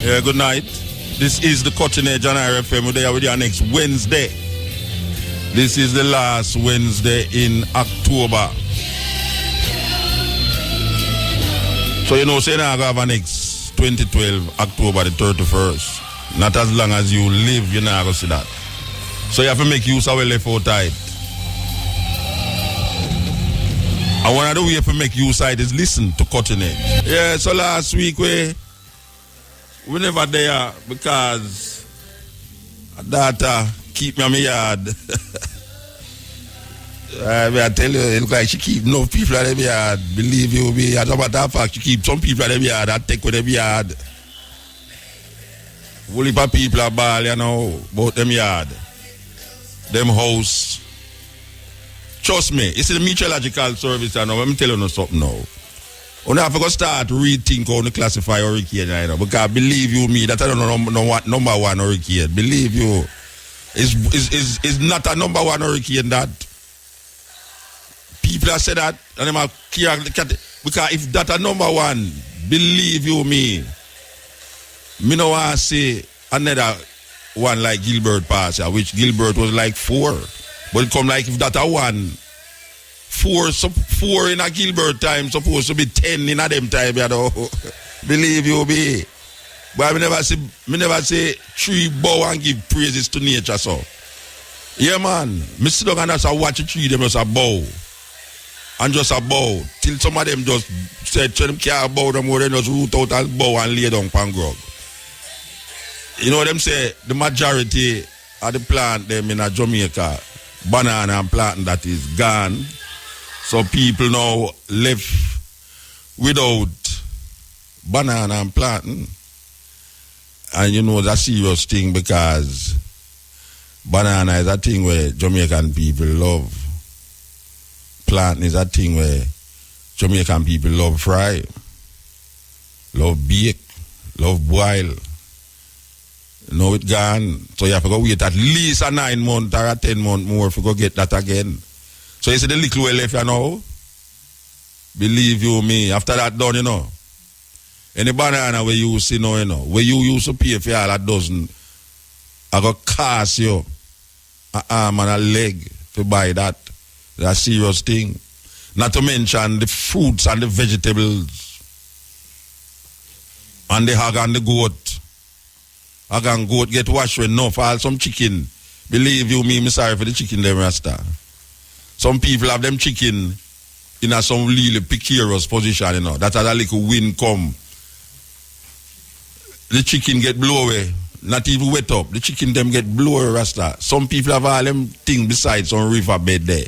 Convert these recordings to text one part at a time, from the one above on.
Yeah, good night. This is the Cutting Edge on RFM. We're there with you next Wednesday. This is the last Wednesday in October. So you know, saying I have a next 2012, October the 31st. Not as long as you live, you're not going to see that. So you have to make use of a left out tight. And one of the ways to make use of it is listen to Cutting Edge. Yeah, so last week we never there because that keep me on my yard. I tell you, it look like she keep no people at the yard. Believe you me, as a matter of fact, she keep some people at the yard that take with the yard. Whole heap of people are ball, you know, about them yard. Them house. Trust me, it's a meteorological service, you know. Let me tell you something now. You have to start rethink how to classify hurricane, you know, because believe you me, that I don't know what number one hurricane. Believe you, is not a number one hurricane that people have said that, and them because if that a number one, believe you me no want to say another one like Gilbert Pass, which Gilbert was like 4, but it come like if that a 1. 4 in a Gilbert time supposed to be 10 in a them time, you know. Believe you me. But me never say tree bow and give praises to nature, so. Yeah, man. Me sit down and just watch the tree, them just a bow. And just a bow. Till some of them just said, them can't bow them more, they just root out and bow and lay down pan grog. You know them say, the majority of the plant them in a Jamaica, banana and planting that is gone. So people now left without banana and planting. And you know that's a serious thing because banana is a thing where Jamaican people love. Planting is a thing where Jamaican people love fry, love bake, love boil. Now it's gone. So you have to go wait at least a 9 months or a 10 months more if you go get that again. So you see the little way left, you know. Believe you me. After that done, you know. Any banana where you see now, you know. Where you used to pay for all a dozen, I go cost you an arm and a leg to buy that. That's a serious thing. Not to mention the fruits and the vegetables. And the hog and the goat. Hog and goat get washed with no fall some chicken. Believe you me, I'm sorry for the chicken them rasta. Some people have them chicken in a some really precarious position, you know. That's how a little wind come. The chicken get blow away, not even wet up. The chicken them get blow away, rasta. Some people have all them things besides some river bed there.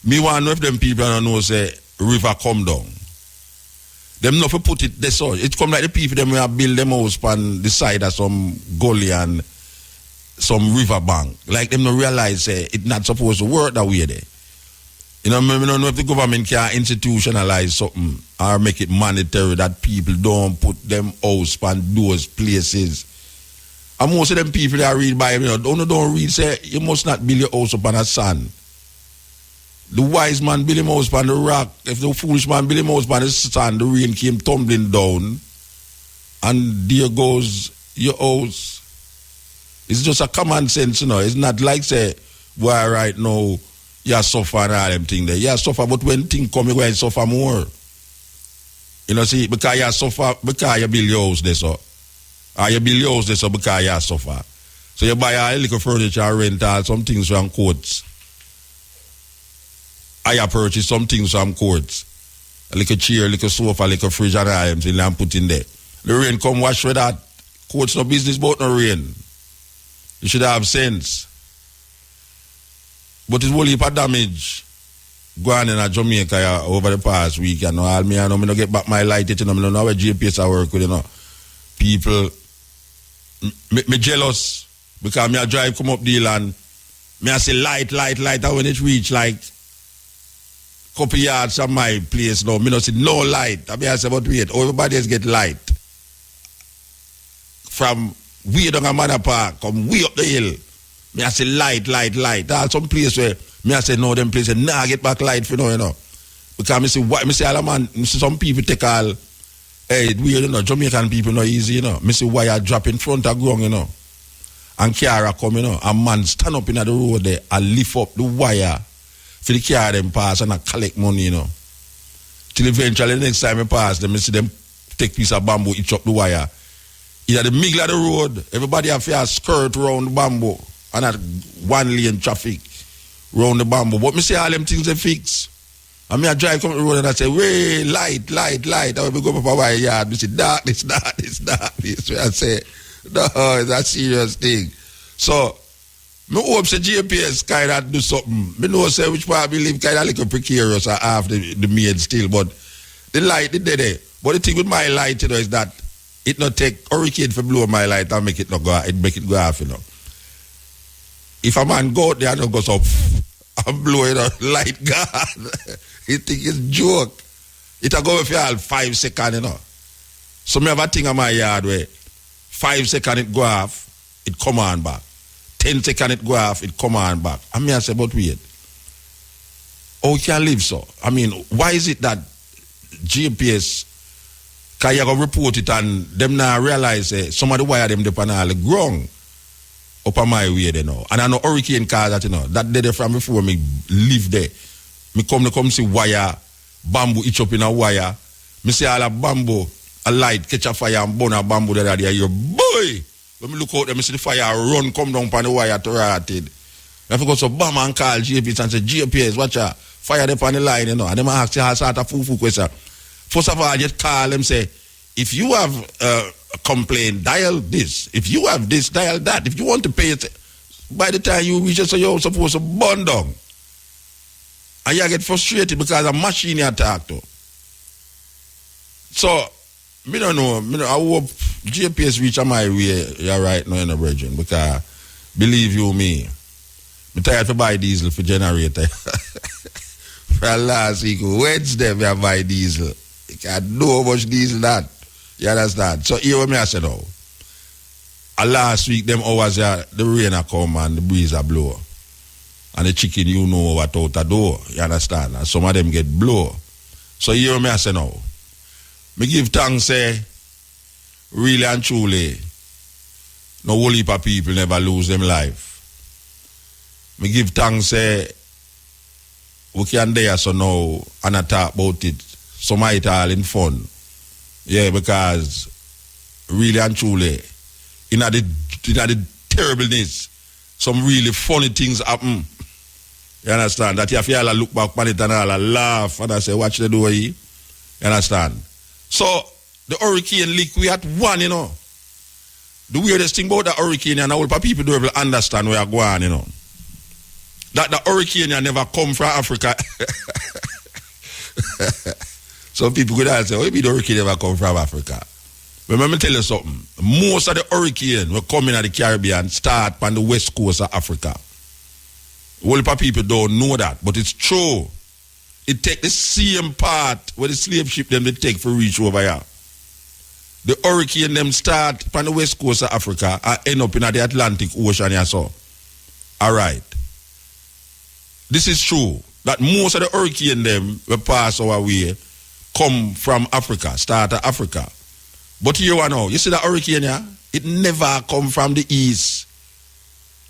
Me want to know if them people don't know say river come down. Them not for put it there so. It come like the people them will build them house on the side of some gully and some river bank. Like them not realize it's not supposed to work that way there. You know, I don't know if the government can institutionalize something or make it mandatory that people don't put them house on those places. And most of them people that read Bible, you know, don't read say you must not build your house upon a sand. The wise man build him house upon the rock. If the foolish man build him house upon the sand, the rain came tumbling down. And there goes your house. It's just a common sense, you know. It's not like say, boy, right now, you suffer and all them things there. You suffer, but when things come, you're going to suffer more. You know, see, because you suffer, because you build your house there, so. Or you build your house there, so because you suffer. So you buy a little furniture and rent all some things from courts. I purchase some things from courts. A little chair, a little sofa, a little fridge and all them things and put in there. The rain come wash with that. Courts no business about no rain. You should have sense. But it's whole heap of damage going in Jamaica over the past week. You know, all me, I know, me no get back my light yet, you know, me no know where GPS I work with, you know. People, me jealous because me I drive come up the hill and me I say light, and when it reach like couple yards from my place now, me no see no light. I mean, I say, but wait, everybody else get light. From way down a Manor Park, come way up the hill. Me I say light. That's some place where me I say no, them places, nah, get back light for now, you know. Because me say, what, me say, all man, me see some people take all Hey, Jamaican people not easy, Me see wire drop in front of ground, And car come, And man stand up in the road there and lift up the wire for the car them pass and collect money, Till eventually next time I pass them, I see them take piece of bamboo, each up the wire. In the middle of the road, everybody have to skirt around the bamboo and that one lane traffic round the bamboo. But me say all them things they fix. And me I drive come to the road and I say, way, light. I will go up a wire yard. Me say, darkness. So I say, no, it's a serious thing. So, me hope say GPS kind of do something. Me know say which part we live kind of like a precarious or half the maid still, but the light, it there. But the thing with my light, is that it not take hurricane for blow my light and make it not go, it make it go off, If a man go out there and goes up and blow it out, light gone, he think it's joke. It'll go for all 5 seconds, So me have a thing on my yard where 5 seconds it go off, it come on back. 10 seconds it go off, it come on back. I say, but wait. How you can live so? I mean, why is it that GPS, because you go report it and them now realize some of the wire them depend on the ground up on my way, And I know hurricane cars that, that day from before me live there. Me come see wire, bamboo each up in a wire. Me see all a bamboo, a light, catch a fire and burn a bamboo there. Your boy! When me look out there, me see the fire run, come down on the wire to rotted. I forgot so bam and call GPS and say, GPS, watch out, fire them on the line, And them ask you how sort of full question. First of all, just call them, say, if you have a complaint, dial this. If you have this, dial that. If you want to pay it, by the time you reach it, so you're supposed to burn down. And you get frustrated because a machine you talk to. So, me don't know. I hope GPS reach my way right now in the region because, believe you me, I'm tired to buy diesel for generator. For last week, Wednesday, I buy diesel. You can't know how much diesel that. You understand? So here what me I say now. Last week, them hours, the rain a come and the breeze a blow. And the chicken, what out the door. You understand? And some of them get blow. So here what me I say now. Me give thanks, really and truly, no whole heap of people never lose them life. Me give thanks, we can there so now and I talk about it. Some of it all in fun. Yeah, because really and truly, in the terribleness, some really funny things happen. You understand? That you have to look back on it and all laugh and I say, watch the door here. You understand? So, the hurricane leak, we had one, The weirdest thing about the hurricane, and all people don't really understand where I'm going, That the hurricane never come from Africa. Some people could ask, maybe the hurricane never come from Africa. But let me tell you something. Most of the hurricane will come in at the Caribbean, start on the west coast of Africa. A lot of people don't know that, but it's true. It take the same part where the slave ship them they take for reach over here. The hurricane them start on the west coast of Africa and end up in the Atlantic Ocean here so. Alright. This is true. That most of the hurricane them will pass our way come from Africa, start at Africa. But here we know, you see the hurricane here? It never come from the east.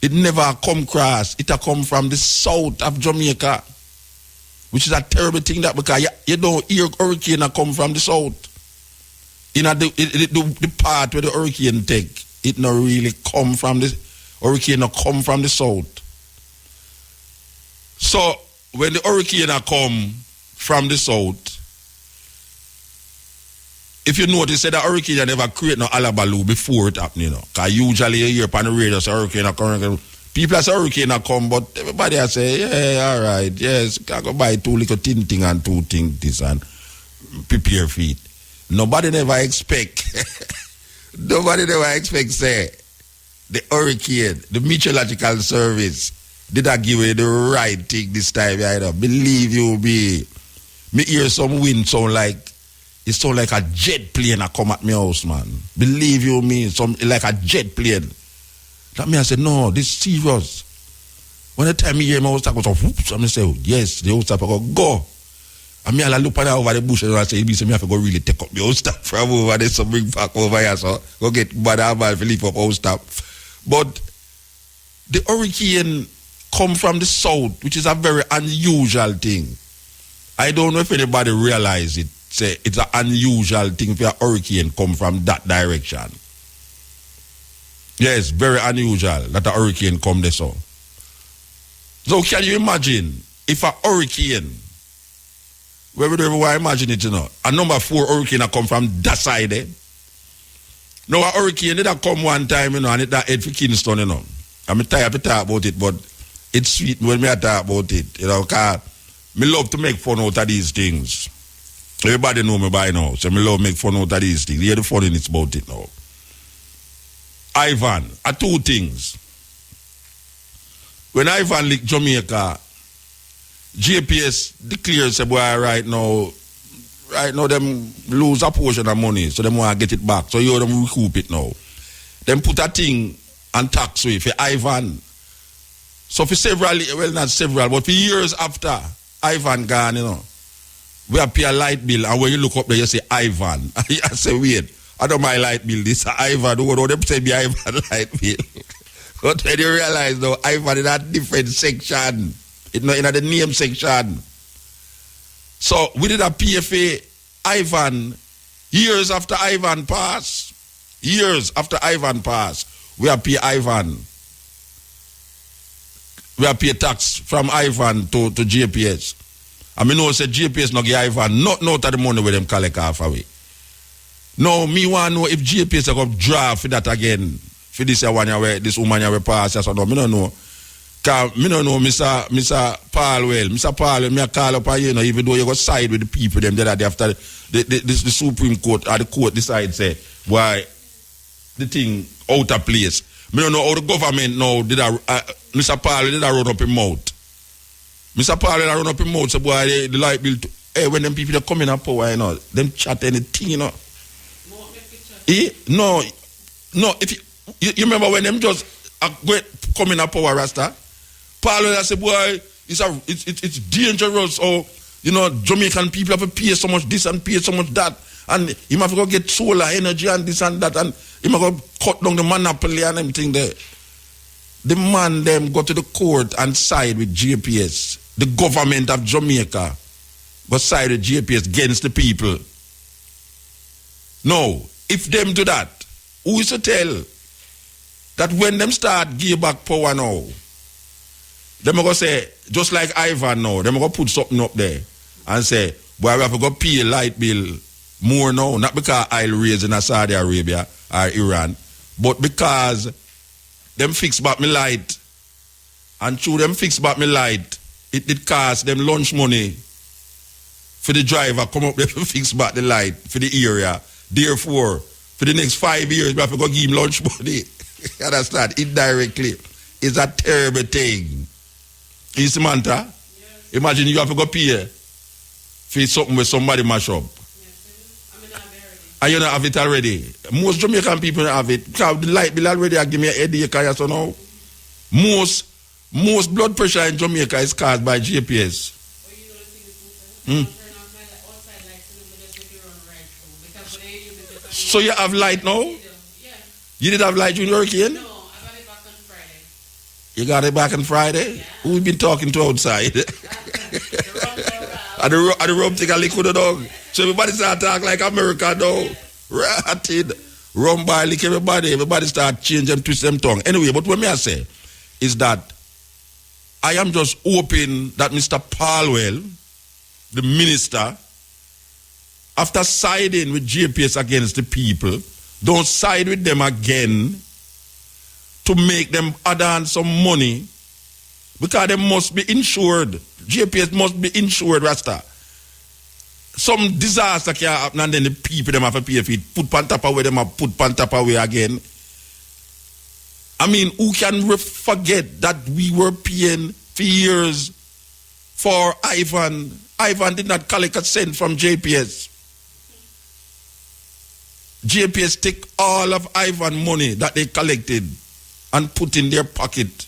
It never come across. It come from the south of Jamaica. Which is a terrible thing that because you don't hear hurricane come from the south. The part where the hurricane take, it not really come from the hurricane come from the south. So when the hurricane come from the south, if you notice that the hurricane never create no alabaloo before it happen, Because usually you hear on the radio say hurricane come. People say hurricane come, but everybody say, yeah, all right, yes, can go buy 2 little thing and 2 things this and prepare for it. Nobody never expect say the hurricane, the meteorological service did I give you the right thing this time, believe you me. Me hear some wind sound like a jet plane that come at my house, man. Believe you me, like a jet plane. That me I said, no, this is serious. When the time me hear my house go so whoops, I say, yes, the house go. And me all look at over the bush and I say, me have to go really take up the old stuff from over there, so bring back over here, so go get bad about to leave up old stuff. But the hurricane come from the south, which is a very unusual thing. I don't know if anybody realize it. Say it's an unusual thing for a hurricane come from that direction. Yes, very unusual that a hurricane come there so. So can you imagine if a hurricane, where we don't even imagine it, you know, a number 4 hurricane that come from that side, eh? Now a hurricane that come one time, you know, and it that head for Kingston, you know. I'm tired to talk about it, but it's sweet when me talk about it, you know, because me love to make fun out of these things. Everybody know me by now, so me love make fun out of these things. Hear the funniness about it now. Ivan, 2 things. When Ivan licked Jamaica, JPS declares, say, boy, right now, them lose a portion of money, so them want to get it back. So you them recoup it now. Them put a thing on taxway for Ivan. So for several, well, not several, but for years after Ivan gone, you know, we have pay a light bill, and when you look up there, you say Ivan. I say, wait, I don't my light bill, this is Ivan. Don't them say me Ivan light bill. But when you realize, though, Ivan in a different section. It's not in the name section. So we did a PFA Ivan years after Ivan passed. Years after Ivan passed, we have pay Ivan. We have pay tax from Ivan to JPS. I mean, no, say JPS no give Ivan not of the money where them collect half away. No, me want to know if JPS are going to draft for that again. For this one where this woman will pass, so no, me don't know. Cause me don't know, Mr. Palwell. Mr. Palwell, me a call up you know, even though you go side with the people them there after the Supreme Court or the court decide say why the thing out of place. Me don't know how the government now did Mr. Palwell did run up his mouth. Mr. Palwell run up his mouth, so boy the light bill hey, when them people are coming up power, you know, them chat anything, you know. No, if you remember when them just coming up power Rasta? Paolo said, boy, it's dangerous. Or, you know, Jamaican people have to pay so much this and pay so much that. And you have to go get solar energy and this and that. And you have to go cut down the monopoly and everything there. The man them go to the court and side with JPS. The government of Jamaica go side with JPS against the people. No, if them do that, who is to tell that when them start give back power now, them go say, just like Ivan now, them go put something up there and say, boy, we have to go pay a light bill more now, not because oil raise in Saudi Arabia or Iran, but because them fix back me light, and through them fix back me light, it did cost them lunch money for the driver come up there to fix back the light for the area. Therefore, for the next 5 years, we have to go give him lunch money. You understand? Indirectly. It's a terrible thing. You see, Manta? Yes. Imagine you have to go pay for something with somebody mash up. Yes, and you don't have it already. Most Jamaican people don't have it. Because the light bill already give me a headache. So now, most blood pressure in Jamaica is caused by GPS. So you have light now? Yeah. You did have light during the hurricane? No, I got it back on Friday. You got it back on Friday? Yeah. Who we been talking to outside? The rum take a liquid dog. So everybody start talking like America now. Ratted. Rum by lick everybody. Everybody start change and twist them tongue. Anyway, but what me I say is that I am just hoping that Mr. Palwell, the minister, after siding with JPS against the people, don't side with them again to make them add on some money because they must be insured. JPS must be insured, Rasta. Some disaster can happen and then the people them have to pay for it. Put pan top away, them have put pan top away again. I mean, who can forget that we were paying for years for Ivan? Ivan did not collect a cent from JPS. JPS take all of Ivan money that they collected and put in their pocket.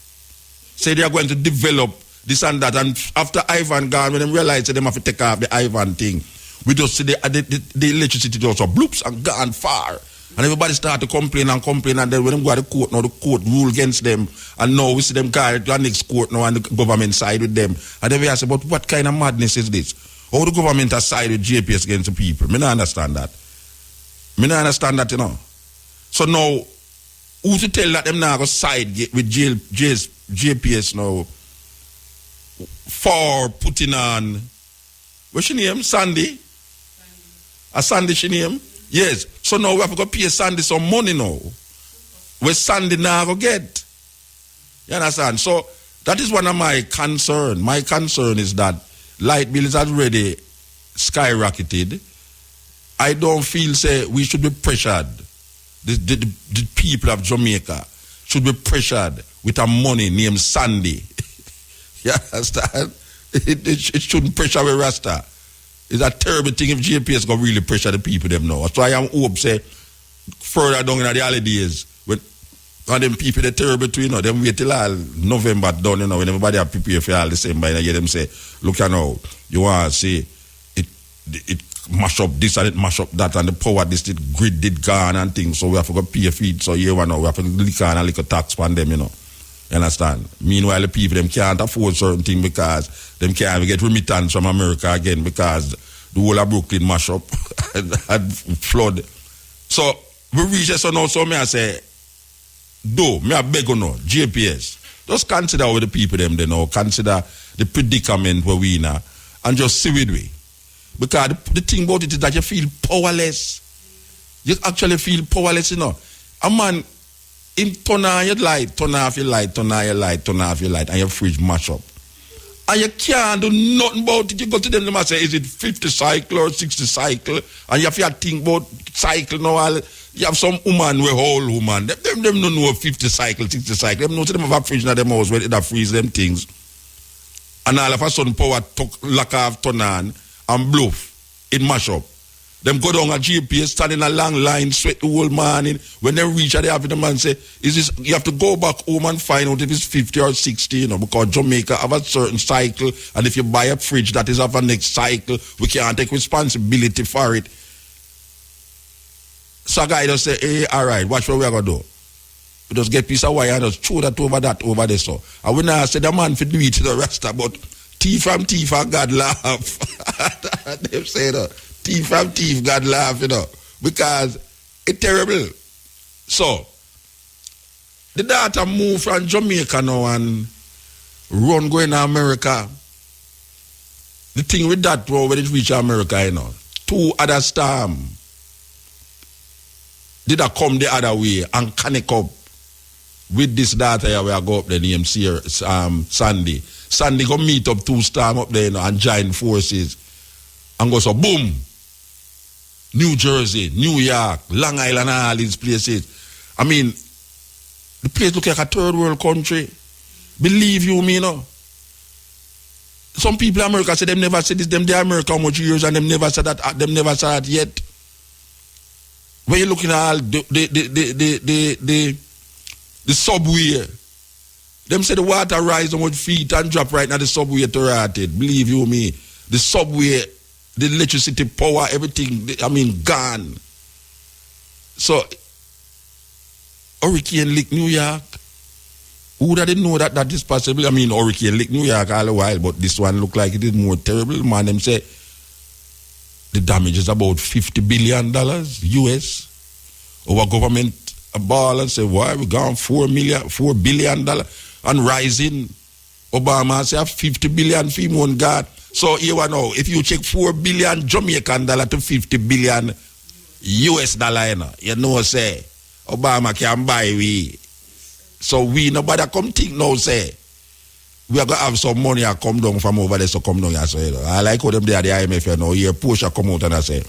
Say they are going to develop this and that. And after Ivan gone, when them realize that them have to take off the Ivan thing, we just see the electricity just bloops and gone far. And everybody start to complain, and then when them go to the court, now the court rule against them, and now we see them go to the next court now and the government side with them. And then we ask, but what kind of madness is this? How the government has side with JPS against the people? Me not understand that. So now, who to tell that them now go side with JPS now for putting on, what's your name? Sandy? A Sandy she name? Yes. So now we have to go pay Sandy some money now. Where Sandy now go get. You understand? So that is one of my concern. My concern is that light bill is already skyrocketed. I don't feel say we should be pressured. The people of Jamaica should be pressured with a money named Sandy. You understand? It shouldn't pressure with Rasta. It's a terrible thing if JPS go really pressure the people them now. So I am hope say further down in the holidays when and them people they terrible too, them wait till all November done, when everybody are prepared for all December, and you hear them say, look you want to see it mash up this and it mash up that, and the power this grid did gone and things, so we have to go pay feed, so here we have to lick on a little tax on them, You understand? Meanwhile, the people them can't afford certain things because them can't even get remittance from America again because the whole of Brooklyn mash up and flood. So we reach so now, so me I say, me I beg on JPS, just consider what the people them they know, consider the predicament where we in and just see with we. Because the thing about it is that you feel powerless. You actually feel powerless, A man in turn on your light, turn off your light, turn on your light, turn off your light, and your fridge mash up. And you can't do nothing about it. You go to them and say, is it 50 cycle or 60 cycle? And you have to think about cycle now. You have some woman, we whole woman. Them don't know 50 cycle, 60 cycle. Them know them have a fridge in their house where they freeze them things. And all of a sudden power lock off, turn on, and bluff. It mash up. Them go down a GPS, stand in a long line, sweat the whole morning. When they reach at the office, the man say, you have to go back home and find out if it's 50 or 60, because Jamaica have a certain cycle, and if you buy a fridge that is of a next cycle, we can't take responsibility for it. So a guy just say, hey, all right, watch what we are going to do. We just get piece of wire and just throw that over there, so. And we now say the man for do it to the rest, but thief from thief and God laugh. They say that. Thief from thief, God laugh, because it's terrible. So, the daughter moved from Jamaica now and run going to America. The thing with that, bro, when it reach America, two other storm did I come the other way and connect up with this daughter here where I go up there, named Sandy. Sandy go meet up two storm up there, and join forces and go so boom. New Jersey, New York, Long Island, all these places. I mean, the place look like a third world country. Believe you me, Some people in America say them never said this, them they America how much years and them never said that yet. When you're looking at all the subway, them say the water rise on 1 feet and drop right now the subway to rotted. Believe you me, the subway, the electricity, power, everything, gone. So, Hurricane Lake, New York, who didn't know that is possible? Hurricane Lake, New York all the while, but this one look like it is more terrible. Man, them say the damage is about $50 billion US. Our government a ball and say, why we gone $4 billion and rising. Obama say $50 billion for one God. So here we know, if you check $4 billion Jamaican dollar to $50 billion US dollar, you know say Obama can buy we. So we nobody come think now say we are gonna have some money and come down from over there, so come down here. So I like how them there the IMF, here Porsche come out and I say,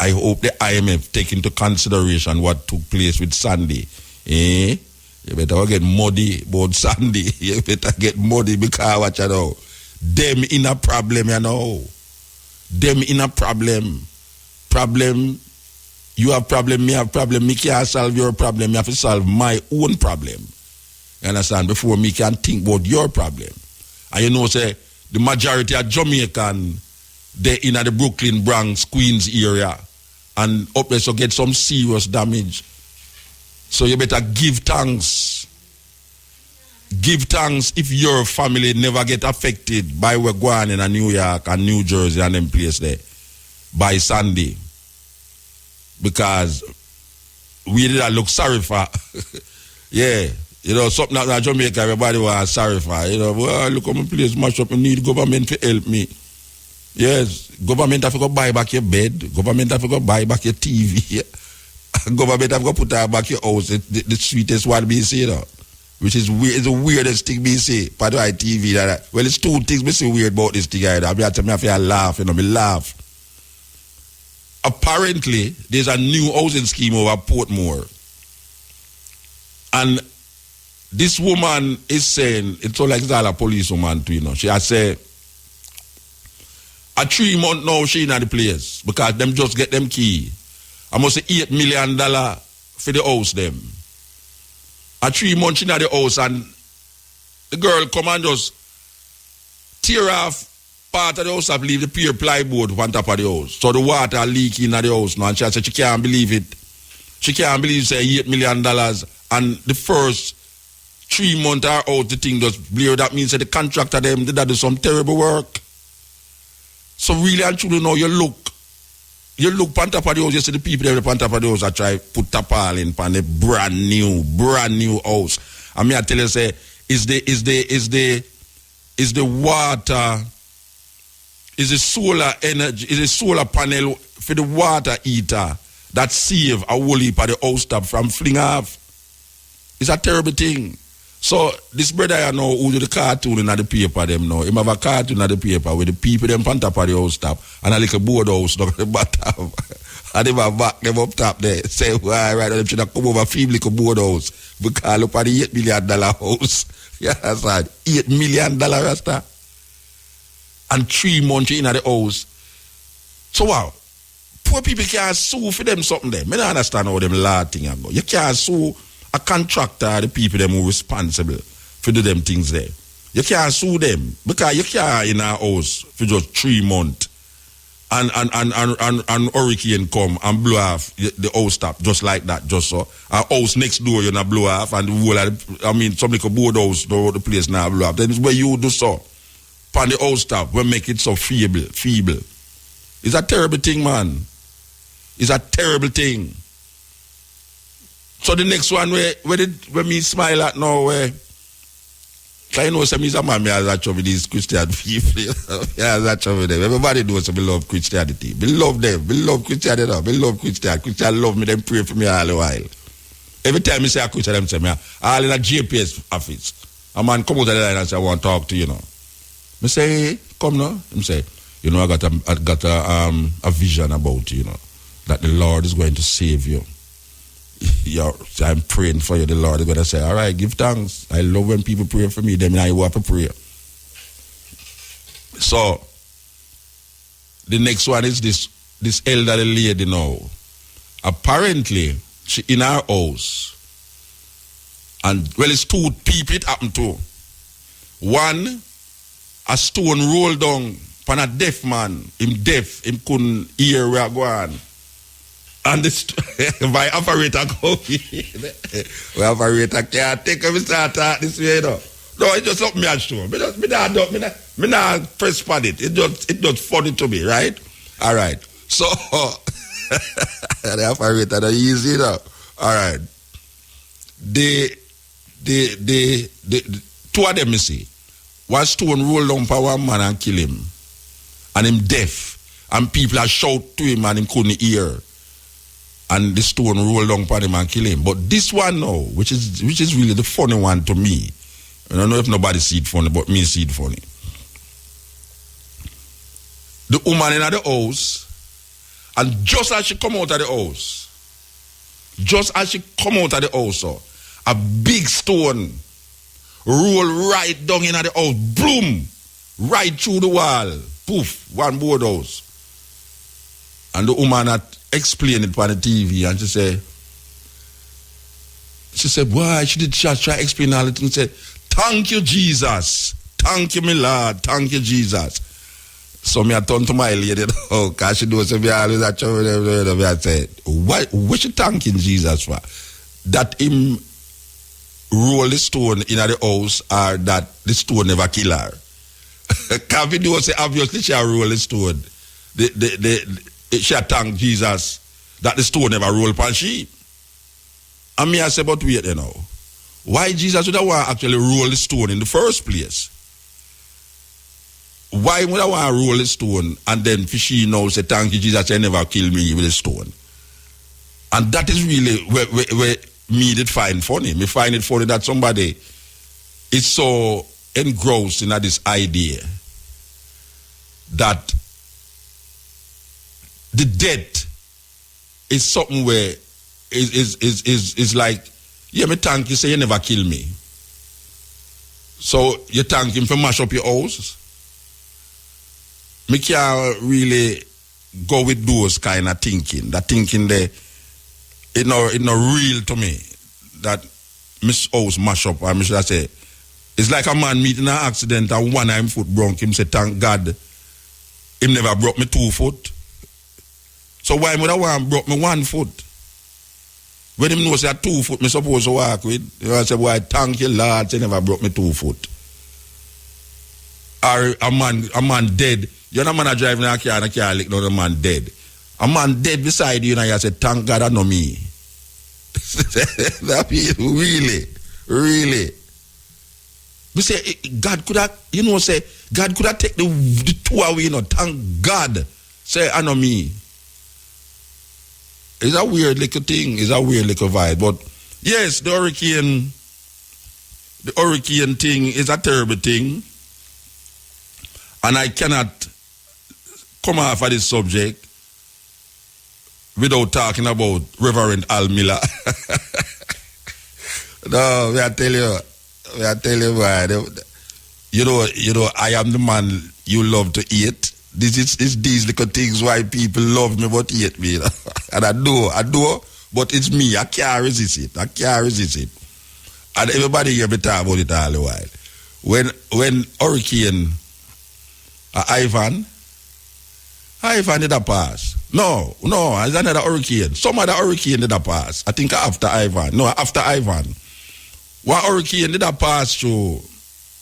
I hope the IMF take into consideration what took place with Sandy. You better get muddy about Sandy. You better get muddy because what them in a problem, Them in a problem. You have problem, me have problem. Me can't solve your problem. Me have to solve my own problem. You understand? Before me can think about your problem. And you know, say, the majority of Jamaican, they in the Brooklyn, Bronx, Queens area. And up there so get some serious damage. So you better give thanks. Give thanks if your family never get affected by what's going on in New York and New Jersey and them place there by Sunday. Because we didn't look sorry for. Yeah. You know, something like that Jamaica, everybody was sorry for. You know, well, look at my place mash up, I need government to help me. Yes, government have to go buy back your bed. Government have to go buy back your TV. Government have to go put back your house. The sweetest one BAYSEE, you know. Which is weird, it's the weirdest thing BAYSEE. Part of TV. Well, it's two things me say weird about this thing. I have to laugh, you know, me laugh. Apparently, there's a new housing scheme over Portmore. And this woman is saying, it's all like it's all a police woman too, you know. She has said, a 3 month now she in the place because them just get them key. I must say $8 million for the house them. A 3 months in the house and the girl come and just tear off part of the house, I believe the pure plywood on top of the house. So the water leaking in the house now. And she said she can't believe it. She can't believe say $8 million and the first 3 months are out the thing just blew. That means that the contractor them did that do some terrible work. So really and truly now you look on top of the house, you see the people there on top of the house that try put tarpaulin on the brand new house. I mean I tell you say is the water, is the solar energy, is the solar panel for the water heater that save a whole heap of the house top from fling off. It's a terrible thing. So this brother I know who do the cartoon in the paper them now. He have a cartoon in the paper with the people them on top of the house top and a little board house down at the bottom. And they have back them up top there. Say why right them should have come over feed little board house. Because look at the $8 million house. Yeah, that's right. $8 million rasta. And 3 months in the house. So wow. Poor people can't sue for them something there. I don't understand how them law thing go. You can't sue a contractor, the people them who responsible for do them things there. You can't sue them because you can't in a house for just 3 months and hurricane come and blow off the house top just like that, just so. A house next door you not blow off and the whole some little board house the place now blow off. Then it's where you do so. Pan the house top we make it so feeble. It's a terrible thing, man. It's a terrible thing. So the next one where me smile at now where I know some is a man me has a trouble with these Christian people. Yeah, that's trouble with them. Everybody knows that we love Christianity. We love them. We love Christianity. We love Christian. Christian love me, them pray for me all the while. Every time I say a Christian, them say me all in a GPS office. A man come out of the line and say I want to talk to you now. I say, hey, come now. I say, you know, I got a vision about you, you know, that the Lord is going to save you. I'm praying for you. The Lord is going to say, all right, give thanks. I love when people pray for me. Then I want to pray. So, the next one is this elderly lady now. Apparently, she in her house. And, well, it's 2 people it happened to. One, a stone rolled down upon a deaf man. Him deaf. Him couldn't hear where I go on. And my operator go my operator can't take him start this way, you know. No, it just something me and show. Me not press on it. It just funny to me, right? All right. So the operator not easy, you know. All right. The 2 of them, you see. One stone roll down for one man and kill him. And him deaf. And people are shout to him and him couldn't hear. And the stone roll down upon him and kill him. But this one now, which is really the funny one to me. I don't know if nobody see it funny, but me see it funny. The woman in the house, and just as she come out of the house, a big stone roll right down in the house, boom, right through the wall, poof, one board house. And the woman had explained it on the TV and She said, why? She did just try to explain all it and said, thank you, Jesus. Thank you, my Lord. Thank you, Jesus. So me I turned to my lady, because she knows me always at church. I said, what you thanking Jesus for? That him roll the stone in the house or that the stone never kill her? Because we know say obviously she roll the stone. She thank Jesus that the stone never roll upon she. And me I say, but wait why Jesus would have want actually roll the stone in the first place? Why would I want to roll the stone and then she say, thank you, Jesus, I never kill me with a stone? And that is really where me did find funny. Me find it funny that somebody is so engrossed in this idea that the death is something where is like, yeah, me thank you, say you never kill me. So you thank him for mash up your house. Me can't really go with those kind of thinking. That thinking there, it no real to me. That Miss House mash up, or should I say, it's like a man meeting an accident and one him foot broke him say, thank God, him never broke me 2 foot. So why would I want broke me 1 foot? When him know say 2 foot, me supposed to walk with, you know, I say, boy, thank you, Lord, he never broke me 2 foot. Or a man dead. You're not man driving a car and a car lick down a man dead. A man dead beside you and you say, thank God I know me. That really. We say, God could have, say, God could have taken the two away, thank God. Say, I know me. It's a weird little thing. It's a weird little vibe. But yes, the hurricane thing is a terrible thing. And I cannot come off of this subject without talking about Reverend Al Miller. No, I tell you why. You know, I am the man you love to eat. This is these little things why people love me but hate me. And I do, but it's me. I can't resist it. And everybody hear me talk about it all the while. When Hurricane Ivan did a pass. No, it's another hurricane. Some other hurricane did a pass. I think after Ivan. No, after Ivan. One hurricane did a pass through,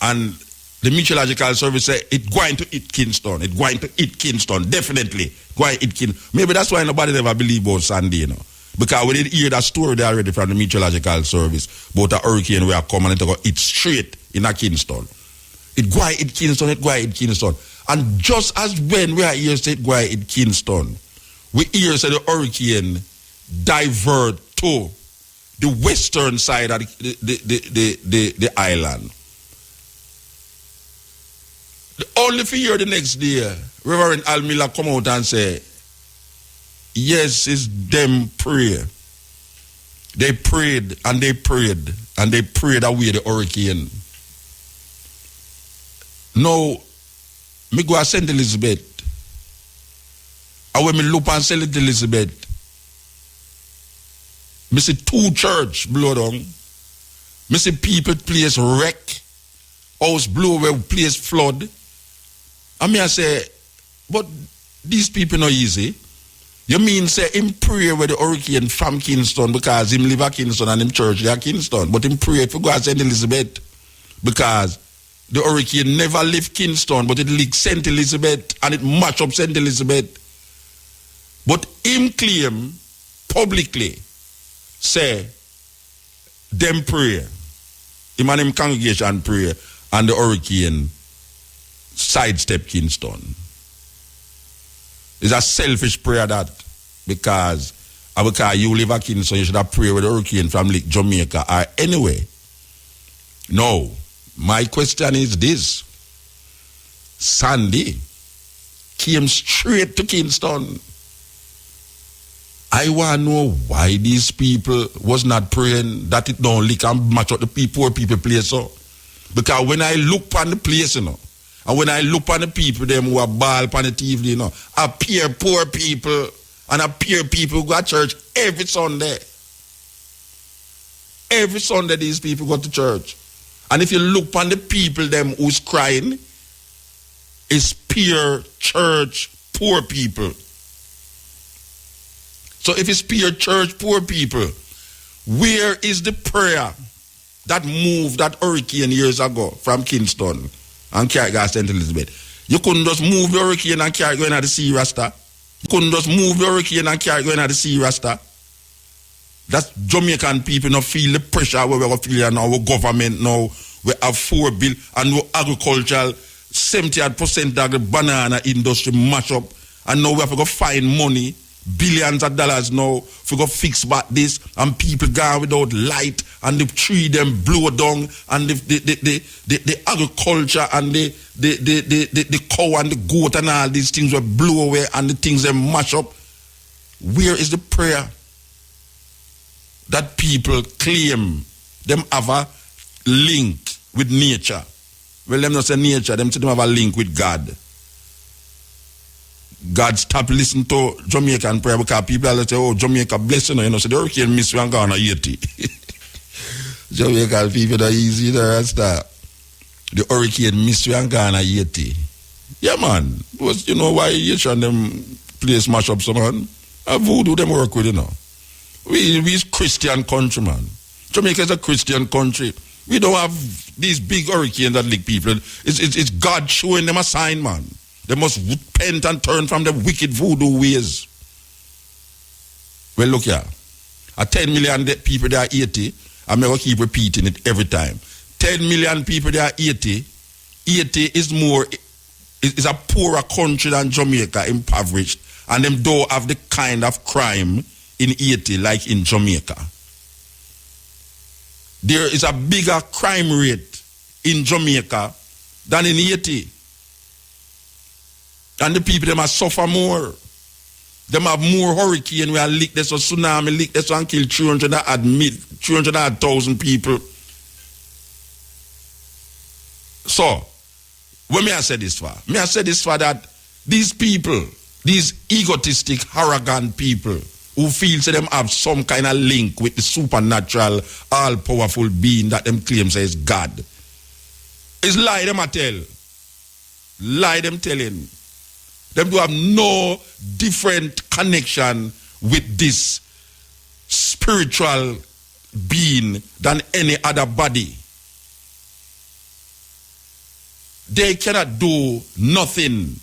and the Meteorological Service said it's going to hit Kingston. It's going to hit Kingston, definitely. Going to hit Kingston. Maybe that's why nobody never believe about Sandy, Because we did hear that story there already from the Meteorological Service about a hurricane where coming and it's straight in a Kingston. It's going to hit Kingston, it's going to hit Kingston. And just as when we are here say it going to hit Kingston, we hear say the hurricane divert to the western side of the island. Only for year the next day, Reverend Al Miller come out and say, yes, it's them prayer. They prayed and they prayed and they prayed away the hurricane. Now, me go to St. Elizabeth. And when me look and St. Elizabeth, me see 2 church blow down. Me see people place wreck. House blow away, place flood. And me I say, but these people not easy. You mean say him pray with the hurricane from Kingston because him live at Kingston and him church at Kingston. But him pray for go to St. Elizabeth because the hurricane never left Kingston, but it leaked St. Elizabeth and it match up St. Elizabeth. But him claim publicly, say, them pray. Him and him congregation pray and the hurricane sidestep Kingston. It's a selfish prayer that because you live at Kingston, you should have prayed with the hurricane from Lake Jamaica or anyway. No. My question is this. Sandy came straight to Kingston. I want to know why these people was not praying that it don't leak and match up the poor people place. So. Because when I look on the place, and when I look on the people, them who are ball on the TV, appear poor people and appear people who go to church every Sunday. Every Sunday these people go to church. And if you look on the people them who's crying, it's pure church, poor people. So if it's pure church, poor people, where is the prayer that moved that hurricane years ago from Kingston and carry gas St. Elizabeth? You couldn't just move the hurricane and carry going at the sea, Rasta. You couldn't just move the hurricane and carry going at the sea, Rasta. That's Jamaican people now feel the pressure where we feel now, our government now, we have 4 billion and we agricultural 70% of the banana industry mash up, and now we have to go find money, billions of dollars now, to go fix back this, and people gone without light, and the tree them blow down, and the agriculture and the cow and the goat and all these things will blow away, and the things they mash up. Where is the prayer that people claim them have a link with nature? Well, them not say nature, them say them have a link with God. God stop listening to Jamaican prayer because people are say, oh, Jamaica bless you, so the hurricane miss you and gone at 80. Jamaican people are easy to understand. The hurricane miss you and gone at 80. Yeah, man. You know why you and them place mash up, so man? Voodoo them work with, you know. We Christian country, man. Jamaica is a Christian country. We don't have these big hurricanes that lick people. It's God showing them a sign, man. They must repent and turn from the wicked voodoo ways. Well, look here. 10 million people, they are 80. I'm going to keep repeating it every time. 10 million people, they are 80. 80 is more, is a poorer country than Jamaica, impoverished. And them don't have the kind of crime in 80 like in Jamaica. There is a bigger crime rate in Jamaica than in 80. And the people, them must suffer more. Them have more hurricane where leak this or tsunami leak this and kill 300,000 people. So, what may I say this for? May I say this for that these people, these egotistic, arrogant people who feel say them have some kind of link with the supernatural, all-powerful being that them claim says God. It's lie them I tell. Lie them telling. Them do have no different connection with this spiritual being than any other body. They cannot do nothing.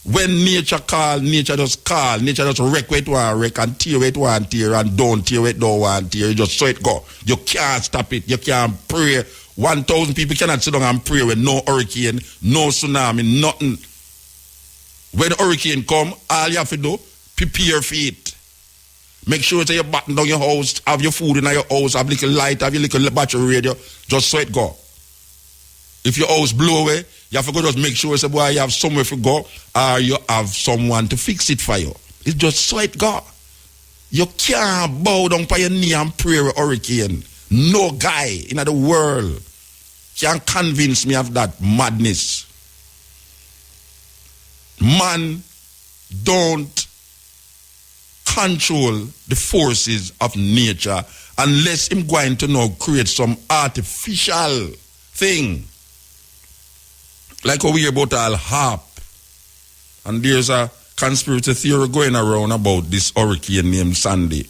When nature call, nature just call. Nature just wreck what it want wreck and tear what it want tear and don't tear what it don't want tear. You just so it go. You can't stop it. You can't pray. 1,000 people cannot sit down and pray with no hurricane, no tsunami, nothing. When hurricane come, all you have to do, prepare for it. Make sure that you batten down your house, have your food in your house, have little light, have your little battery radio, just so it go. If your house blow away, you have to go just make sure say, boy, you have somewhere to go, or you have someone to fix it for you. It's just so it go. You can't bow down by your knee and pray with hurricane. No guy in the world can convince me of that madness. Man don't control the forces of nature unless him going to now create some artificial thing. Like how we hear about all harp. And there's a conspiracy theory going around about this hurricane named Sandy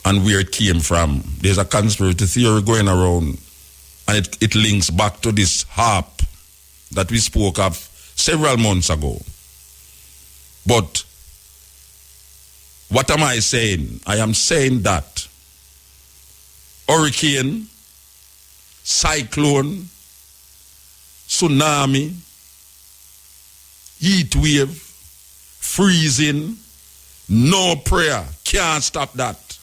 and where it came from. There's a conspiracy theory going around, and it links back to this harp that we spoke of several months ago. But what am I saying? I am saying that hurricane, cyclone, tsunami, heat wave, freezing, no prayer, can't stop that.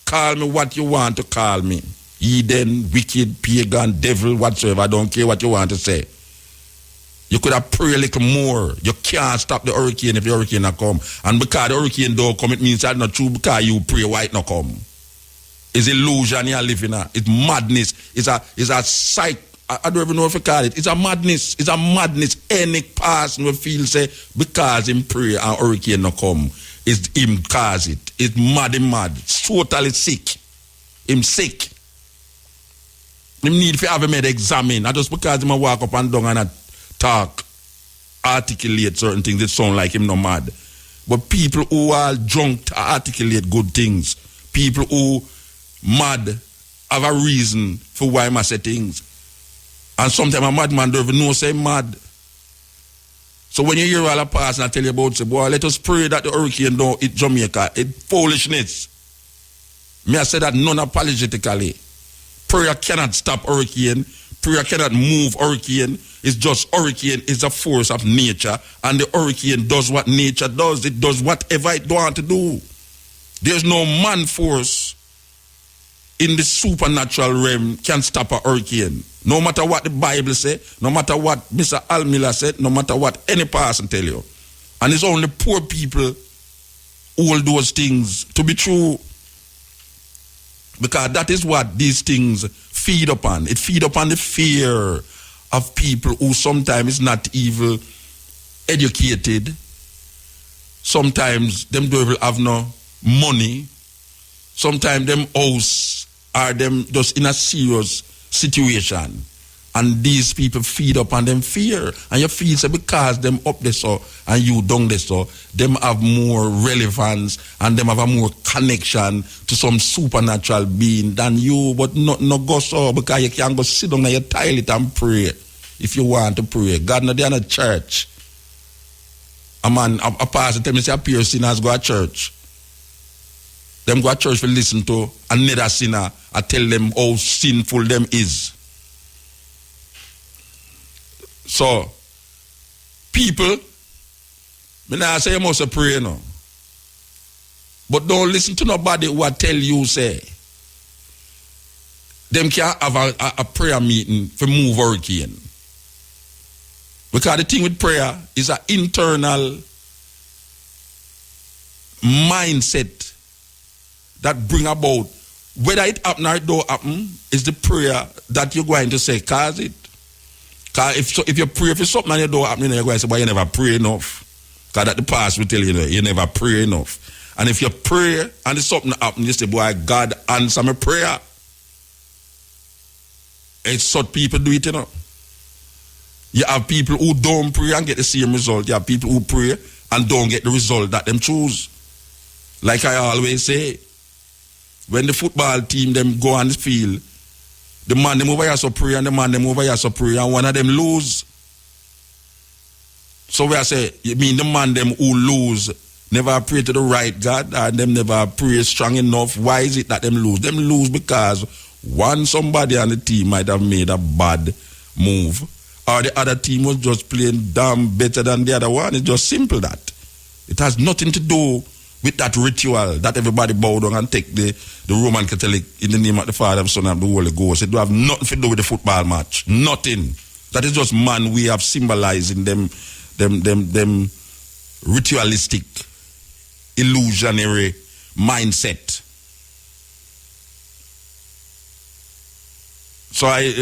Call me what you want to call me. Heathen, wicked, pagan, devil, whatsoever. I don't care what you want to say. You could have prayed a little more. You can't stop the hurricane if the hurricane not come. And because the hurricane don't come, it means that's not true because you pray why it not come. It's illusion you're living at. It's madness. It's a psych. I don't even know if you call it. It's a madness. It's a madness. Any person will feel say because him pray and hurricane not come, it's him cause it. It's mad. It's totally sick. Him sick. Him need to have him head examined. Not just because him a walk up and down and a talk, articulate certain things, it sound like him no mad. But people who are drunk to articulate good things, people who mad have a reason for why I say things. And sometimes a madman don't even know say mad. So when you hear all the past and I tell you about, say, boy, let us pray that the hurricane don't hit Jamaica. It's foolishness. Me I say that non-apologetically. Prayer cannot stop hurricane. Prayer cannot move hurricane. It's just hurricane is a force of nature. And the hurricane does what nature does. It does whatever it wants to do. There's no man force in the supernatural realm can stop a hurricane. No matter what the Bible say, no matter what Mr. Al Miller said, no matter what any person tell you. And it's only poor people who hold those things to be true. Because that is what these things feed upon. It feed upon the fear of people who sometimes is not even educated. Sometimes them don't have no money. Sometimes them house are them just in a serious situation. And these people feed upon them fear. And you feel so because them up there so and you down there so, them have more relevance and them have a more connection to some supernatural being than you. But no go so because you can go sit down on your toilet and pray if you want to pray. God not there in a church. A man, a pastor tell me say a pure sinners go to church. Them go to church to listen to another sinner and tell them how sinful them is. So, people, me not say you must pray no. But don't listen to nobody who will tell you say, them can't have a prayer meeting for move hurricane. Because the thing with prayer is an internal mindset that bring about, whether it happen or it don't happen, is the prayer that you're going to say, cause it. Because if you pray for something and you don't happen, you're going to say, well, you never pray enough. Because that the past will tell you, you never pray enough. And if you pray and there's something happen, you say, boy, God answer my prayer. It's such people do it, you know. You have people who don't pray and get the same result. You have people who pray and don't get the result that them choose. Like I always say, when the football team them go on the field, the man them over here so pray and the man them over here so pray and one of them lose. So we say, you mean the man them who lose never pray to the right God and them never pray strong enough. Why is it that them lose? Them lose because one somebody on the team might have made a bad move or the other team was just playing damn better than the other one. It's just simple that. It has nothing to do with that ritual that everybody bow down and take the Roman Catholic in the name of the Father, Son, and the Holy Ghost. It don't have nothing to do with the football match. Nothing. That is just man we have symbolizing them ritualistic, illusionary mindset. So I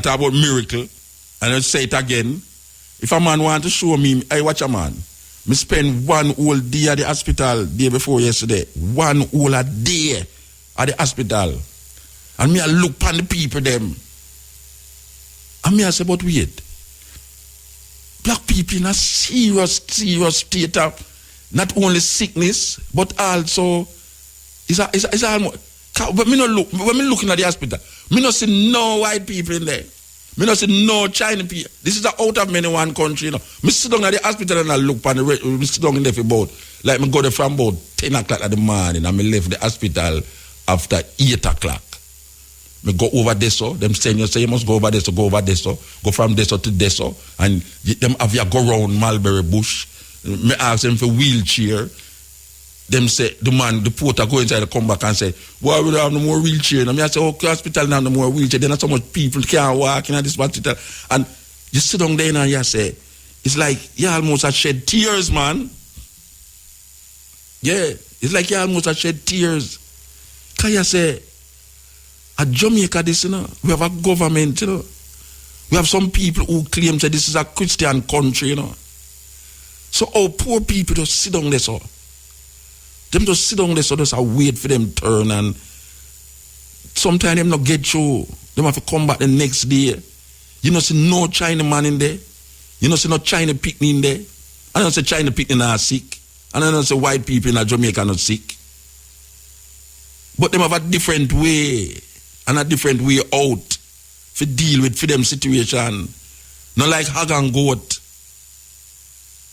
talk about miracle, and I'll say it again. If a man want to show me, hey, watch a man. Me spend one whole day at the hospital day before yesterday. One whole a day at the hospital. And me I look upon the people them. And me I say, but wait. Black people in a serious state of not only sickness, but also is almost. But me no look when me looking at the hospital, me no see no white people in there. Me not say no China people. This is out of many one country, you know. Me sit down at the hospital and I look on the me sit down in there for about, like me go there from about 10 o'clock in the morning and me left the hospital after 8 o'clock. Me go over there so, them saying you say you must go over there so, go from there so to there so, and them have you go round Mulberry Bush. Me ask them for wheelchair. Them say, the porter go inside and come back and say, why we don't have no more wheelchair? And I say, okay, hospital now no more wheelchair. There's not so much people can't walk in this hospital. And you sit down there and you say, it's like you almost have shed tears, man. Yeah, it's like you almost have shed tears. Can you say, at Jamaica this, you know, we have a government, you know. We have some people who claim that this is a Christian country, you know. So our poor people just sit down there so. Them just sit down there so just wait for them turn and sometimes them not get through. Them have to come back the next day. You know, see no China man in there. You know, see no China picnic in there. I don't say China picnic are sick. And I don't say white people in Jamaica are not sick. But them have a different way and a different way out to deal with for them situation. Not like hog and goat.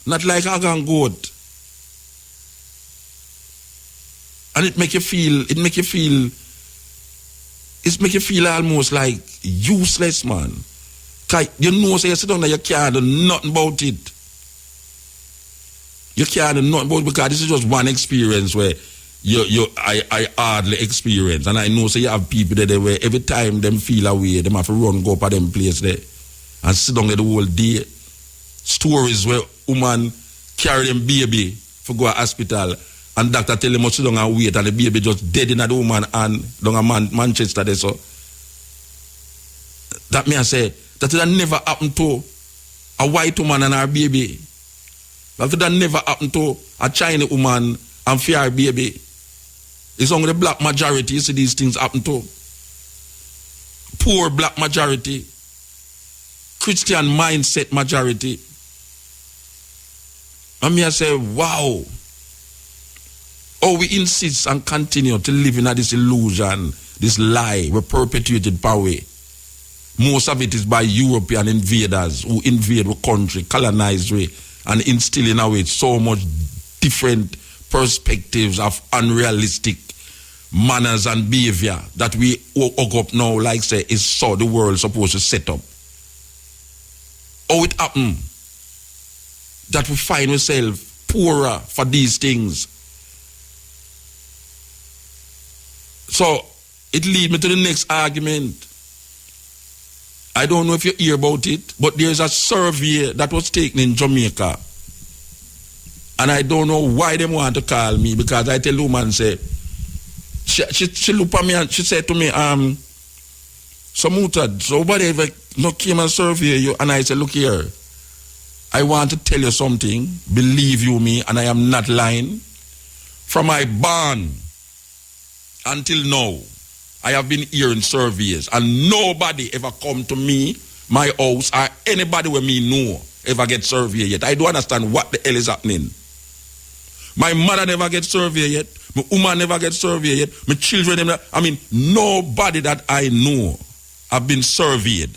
Not like hog and goat. And it make you feel almost like useless, man. You know, so you sit down there, you can't do nothing about it. You can't do nothing about it because this is just one experience where I hardly experience. And I know, so you have people there where every time them feel away, them have to run, go up at them place there and sit down there the whole day. Stories where woman carry them baby for go to hospital and doctor tell them to sit down and wait and the baby just dead in the woman and down a Manchester there. So that me I say, that would never happen to a white woman and her baby. That would never happen to a Chinese woman and for her baby. It's only the black majority you see these things happen to. Poor black majority. Christian mindset majority. And me I say, wow. Oh, we insist and continue to live in this illusion, this lie, we perpetuated power. Most of it is by European invaders who invade our country, colonize we, and instill in our way so much different perspectives of unrealistic manners and behavior that we hook up now, like say, is so the world supposed to set up. How it happen that we find ourselves poorer for these things. So it leads me to the next argument. I don't know if you hear about it, but there's a survey that was taken in Jamaica. And I don't know why they want to call me, because I tell the woman, say, she looked at me and she said to me, so Mutad, so nobody ever came and survey you? And I said, look here, I want to tell you something, believe you me, and I am not lying. From my born until now, I have been hearing surveys, and nobody ever come to me, my house, or anybody with me know ever get survey yet. I don't understand what the hell is happening. My mother never get survey yet. My woman never get survey yet. My children never. I mean, nobody that I know have been surveyed.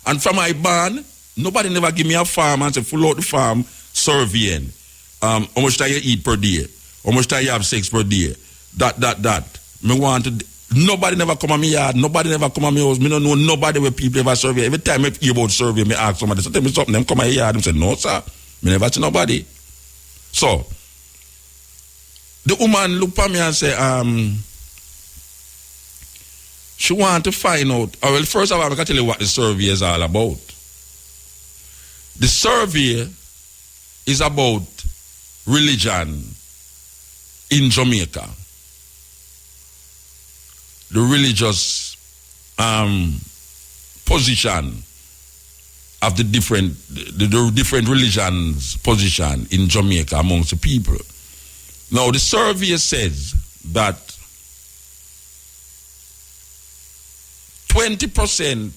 And from my barn, nobody never give me a farm and say, full out the farm, surveying. How much do you eat per day? How much do you have sex per day? That. Me want to. Nobody never come on me yard. Nobody never come on me house. Me don't know nobody where people ever survey. Every time I hear about survey, me ask somebody, so tell me something. Them come on yard. Them say, no, sir. Me never see nobody. So, the woman look at me and say, she want to find out. Well, first of all, I can tell you what the survey is all about. The survey is about religion in Jamaica. The religious position of the different religions' position in Jamaica amongst the people. Now, the survey says that 20%,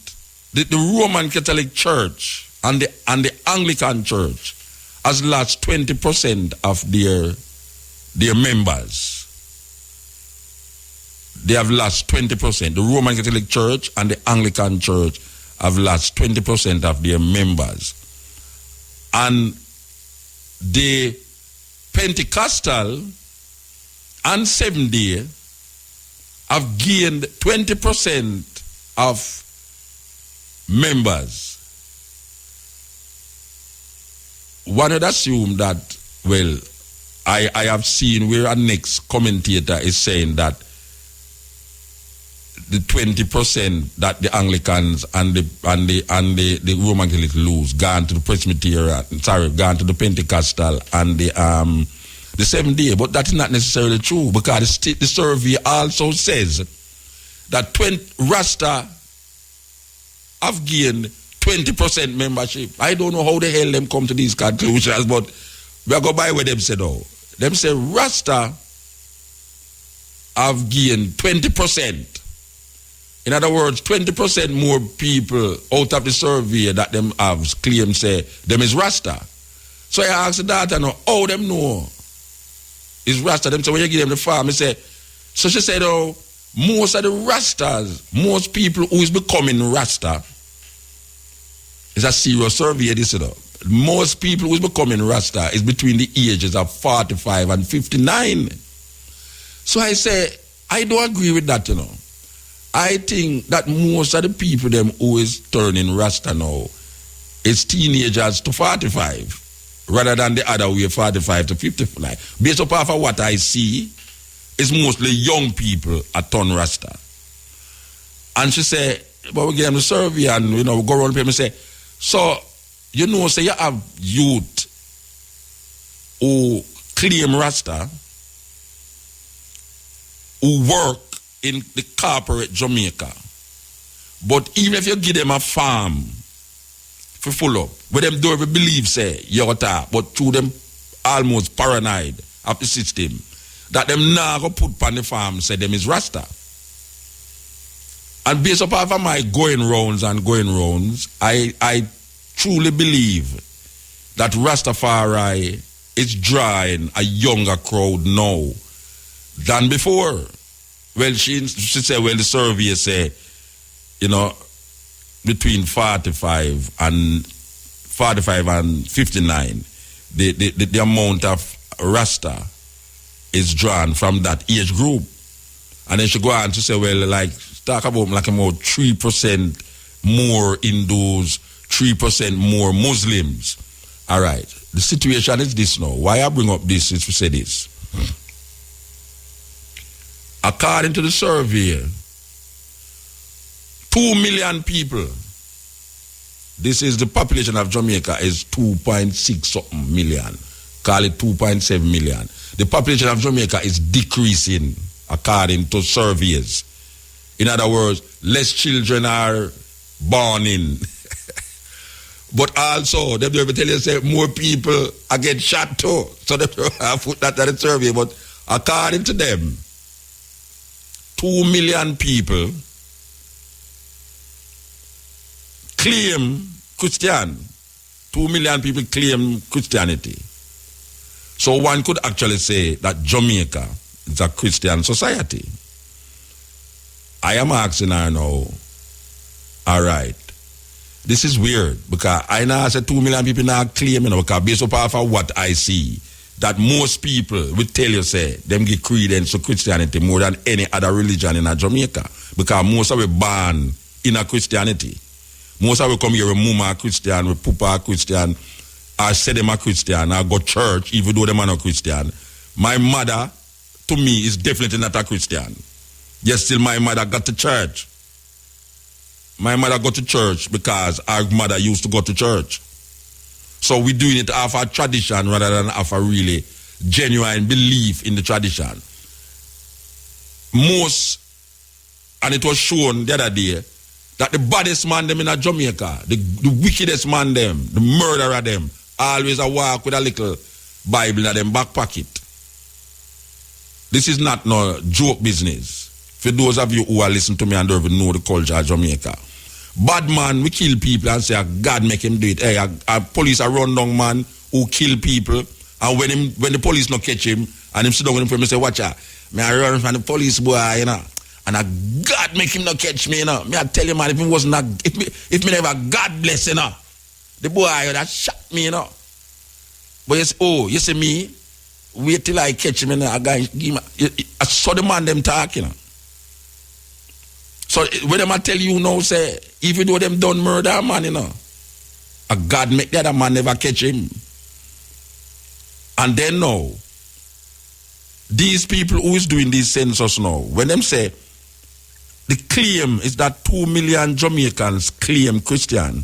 the Roman Catholic Church and the Anglican Church has lost 20% of their members. They have lost 20%. The Roman Catholic Church and the Anglican Church have lost 20% of their members. And the Pentecostal and Seventh-day have gained 20% of members. One would assume that, well, I have seen where our next commentator is saying that the 20% that the Anglicans and the Roman Catholic lose gone to the Presbyterian, gone to the Pentecostal and the Seventh-day, but that is not necessarily true, because the survey also says that Rasta have gained 20% membership. I don't know how the hell them come to these conclusions, but we are going by what them say though. Them say Rasta have gained 20%. In other words, 20% more people out of the survey that them have claimed say them is Rasta. So I asked the daughter, know, how them know is Rasta? Them say, when you give them the farm, so she said, oh, most of the Rastas, most people who is becoming Rasta, it's a serious survey, this, you know. Most people who is becoming Rasta is between the ages of 45 and 59. So I say, I don't agree with that, you know. I think that most of the people them who is turning Rasta now is teenagers to 45 rather than the other way, 45 to 55. Based upon what I see, it's mostly young people at turn Rasta. And she said, but we give them the survey and, you know, we go around people and say, so, you know, say you have youth who claim Rasta, who work in the corporate Jamaica. But even if you give them a farm for full up, where them don't even believe, say, you're talk, but through them almost paranoid of the system, that them now go put on the farm, say them is Rasta. And based upon my going rounds, I truly believe that Rastafari is drawing a younger crowd now than before. Well, she said, well, the survey say, you know, between 45 and 59, the amount of Rasta is drawn from that age group. And then she go on to say, well, like, talk about like about 3% more Hindus, 3% more Muslims. All right. The situation is this now. Why I bring up this is to say this. According to the survey, 2 million people, this is the population of Jamaica is 2.6 something million. Call it 2.7 million. The population of Jamaica is decreasing according to surveys. In other words, less children are born in. But also, they will tell you, say, more people are getting shot too. So they put that in the survey. But according to them, 2 million people claim Christian. 2 million people claim Christianity. So one could actually say that Jamaica is a Christian society. I am asking her now, all right, this is weird because I now say 2 million people now claim, you know, because based upon what I see, that most people will tell you, say, them give credence to Christianity more than any other religion in Jamaica. Because most of we born in a Christianity. Most of we come here with mama Christian, with papa Christian, or say them a Christian, or go church, even though them are not Christian. My mother, to me, is definitely not a Christian. Yes, still my mother got to church. My mother got to church because our mother used to go to church. So we're doing it off a tradition rather than off a really genuine belief in the tradition. Most, and it was shown the other day, that the baddest man them in Jamaica, the wickedest man them, the murderer them, always a walk with a little Bible in them back pocket. This is not no joke business. For those of you who are listening to me and don't even know the culture of Jamaica. Bad man, we kill people and say, God make him do it. Hey, a police a run down man who kill people, and when the police not catch him, and him sit down with him, say, watch out, me I run from the police boy, you know, and God make him not catch me, you know. Me I tell you, man, if it wasn't if me never God bless, you know, the boy that shot me, you know. But you see me, wait till I catch him, you know, I saw the man them talk, you know. So when them I tell you now, say, even though them done murder a man, you know, a God make the other man never catch him. And then now, these people who is doing these census now, when them say, the claim is that 2 million Jamaicans claim Christian.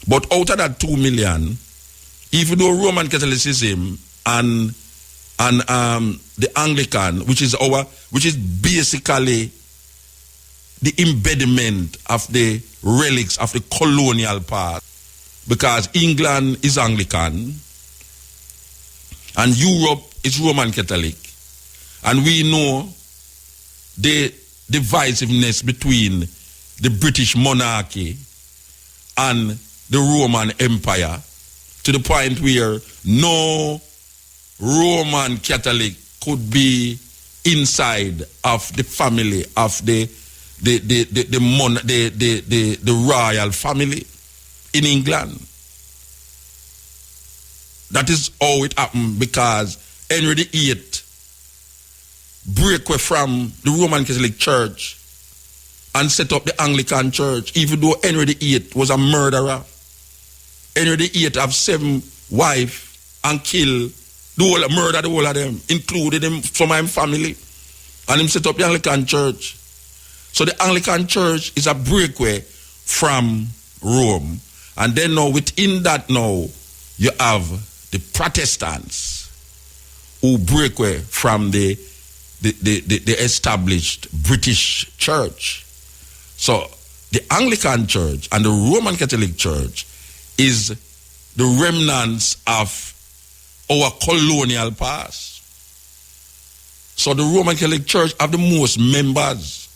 But out of that 2 million, even though Roman Catholicism and the Anglican, which is basically the embedment of the relics of the colonial part, because England is Anglican and Europe is Roman Catholic, and we know the divisiveness between the British monarchy and the Roman Empire to the point where no Roman Catholic could be inside of the family of the royal family in England. That is how it happened, because Henry VIII break away from the Roman Catholic Church and set up the Anglican Church, even though Henry VIII was a murderer. Henry VIII have 7 wives and kill murder the whole of them, including him, some of his family. And him set up the Anglican Church. So the Anglican Church is a breakaway from Rome. And then now within that now, you have the Protestants who break away from the established British Church. So the Anglican Church and the Roman Catholic Church is the remnants of our colonial past. So the Roman Catholic Church have the most members.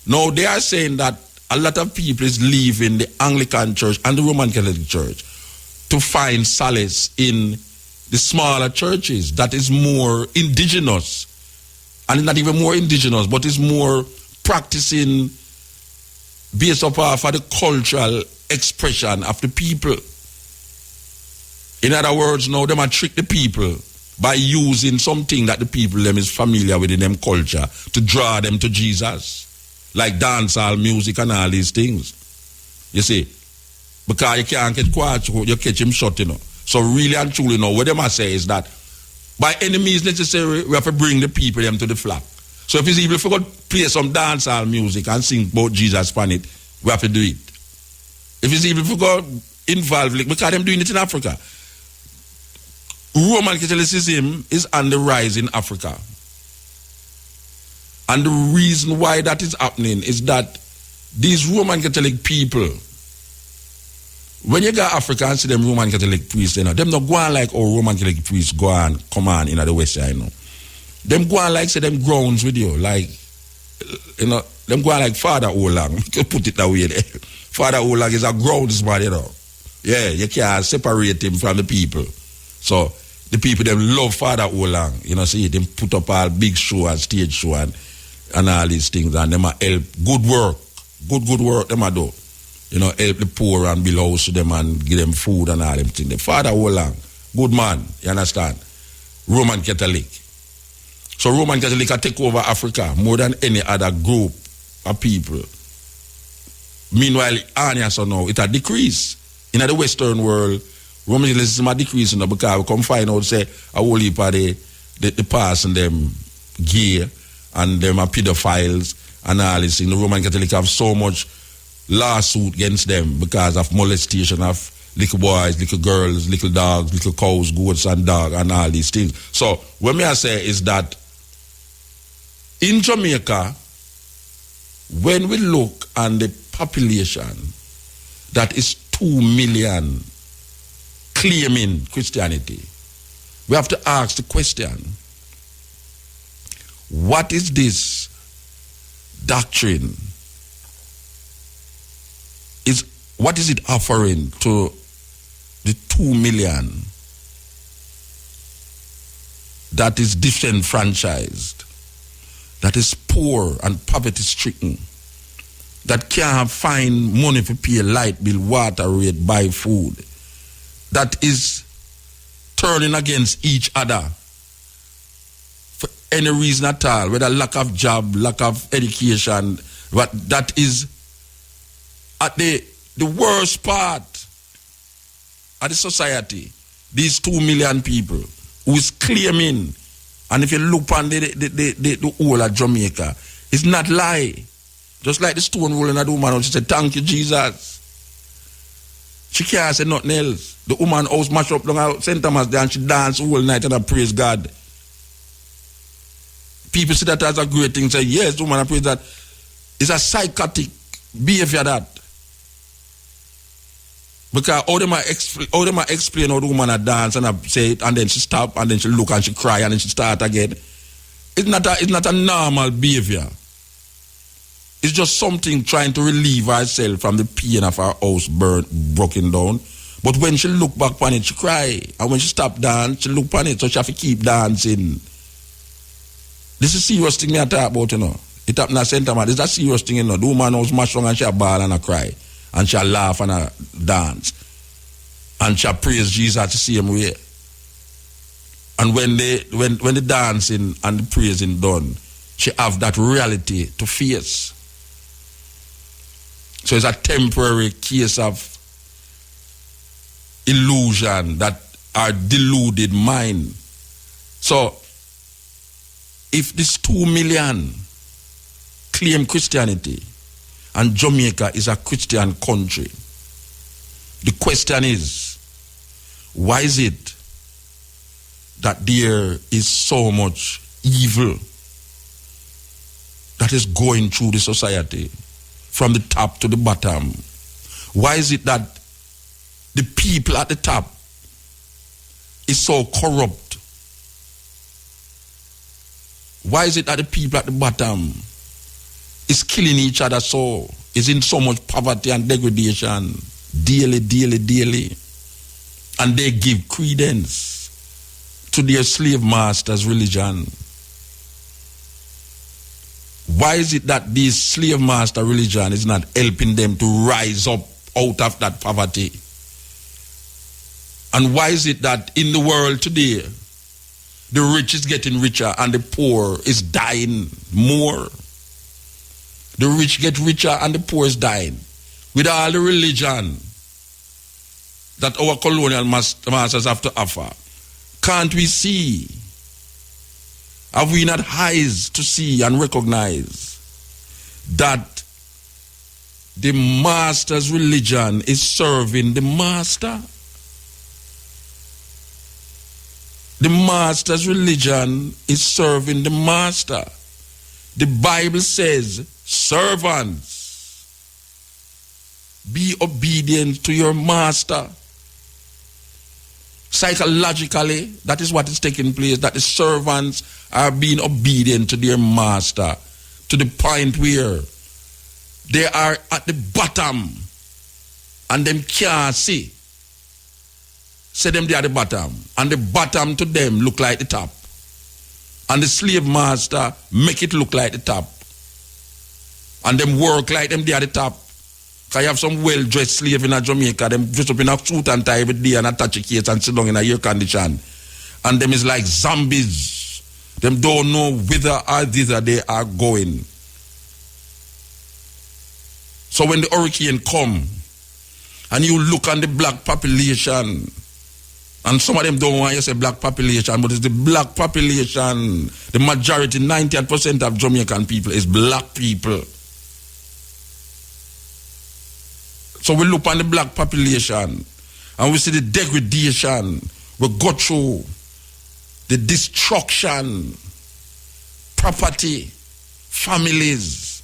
Now they are saying that a lot of people is leaving the Anglican Church and the Roman Catholic Church to find solace in the smaller churches that is more indigenous, and not even more indigenous, but is more practicing based off of the cultural expression of the people. In other words, now them are trick the people by using something that the people them is familiar with in them culture to draw them to Jesus, like dancehall music and all these things. You see, because you can't catch Quacho, you catch him short, you know. So really and truly, now what they must say is that by any means necessary, we have to bring the people them to the flock. So if it's even if we go play some dancehall music and sing about Jesus on it, we have to do it. If it's even if we go involved, like, because them doing it in Africa. Roman Catholicism is on the rise in Africa. And the reason why that is happening is that these Roman Catholic people, when you go to Africa and see them Roman Catholic priests, you know, them not go on like how Roman Catholic priests go on, come on in the West side, you know. Them go on like, say, them grounds with you, like, you know, them go on like Father Olang. You can put it that way there. Father Olang is a groundsman, you know. Yeah, you can't separate him from the people. So, the people, them love Father Olang, you know, see, them put up all big show and stage show and all these things, and them a help, good work, good work, them a do. You know, help the poor and build house to them and give them food and all them things. The Father Olang, good man, you understand? Roman Catholic. So Roman Catholic can take over Africa more than any other group of people. Meanwhile, Anya so now, it a decrease. In the Western world, Roman Catholicism a decrease, you know, because we come find out, say, a whole heap of the past and them gay and them are pedophiles and all this thing. The Roman Catholic have so much lawsuit against them because of molestation of little boys, little girls, little dogs, little cows, goats and dogs and all these things. So what me I say is that in Jamaica, when we look at the population that is 2 million claiming Christianity, we have to ask the question, what is this doctrine? What is it offering to the 2 million that is disenfranchised, that is poor and poverty-stricken, that can't find money to pay light bill, water rate, buy food, that is turning against each other for any reason at all, whether lack of job, lack of education, but that is at the worst part of the society, these 2 million people who is claiming, and if you look on the whole of Jamaica, it's not lie. Just like the stone rolling at the woman, she said, thank you, Jesus. She can't say nothing else. The woman house mash up down at St. Thomas there and she dance all night and I praise God. People see that as a great thing, say, yes, the woman I praise that. It's a psychotic behavior that. Because how them explain how the woman a dance and I say it and then she stop and then she look and she cry and then she start again. It's not a normal behavior. It's just something trying to relieve herself from the pain of her house broken down. But when she look back on it, she cry. And when she stop dance, she look on it, so she have to keep dancing. This is serious thing me I talk about, you know. It happened at Center Man. This is a serious thing, you know. The woman was smash wrong and she a ball and a cry. And she a laugh and a dance. And she a praise Jesus the same way. And when the dancing and the praising done, she have that reality to face. So it's a temporary case of illusion that are deluded mind. So if this 2 million claim Christianity and Jamaica is a Christian country, the question is, why is it that there is so much evil that is going through the society from the top to the bottom? Why is it that the people at the top is so corrupt? Why is it that the people at the bottom is killing each other so, is in so much poverty and degradation daily, and they give credence to their slave master's religion? Why is it that this slave master religion is not helping them to rise up out of that poverty? And why is it that in the world today, the rich is getting richer and the poor is dying more? The rich get richer and the poor is dying. With all the religion that our colonial masters have to offer, can't we see? Have we not eyes to see and recognize that the master's religion is serving the master? The master's religion is serving the master. The Bible says, servants, be obedient to your master. Psychologically, that is what is taking place, that the servants are being obedient to their master to the point where they are at the bottom and them can't see. Say them they are the bottom, and the bottom to them look like the top. And the slave master make it look like the top. And them work like them they are the top. Because you have some well-dressed slave in Jamaica, them dress up in a suit and tie every day and attach a case and sit down in a air condition. And them is like zombies. Them don't know whither or thither they are going. So when the hurricane come, and you look on the black population, and some of them don't want you to say black population, but it's the black population. The majority, 98% of Jamaican people is black people. So we look on the black population and we see the degradation we go through, the destruction, property, families,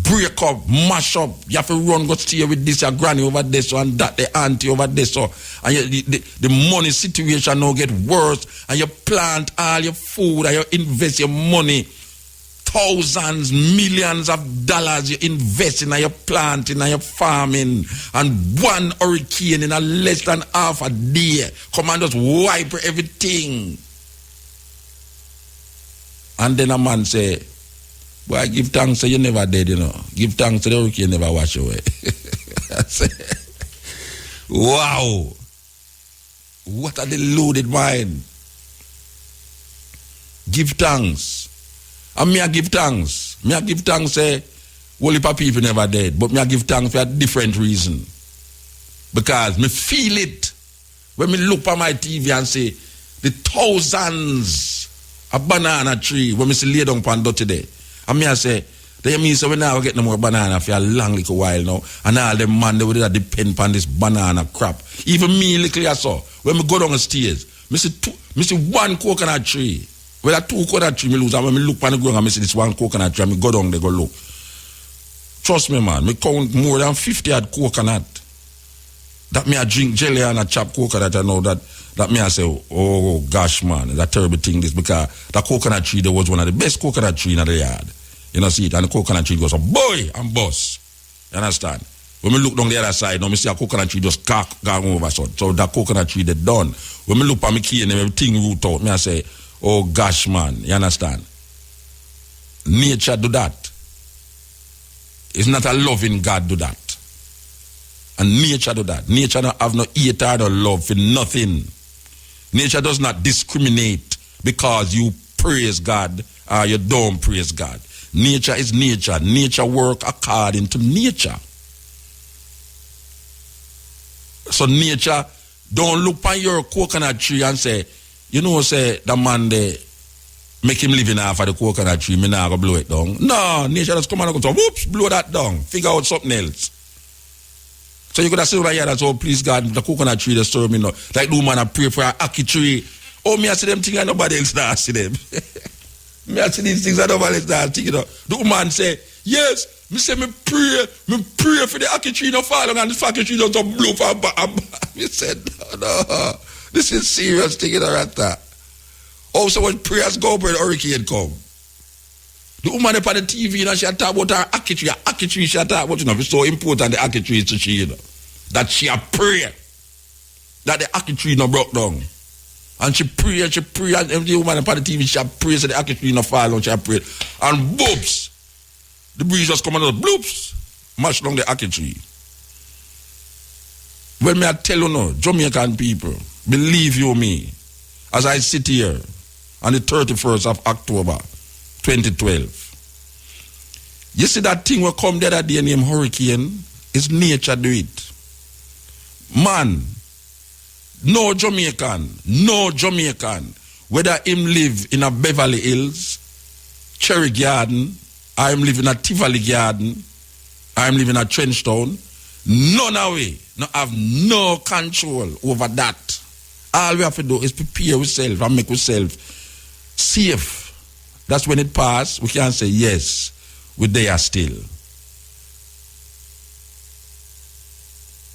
break up, mash up. You have to run, go stay with this, your granny over there, so, and that, the auntie over there, so. And the money situation now get worse, and you plant all your food, and you invest your money, thousands, millions of dollars you invest in your planting and your farming, and one hurricane in a less than half a day come and just wipe everything. And then a man say, boy, give thanks so you never dead, you know. Give thanks so the hurricane never wash away. I say, wow. What a deluded mind. Give thanks. And me I give thanks. Me I give thanks say, whole heap of people never dead. But me I give thanks for a different reason. Because me feel it. When me look at my TV and say, the thousands of banana tree when me see lay down pan today. And me I say, they mean so we now get no more banana for a long little while now. And all them man they would depend on this banana crop. Even me little I saw, when me go down the stairs, me see one coconut tree. Well, two coconut tree me lose, and when me look on the ground and me see this one coconut tree, and me go down there go look. Trust me, man, me count more than 50 odd coconut. That me I drink jelly and a chop coconut, I know that that me I say, oh gosh man, it's a terrible thing this, because the coconut tree there was one of the best coconut tree in the yard. You know, see it, and the coconut tree goes, boy, and bust. You understand? When we look down the other side, now we see a coconut tree just gone over. So that coconut tree they done. When we look at me key and everything root out, me I say, oh gosh man, you understand? Nature do that. It's not a loving God do that. And nature do that. Nature don't have no hate or no love for nothing. Nature does not discriminate because you praise God or you don't praise God. Nature is nature. Nature work according to nature. So nature don't look on your coconut tree and say, you know, say the man there make him live in half of the coconut tree, me now go blow it down. No, nature just come and go, whoops, blow that down. Figure out something else. So you could have said right here that, oh please God, the coconut tree that serve me now. Like the woman I pray for an ackee tree. Oh, me I see them things and nobody else not see them. Me I see these things and nobody else not see, you know. The woman say, yes, me say me pray for the ackee tree not fall and the ackee tree don't blow for me said, no, this is serious thing, you know, right there. Oh, so when prayers go up when the hurricane come. The woman up on the TV, you know, she talk about her ackee tree, she talk about, you know, it's so important the ackee tree is to she, you know, that she a pray that the ackee tree not broke down. And she pray, and the woman up on the TV, she a pray so the ackee tree not fall down, she a pray. And boops, the breeze just come and bloops, mash down the ackee tree. Well, me I tell you now, Jamaican people, believe you me, as I sit here on the 31st of October, 2012. You see that thing will come the other day named hurricane? It's nature do it. Man, no Jamaican, whether him live in a Beverly Hills, Cherry Garden, or him live in a Tivoli Garden, or him live in a Trenchtown, none away, no have no control over that. All we have to do is prepare ourselves and make ourselves safe. That's when it passes, we can say, yes, we're there still.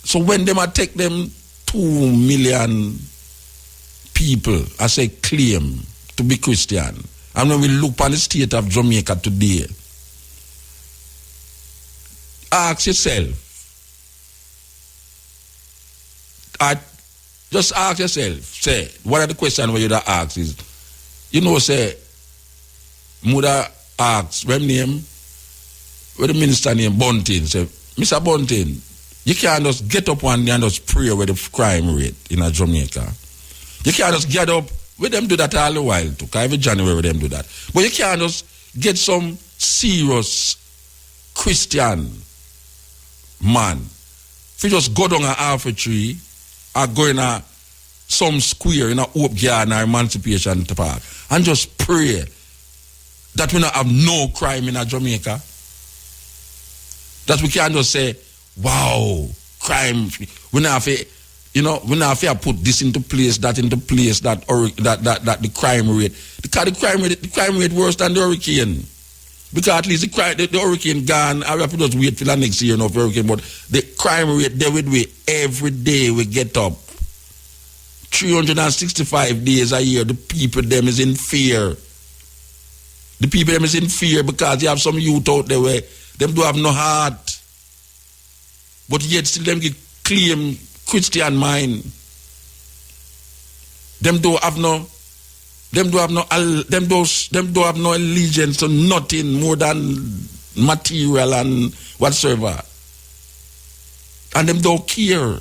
So when they might take them 2 million people, I say claim to be Christian, and when we look on the state of Jamaica today, ask yourself, just ask yourself, say, what are the questions where you ask is, you know, say, mother asks, what name? What the minister name? Bunting. Say, Mr. Bunting, you can't just get up one day and just pray with the crime rate in Jamaica. You can't just get up, with them do that all the while too, because every January with them do that. But you can't just get some serious Christian man. If you just go down a half a tree, or go in a some square in a Hope Garden or Emancipation Park and just pray that we not have no crime in Jamaica. That we can't just say, wow, crime. We not have to, you know, we not have to put this into place, that into place, that the crime rate. Because the crime rate worse than the hurricane. Because at least the hurricane gone, I have to just wait till the next year, for hurricane, but the crime rate there with we every day we get up. 365 days a year, the people them is in fear. The people them is in fear because you have some youth out there where them do have no heart. But yet still them claim Christian mind. Them do have no allegiance to nothing more than material and whatsoever. And them don't care.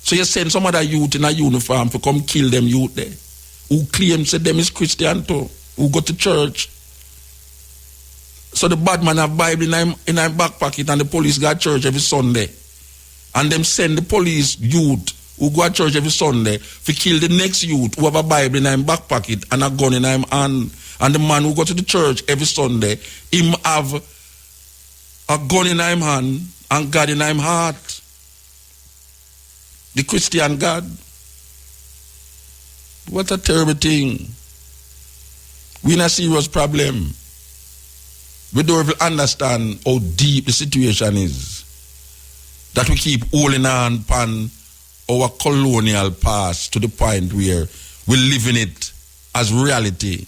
So you send some other youth in a uniform to come kill them youth there, who claim say them is Christian too, who go to church. So the bad man have Bible in him back pocket and the police go to church every Sunday. And them send the police youth who go to church every Sunday to kill the next youth who have a Bible in him back pocket and a gun in him hand. And the man who go to the church every Sunday, him have a gun in him hand and God in him heart. The Christian God. What a terrible thing. We in a serious problem. We don't even understand how deep the situation is. That we keep holding on upon our colonial past to the point where we live in it as reality.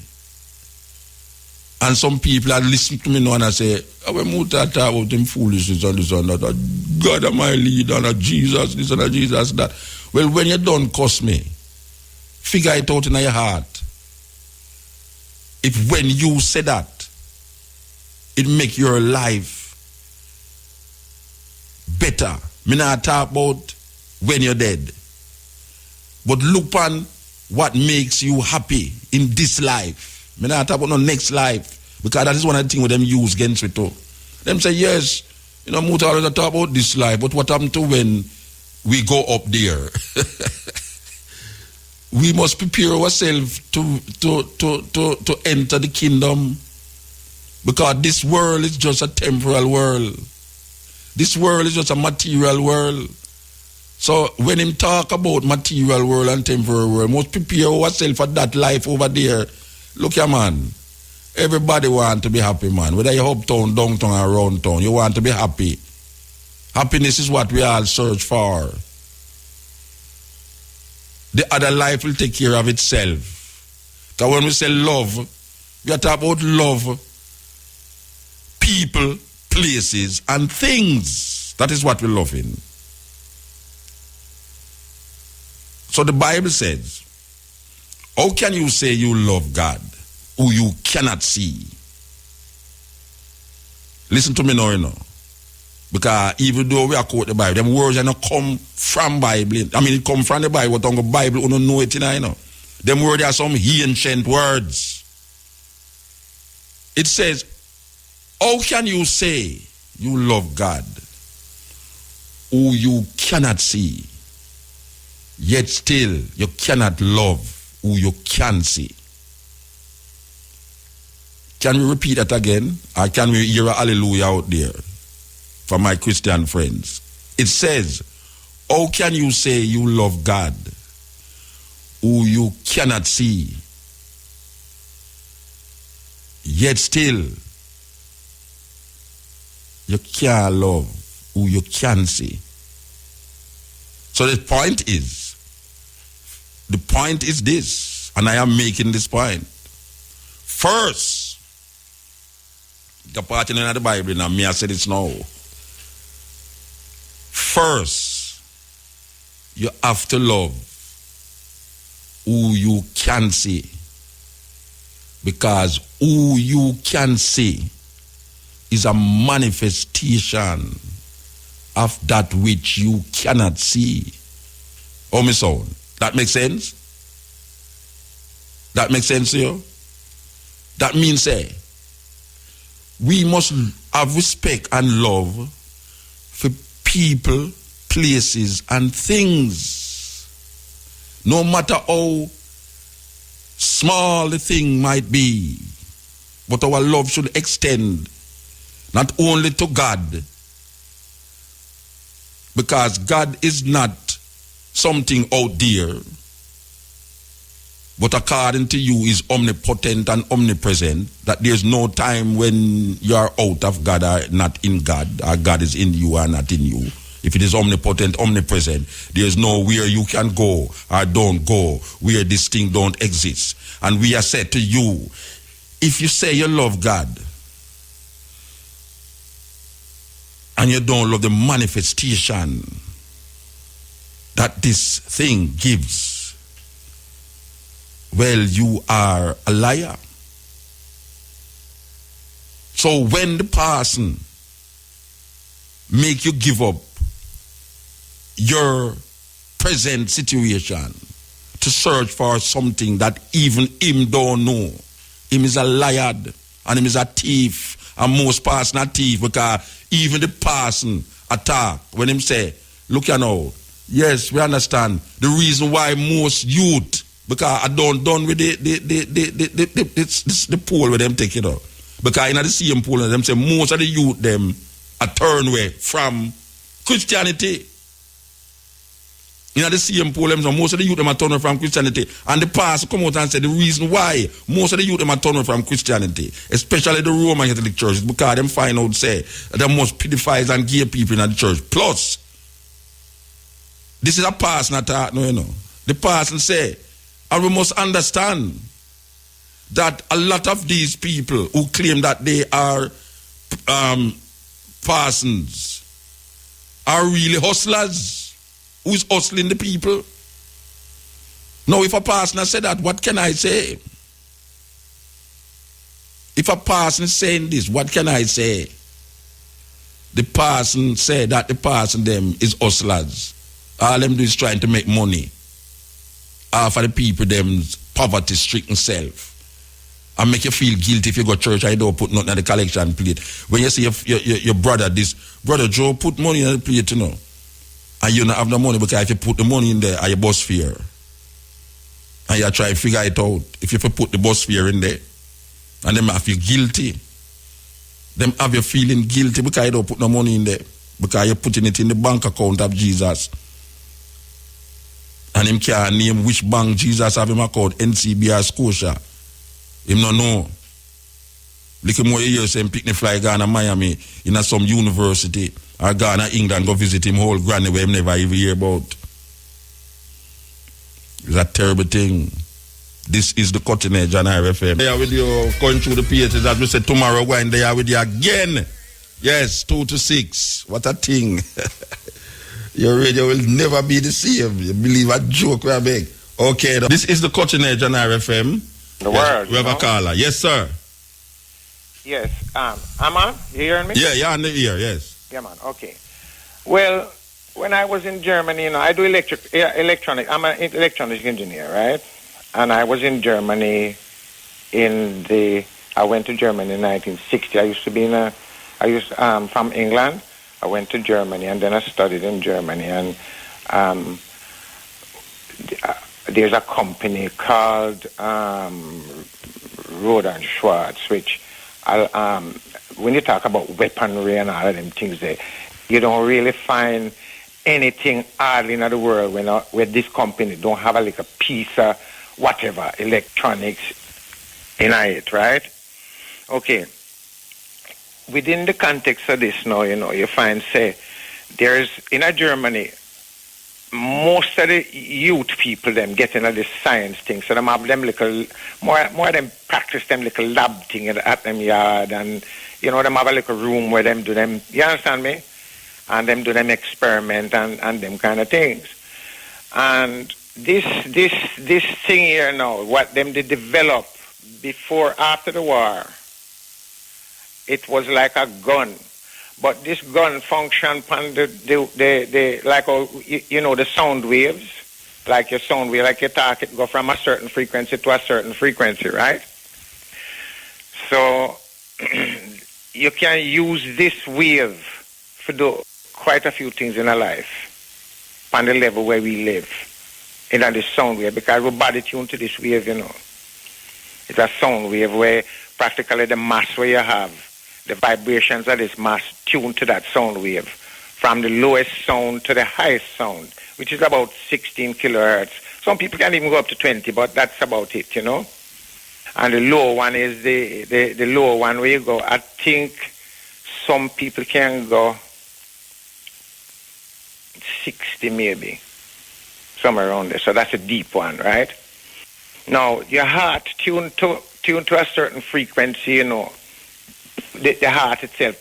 And some people are listening to me now and I say, we move to talk about them foolishness and this and that. God am my leader and Jesus, this and Jesus, that. Well, when you don't cuss me, figure it out in your heart. If when you say that, it make your life better. Me not talk about when you're dead. But look on what makes you happy in this life. Me not talk about no next life. Because that is one of the things with them use against it too. Them say, yes, you know, Muta always talk about this life, but what happened to when we go up there? We must prepare ourselves to enter the kingdom. Because this world is just a temporal world. This world is just a material world. So when him talk about material world and temporal world, must prepare ourselves for that life over there. Look here, man. Everybody want to be happy, man. Whether you're uptown, downtown, or around town, you want to be happy. Happiness is what we all search for. The other life will take care of itself. Because when we say love, we are talking about love, people, places, and things. That is what we're loving. So the Bible says, how can you say you love God who you cannot see? Listen to me now, you know. Because even though we are quote the Bible, them words are not come from Bible. I mean, it come from the Bible, but on the Bible, you don't know it, you know. Them words are some ancient words. It says, how can you say you love God who you cannot see, yet still you cannot love who you can see? Can we repeat that again? Or can we hear a hallelujah out there for my Christian friends? It says, how can you say you love God who you cannot see, yet still you can't love who you can see? So the point is this, and I am making this point. First, the part in the Bible, now me I said it now. First, you have to love who you can see. Because who you can see is a manifestation of that which you cannot see. Oh, my son, that makes sense? That makes sense to you? That means, we must have respect and love for people, places, and things. No matter how small the thing might be, but our love should extend not only to God, because God is not something out there, but according to you is omnipotent and omnipresent, that there's no time when you are out of God or not in God, or God is in you or not in you. If it is omnipotent, omnipresent, there's nowhere you can go or don't go where this thing don't exist. And we are said to you, if you say you love God and you don't love the manifestation that this thing gives, well, you are a liar. So when the person make you give up your present situation to search for something that even him don't know, him is a liar and him is a thief, and most person a thief, because even the person attack when him say, look you know, yes, we understand the reason why most youth, because I don't done with the poll where them take it up. Because in the same poll, them say most of the youth them a turn away from Christianity. In the same poll, them say most of the youth them a turn away from Christianity. And the pastor come out and say the reason why most of the youth them a turn away from Christianity, especially the Roman Catholic Church, is because them find out say that there must pedophiles and gay people in the church. Plus, This is a person talk, no, you know. The person say, and we must understand that a lot of these people who claim that they are persons are really hustlers. Who's hustling the people? Now, if a person said that, what can I say? If a person is saying this, what can I say? The person said that the person them is hustlers. All them do is trying to make money off of the people them's poverty-stricken self. And make you feel guilty if you go to church and you don't put nothing on the collection plate. When you see your brother, this brother Joe put money on the plate, you know, and you don't have no money because if you put the money in there, are your bus fare. And you try to figure it out. If you put the bus fare in there, and them have you guilty. Them have you feeling guilty because you don't put no money in there. Because you're putting it in the bank account of Jesus. And him can't name which bank Jesus have him account, NCB or Scotia. Him no know. Like more years him picnic fly Ghana, Miami, in some university, or Ghana, England, go visit him whole granny where him never even hear about. It's a terrible thing. This is the Cutting Edge on RFM. They are with you going through the pages as we said tomorrow, going they are with you again. Yes, 2 to 6. What a thing. Your radio will never be the same. You believe a joke we are big. Okay, this is the Cutting Edge on RFM. The yes, world. We have a caller. Yes, sir. Yes. I'm on? You hearing me? Yeah, you're on the ear, yes. Yeah, man. Okay. Well, when I was in Germany, you know, I do electronic. I'm an electronics engineer, right? And I was in Germany I went to Germany in 1960. I used from England. I went to Germany and then I studied in Germany. And there's a company called Roder and Schwartz, which when you talk about weaponry and all of them things there, you don't really find anything odd in the world where this company don't have like a piece of whatever electronics in it, right? Okay. Within the context of this now, you know, you find, say, there's, in Germany, most of the youth people, them getting at this science thing, so them have them little, more of them practice them little lab thing at them yard, and, you know, them have a little room where them do them, you understand me? And them do them experiment and them kind of things. And this thing here now, what them they develop after the war, it was like a gun. But this gun functioned on the like, you know, the sound waves, like your sound wave, like your talk, it go from a certain frequency to a certain frequency, right? So you can use this wave to do quite a few things in our life on the level where we live, in this sound wave, because we're body tuned to this wave, you know. It's a sound wave where practically the mass where you have, the vibrations of this mass tuned to that sound wave, from the lowest sound to the highest sound, which is about 16 kilohertz. Some people can even go up to 20, but that's about it, you know. And the low one is the lower one where you go. I think some people can go 60 maybe, somewhere around there. So that's a deep one, right? Now, your heart tuned to a certain frequency, you know, the heart itself,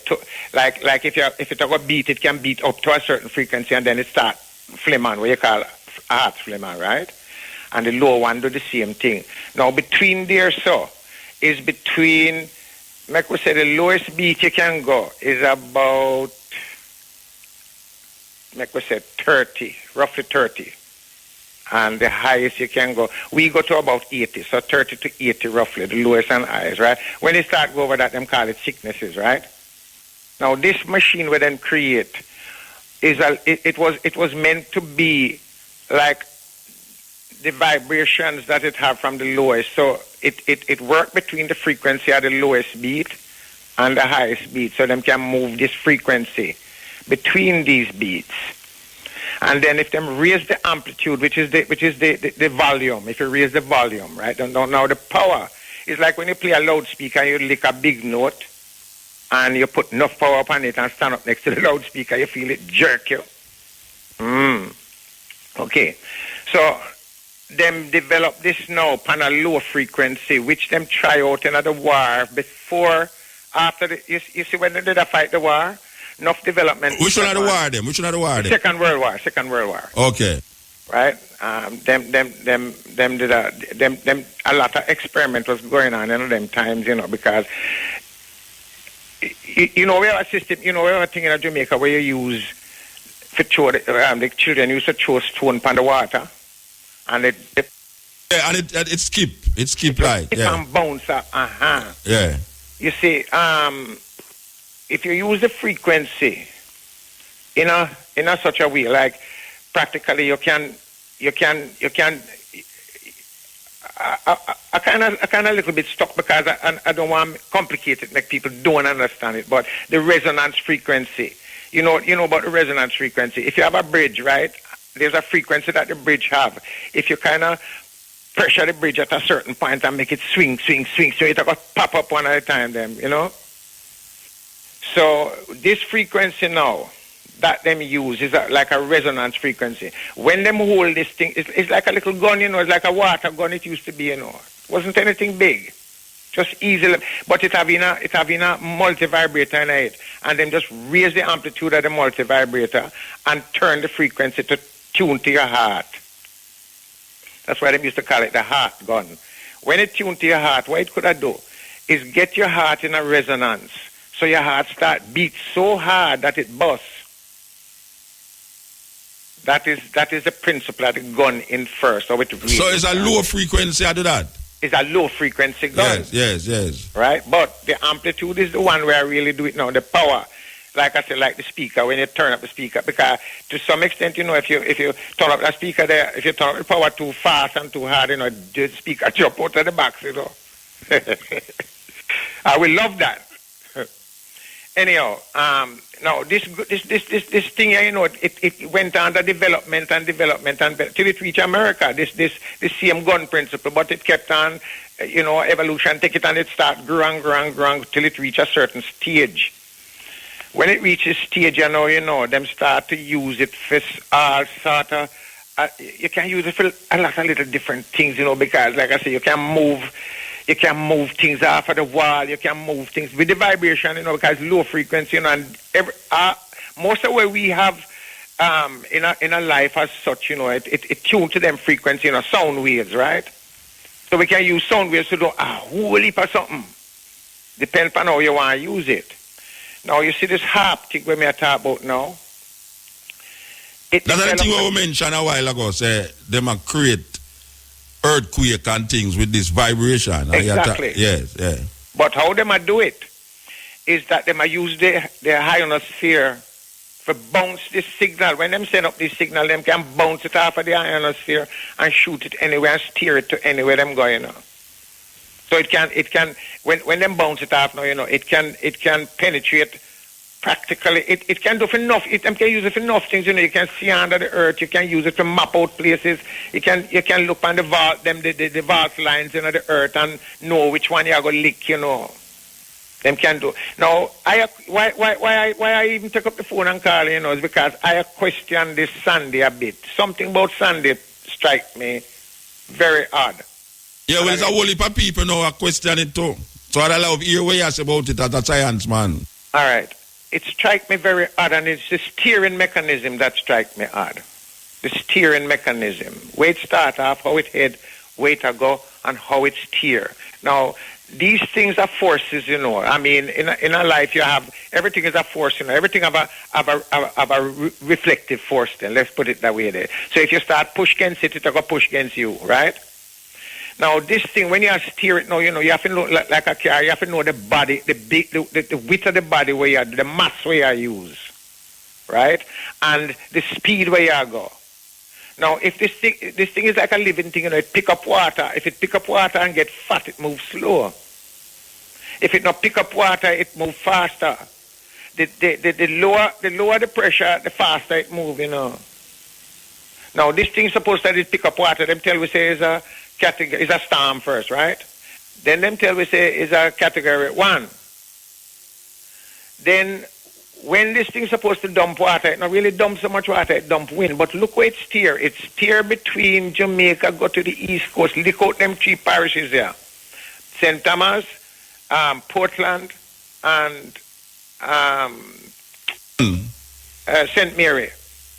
like if you talk about beat, it can beat up to a certain frequency and then it start flamming, what you call heart flamming, right? And the lower one do the same thing. Now, between there, so, is between, like we say, the lowest beat you can go is about, like we said, 30, roughly 30. And the highest you can go, we go to about 80, so 30 to 80 roughly, the lowest and highest, right? When they start go over that, them call it sicknesses, right? Now, this machine we then create, it was meant to be like the vibrations that it have from the lowest. So it worked between the frequency of the lowest beat and the highest beat, so them can move this frequency between these beats. And then if them raise the amplitude, which is the volume, if you raise the volume, right? Now the power is like when you play a loudspeaker, you lick a big note, and you put enough power upon it and stand up next to the loudspeaker, you feel it jerk you. Okay. So them develop this now on a low frequency, which them try out in the war before, after you see when they did fight the war, enough development. Which one of the war them? Which one of the war them? Second World War. Second World War. Okay. Right? Them did a lot of experiment was going on in them times, because we have a system, we have a thing in Jamaica where you use for throw the children used to throw stone upon the water, and it skip like and bounce up. Yeah. You see, if you use the frequency in a such a way, like practically you can. I kind of a little bit stuck because I don't want to complicate it, make people don't understand it. But the resonance frequency, you know about the resonance frequency. If you have a bridge, right, there's a frequency that the bridge have. If you kind of pressure the bridge at a certain point and make it swing, so it will pop up one at a time. So this frequency now that them use is like a resonance frequency. When them hold this thing, it's like a little gun, it's like a water gun it used to be, It wasn't anything big. Just easily, but it having a multi-vibrator in it, and then just raise the amplitude of the multi-vibrator and turn the frequency to tune to your heart. That's why they used to call it the heart gun. When it tuned to your heart, what it could have do is get your heart in a resonance, so your heart start beat so hard that it busts. That is the principle of the gun in first. So it's a low frequency I do that? It's a low frequency gun. Yes. Right? But the amplitude is the one where I really do it now. The power, like I said, like the speaker, when you turn up the speaker, because to some extent, if you turn up the speaker there, if you turn up the power too fast and too hard, the speaker jump out of the box, I will love that. Anyhow, now this thing here, it went under development till it reached America. This same gun principle, but it kept on, evolution take it and it start growing till it reached a certain stage. When it reaches stage, them start to use it for all sort of. You can use it for a lot of little different things, because like I say, you can move things off of the wall. You can move things with the vibration, because low frequency, and most of what we have in a life as such, it tuned to them frequency, sound waves, right? So we can use sound waves to do a whole heap of something. Depends on how you want to use it. Now you see this harp thing when we talk about now. That's the thing we mentioned a while ago. Say they might create earthquake and things with this vibration. Exactly. Yes. But how they might do it is that they might use the ionosphere for bounce this signal. When them send up this signal, them can bounce it off of the ionosphere and shoot it anywhere and steer it to anywhere them going. So it can when them bounce it off now, it can penetrate practically. It can do for enough. It can use it for enough things. You can see under the earth. You can use it to map out places. You can look on the vault, the vault lines in the earth and know which one you are going to lick. Them can do. Now, why I even take up the phone and call, is because I question this Sunday a bit. Something about Sunday strike me very odd. Yeah, well, there's a whole heap of people now are questioning it too. So I'd love to hear what you say about it as a science man. All right. It strikes me very odd, and it's the steering mechanism that strikes me odd. The steering mechanism. Where it start off, how it head, where it go, and how it steer. Now, these things are forces, I mean, in a life you have, everything is a force, everything have a reflective force then. Let's put it that way there. So if you start push against it, it'll go push against you, right? Now, this thing, when you steer it now, you have to know, like a car, you have to know the body, the width of the body where you the mass where you use, right? And the speed where you go. Now, if this thing is like a living thing, it pick up water. If it pick up water and get fat, it moves slower. If it not pick up water, it moves faster. The lower the pressure, the faster it moves, Now, this thing supposed that it pick up water, them tell we say is a category, is a storm first, right? Then them tell we say is a category 1. Then when this thing's supposed to dump water, it not really dump so much water, it dump wind. But look where it steer. It steer between Jamaica, go to the east coast, look out them 3 parishes there. St. Thomas, Portland, and St. Mary.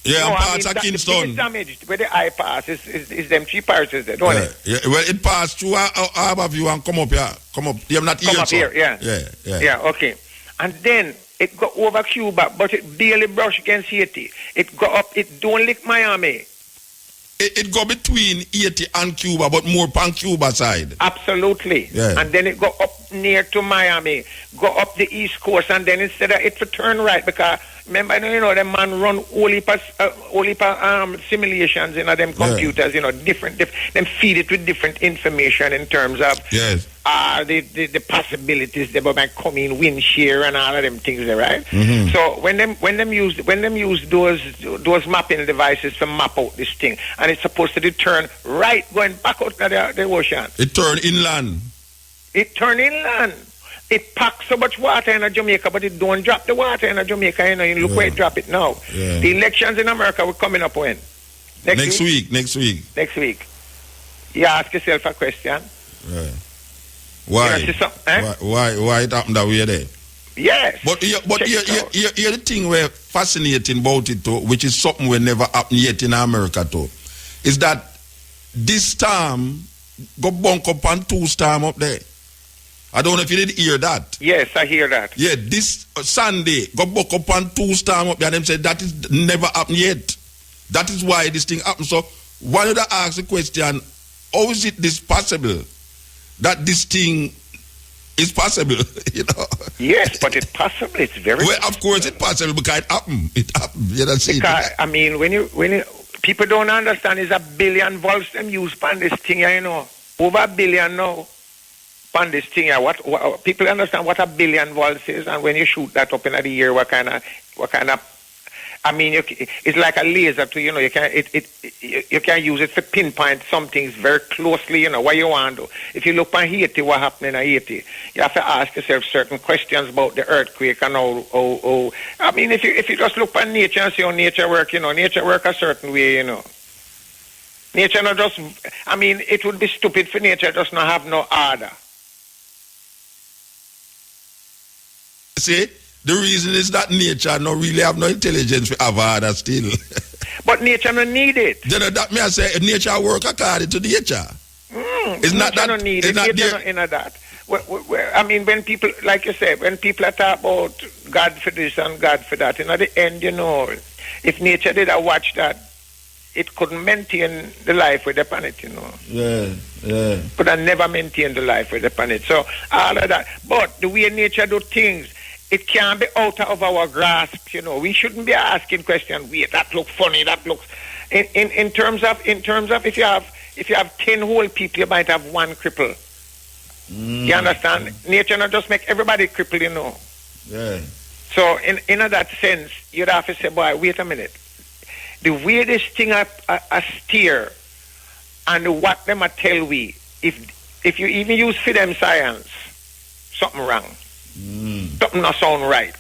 Yeah, and parts of Kingston. The damage where the eye pass is them 3 parishes there, don't it? Yeah, well, it passed through Harbourview and come up here. Come up. You have not Come here, up here, yeah. Yeah, okay. And then it go over Cuba, but it barely brush against Haiti. It go up, it don't lick Miami. It go between Haiti and Cuba, but more on Cuba side. Absolutely. Yeah. And then it go up near to Miami, go up the east coast, and then instead of it to turn right, because remember, the man run all simulations in them computers, different, them feed it with different information in terms of yes. The possibilities they might come in, wind shear and all of them things there, right? Mm-hmm. So when them use those mapping devices to map out this thing, and it's supposed to turn right going back out to the ocean. It turn inland. It turn inland. It packs so much water in Jamaica, but it don't drop the water in Jamaica. You look where it drop it now. Yeah. The elections in America were coming up when? Next week. Next week. You ask yourself a question. Yeah. Why? Why it happened that way there? Yes. But here the thing where fascinating about it too, which is something we never happened yet in America too, is that this storm go bunk up on 2 storm up there. I don't know if you did hear that. Yes, I hear that. Yeah, this Sunday go bunk up on 2 storm up there, and them said that is never happened yet. That is why this thing happened. So one of the ask the question, how is it this possible that this thing is possible? Yes, but it's possible. It's very well, of course it's possible because it happened. It happened. You know, because, I mean, when you people don't understand, it's 1 billion volts them use on this thing, over 1 billion now on this thing. What people understand what 1 billion volts is, and when you shoot that up in the air, what kind of I mean, it's like a laser to, you can use it to pinpoint some things very closely, what you want to do. If you look on Haiti, what happened in Haiti, you have to ask yourself certain questions about the earthquake and how I mean, if you just look on nature and see how nature work, nature work a certain way, Nature not just, I mean, it would be stupid for nature just not have no order. See? The reason is that nature no really have no intelligence. We have order still. But nature no need it. Then that me I say nature work according to nature. It's not that. No need it. Nature no in that. I mean, when people, like you say, when people are talking about God for this and God for that, at the end, if nature did watch that, it couldn't maintain the life with the planet, Yeah. Could have never maintained the life with the planet. So all of that. But the way nature do things, it can't be out of our grasp, We shouldn't be asking questions. Wait, that looks funny. That looks in terms of if you have 10 whole people, you might have 1 cripple. You understand? Nature not just make everybody cripple, Yeah. So in that sense, you'd have to say, boy, wait a minute. The way this thing I steer and what them I tell we, if you even use for them science, something wrong. Something not sound right.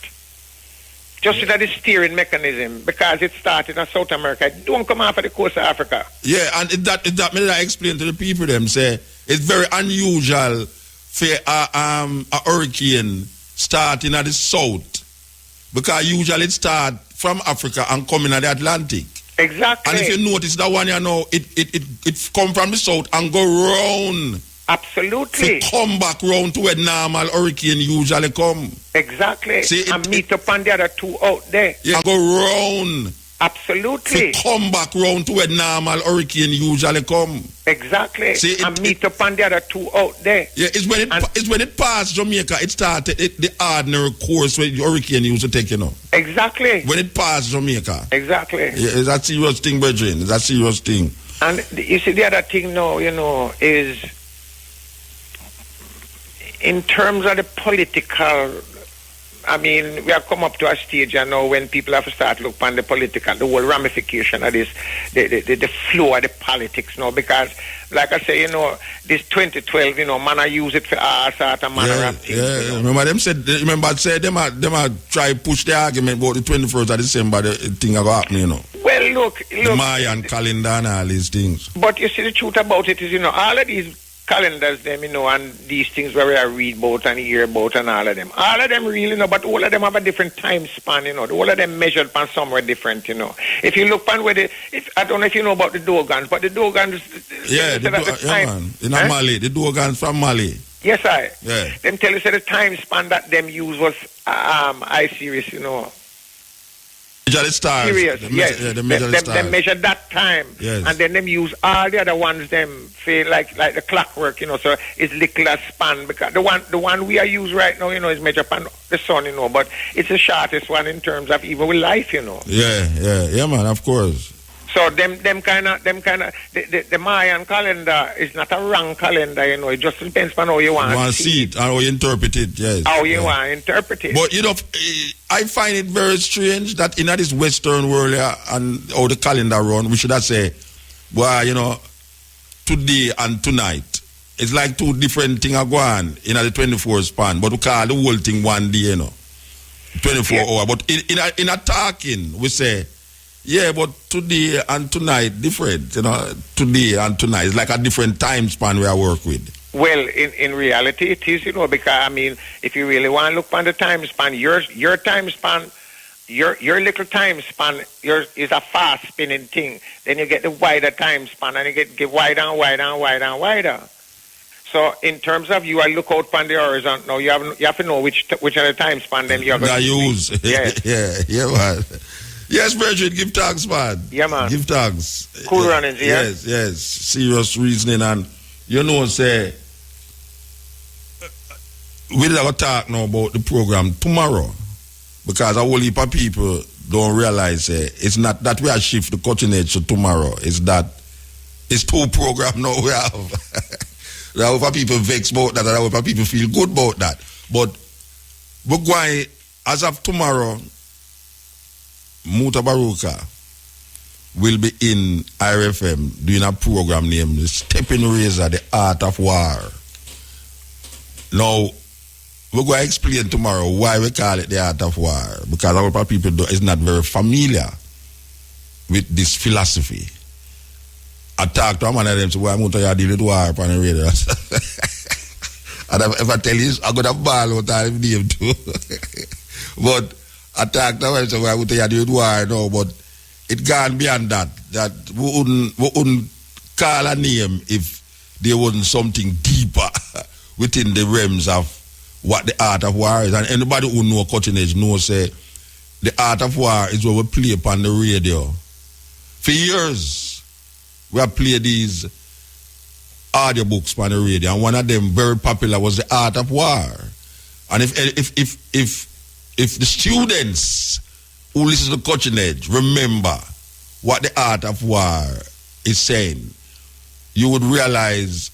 Just that the steering mechanism, because it started in South America, it don't come off of the coast of Africa. Yeah, and that may I explain to the people them say it's very unusual for a hurricane starting at the south, because usually it start from Africa and come in at the Atlantic. Exactly. And if you notice that one, it come from the south and go round. Absolutely. To come back round to where normal hurricane usually come. Exactly. See, and meet up on the other 2 out there. Yeah, go round. Absolutely. To come back round to where normal hurricane usually come. Exactly. See, and meet up on the other 2 out there. Yeah, it's when it passed Jamaica, it started the ordinary course where the hurricane used to take, Exactly. When it passed Jamaica. Exactly. Yeah, it's a serious thing, brethren. It's a serious thing. And you see, the other thing now, is in terms of the political I mean, we have come up to a stage, you know, when people have to start look on the political, the whole ramification of this, the flow of the politics, you know, because, like I say, you know, this 2012, you know, man, I use it for all sort of manner of things. Yeah, you know. Remember I said them are try push the argument about the 21st of December, the thing are going to happen, you know. Well, look. The Mayan calendar and all these things. But you see, the truth about it is, you know, all of these calendars, them, you know, and these things where I read about and hear about and all of them really, you know, but all of them have a different time span, you know. All of them measured on somewhere different, you know. If you look on where I don't know if you know about the Dogons, but the Dogons, man. In Mali, the Dogons from Mali. Yes, I. Yeah. Them tell you, say, the time span that them use was I series, you know. Measure the stars. Serious, yes. They measure the stars. Them measure that time. Yes. And then them use all the other ones, them feel like the clockwork, you know, so it's little span, because the one we are use right now, you know, is measured upon the sun, you know, but it's the shortest one in terms of even with life, you know. Yeah, man, of course. So them kind of the Mayan calendar is not a wrong calendar, you know. It just depends on how you want to see it and how you interpret it. Yes. How you want to interpret it. But you know, I find it very strange that in this Western world and how the calendar run, we should have say, well, you know, today and tonight, it's like two different things are going in the 24 span, but we call the whole thing one day, you know, 24 hours. But in a talking, we say. Yeah, but today and tonight different, you know. Today and tonight it's like a different time span we are work with. Well, in reality it is, you know, because I mean, if you really want to look on the time span, your time span, your little time span, is a fast spinning thing. Then you get the wider time span, and you get wider and wider and wider and wider. So in terms of you, I look out on the horizon now. You have to know which of the time span then you're going to use. Yeah, man. Yes, Bridget, give thanks, man. Yeah, man. Give thanks. Cool runnings, yeah? Yes. Serious reasoning. And, you know, say, we did have a talk now about the program tomorrow. Because a whole heap of people don't realize it's not that we are shift the cutting edge to tomorrow. It's that it's two programs now we have. There are people vex about that. There are people feel good about that. But we're going, as of tomorrow, Muta Baruka will be in RFM doing a program named Stepping Razor, The Art of War. Now, we're going to explain tomorrow why we call it The Art of War, because a lot of people is not very familiar with this philosophy. I talk to a man of them, so why Muta you deal with war on the radio? And if I tell you, I'm going to ball out of name too. But I talked to him, so I would tell you war now, but it gone beyond that. That we wouldn't call a name if there wasn't something deeper within the realms of what the art of war is. And anybody who know cutting edge knows the art of war is what we play upon the radio. For years, we have played these audiobooks on the radio, and one of them very popular was the art of war. And if the students who listen to Cutting Edge remember what the art of war is saying, you would realize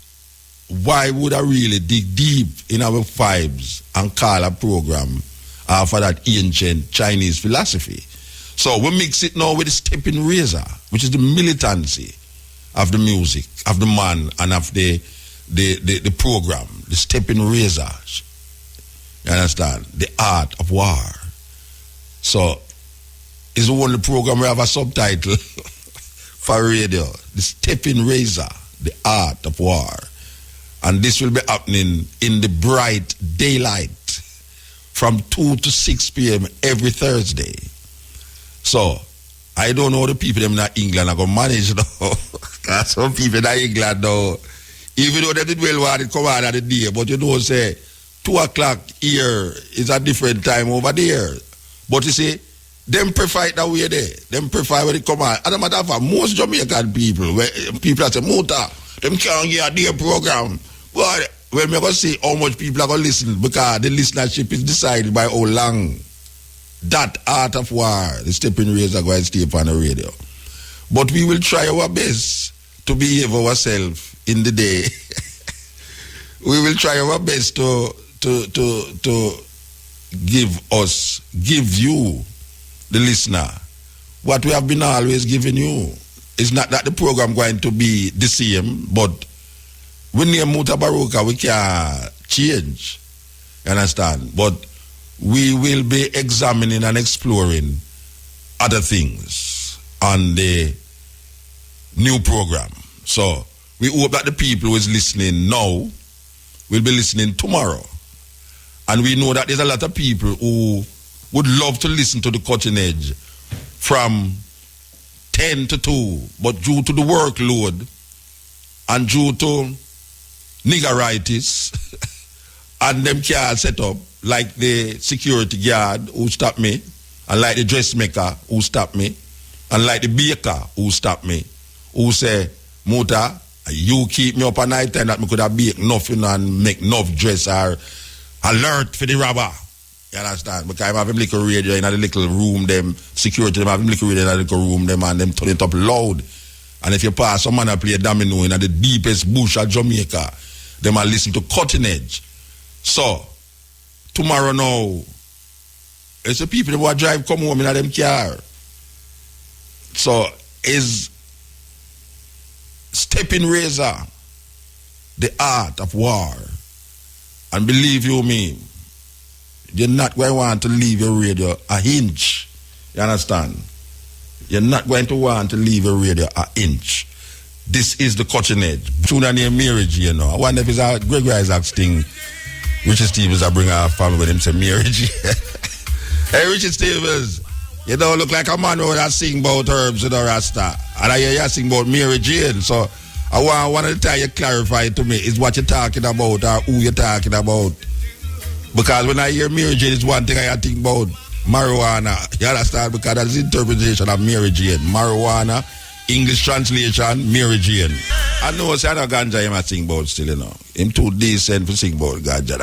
why would I really dig deep in our vibes and call a program for that ancient Chinese philosophy. So we mix it now with the Stepping Razor, which is the militancy of the music, of the man, and of the program, the Stepping Razor. You understand? The art of war. So, it's the only program we have a subtitle for radio. The Stepping Razor, the art of war. And this will be happening in the bright daylight from 2 to 6 p.m. every Thursday. So, I don't know the people in England are going to manage now. Because some people in England now, even though they did well want it come out of the day, but you know, say, 2 o'clock here is a different time over there. But you see, them prefer it that way there. Them prefer when it come out. And the matter of fact, most Jamaican people, where people that say, Muta, them can't get a day program. But when we're going to see how much people are going to listen, because the listenership is decided by how long that art of war, the Stepping Razor, are going to stay on the radio. But we will try our best to behave ourselves in the day. We will try our best to give you, the listener, what we have been always giving you. It's not that the program going to be the same, but we name Mutabaruka, we can change. You understand? But we will be examining and exploring other things on the new program. So we hope that the people who is listening now will be listening tomorrow. And we know that there's a lot of people who would love to listen to the Cutting Edge from 10 to 2, but due to the workload and due to niggeritis and them can't set up, like the security guard who stopped me, and like the dressmaker who stopped me, and like the baker who stopped me, who say, Muta, you keep me up at night time that me could have baked nothing and make enough dress or alert for the robber. You understand? Because I have a little radio in a little room, them security, them have a little radio in a little room, them and them turn it up loud. And if you pass some man play domino in the deepest bush of Jamaica, them are listen to Cutting Edge. So, tomorrow now, it's the people who drive come home in them car. So, is Stepping Razor the art of war? And believe you me, you're not going to want to leave your radio a inch. You understand? You're not going to want to leave your radio a inch. This is the Cutting Edge. Tuna named Mary G, you know. I wonder if it's a Gregory Isaacs thing. Richard Stevens, I bring our family with him, say Mary G. Hey, Richard Stevens, you don't look like a man who that sing about herbs and a rasta. And I hear you sing about Mary Jane. So I want to tell you, clarify to me, is what you're talking about or who you're talking about. Because when I hear Mary Jane, it's one thing I think about marijuana. You understand? Because that's the interpretation of Mary Jane. Marijuana, English translation, Mary Jane. I know it's not ganja him I sing about still, you know. Him too decent for sing about ganja.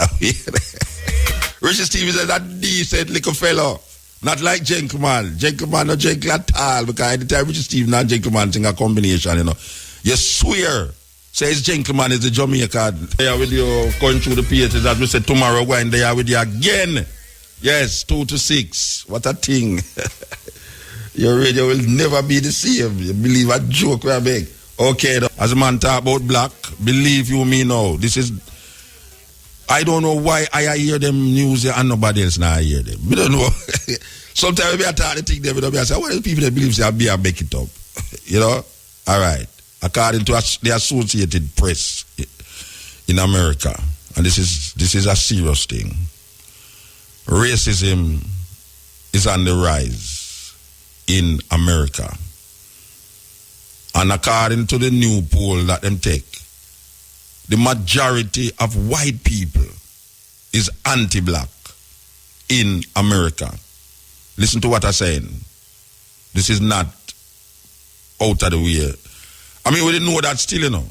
Richard Stevens is a decent little fellow. Not like Gentleman. Gentleman no gentle at all. Because anytime Richard Stevens and Gentleman sing a combination, you know. You swear. Says Gentleman is the Jamaican. There with you going through the pages as we said tomorrow, going there with you again. Yes, 2 to 6. What a thing. Your radio will never be the same. You believe a joke we are big. Okay, as a man talk about black, believe you me now. This is, I don't know why I hear them news and nobody else now hear them. We don't know. Sometimes we are talking to think them, I say, what are the people that believe I'll be a make it up? You know? All right. According to the Associated Press in America, and this is a serious thing. Racism is on the rise in America. And according to the new poll that them take, the majority of white people is anti-black in America. Listen to what I'm saying. This is not out of the way. I mean, we didn't know that still, you know.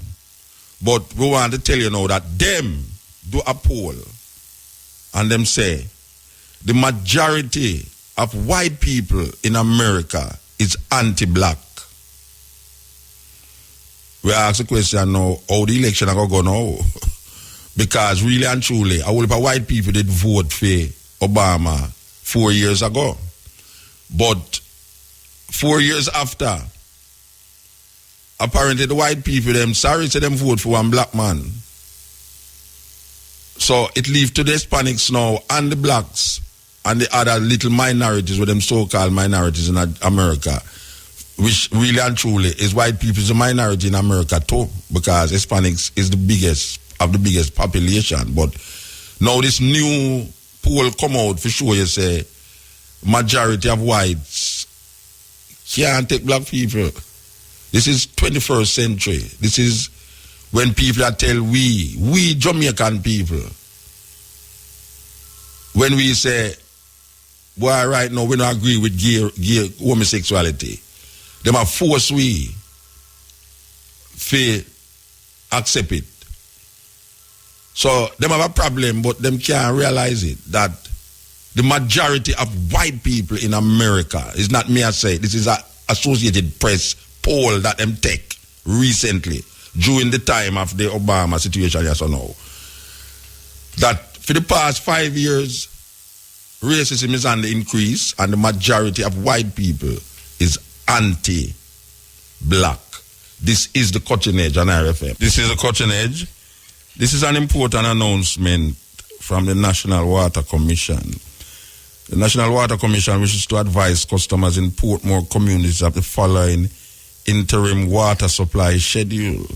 But we want to tell you now that them do a poll and them say the majority of white people in America is anti-black. We ask the question now, how the election are going to go now? Because really and truly, a whole heap of white people did vote for Obama 4 years ago. But 4 years after, apparently the white people, them sorry to them vote for one black man. So it leaves to the Hispanics now and the blacks and the other little minorities, with them so-called minorities in America, which really and truly is white people is a minority in America too, because Hispanics is the biggest population. But now this new poll come out for sure, you say majority of whites can't take black people. This is 21st century. This is when people are tell we Jamaican people, when we say, boy, right now we don't agree with gay homosexuality, them are force we to accept it. So them have a problem, but them can't realize it, that the majority of white people in America, is not me I say, this is a Associated Press poll that them take recently during the time of the Obama situation, yes or no, that for the past 5 years racism is on the increase and the majority of white people is anti-black. This is the cutting edge on RFM. This is the cutting edge. This is an important announcement from the National Water Commission. The National Water Commission wishes to advise customers in Portmore communities of the following interim water supply schedule.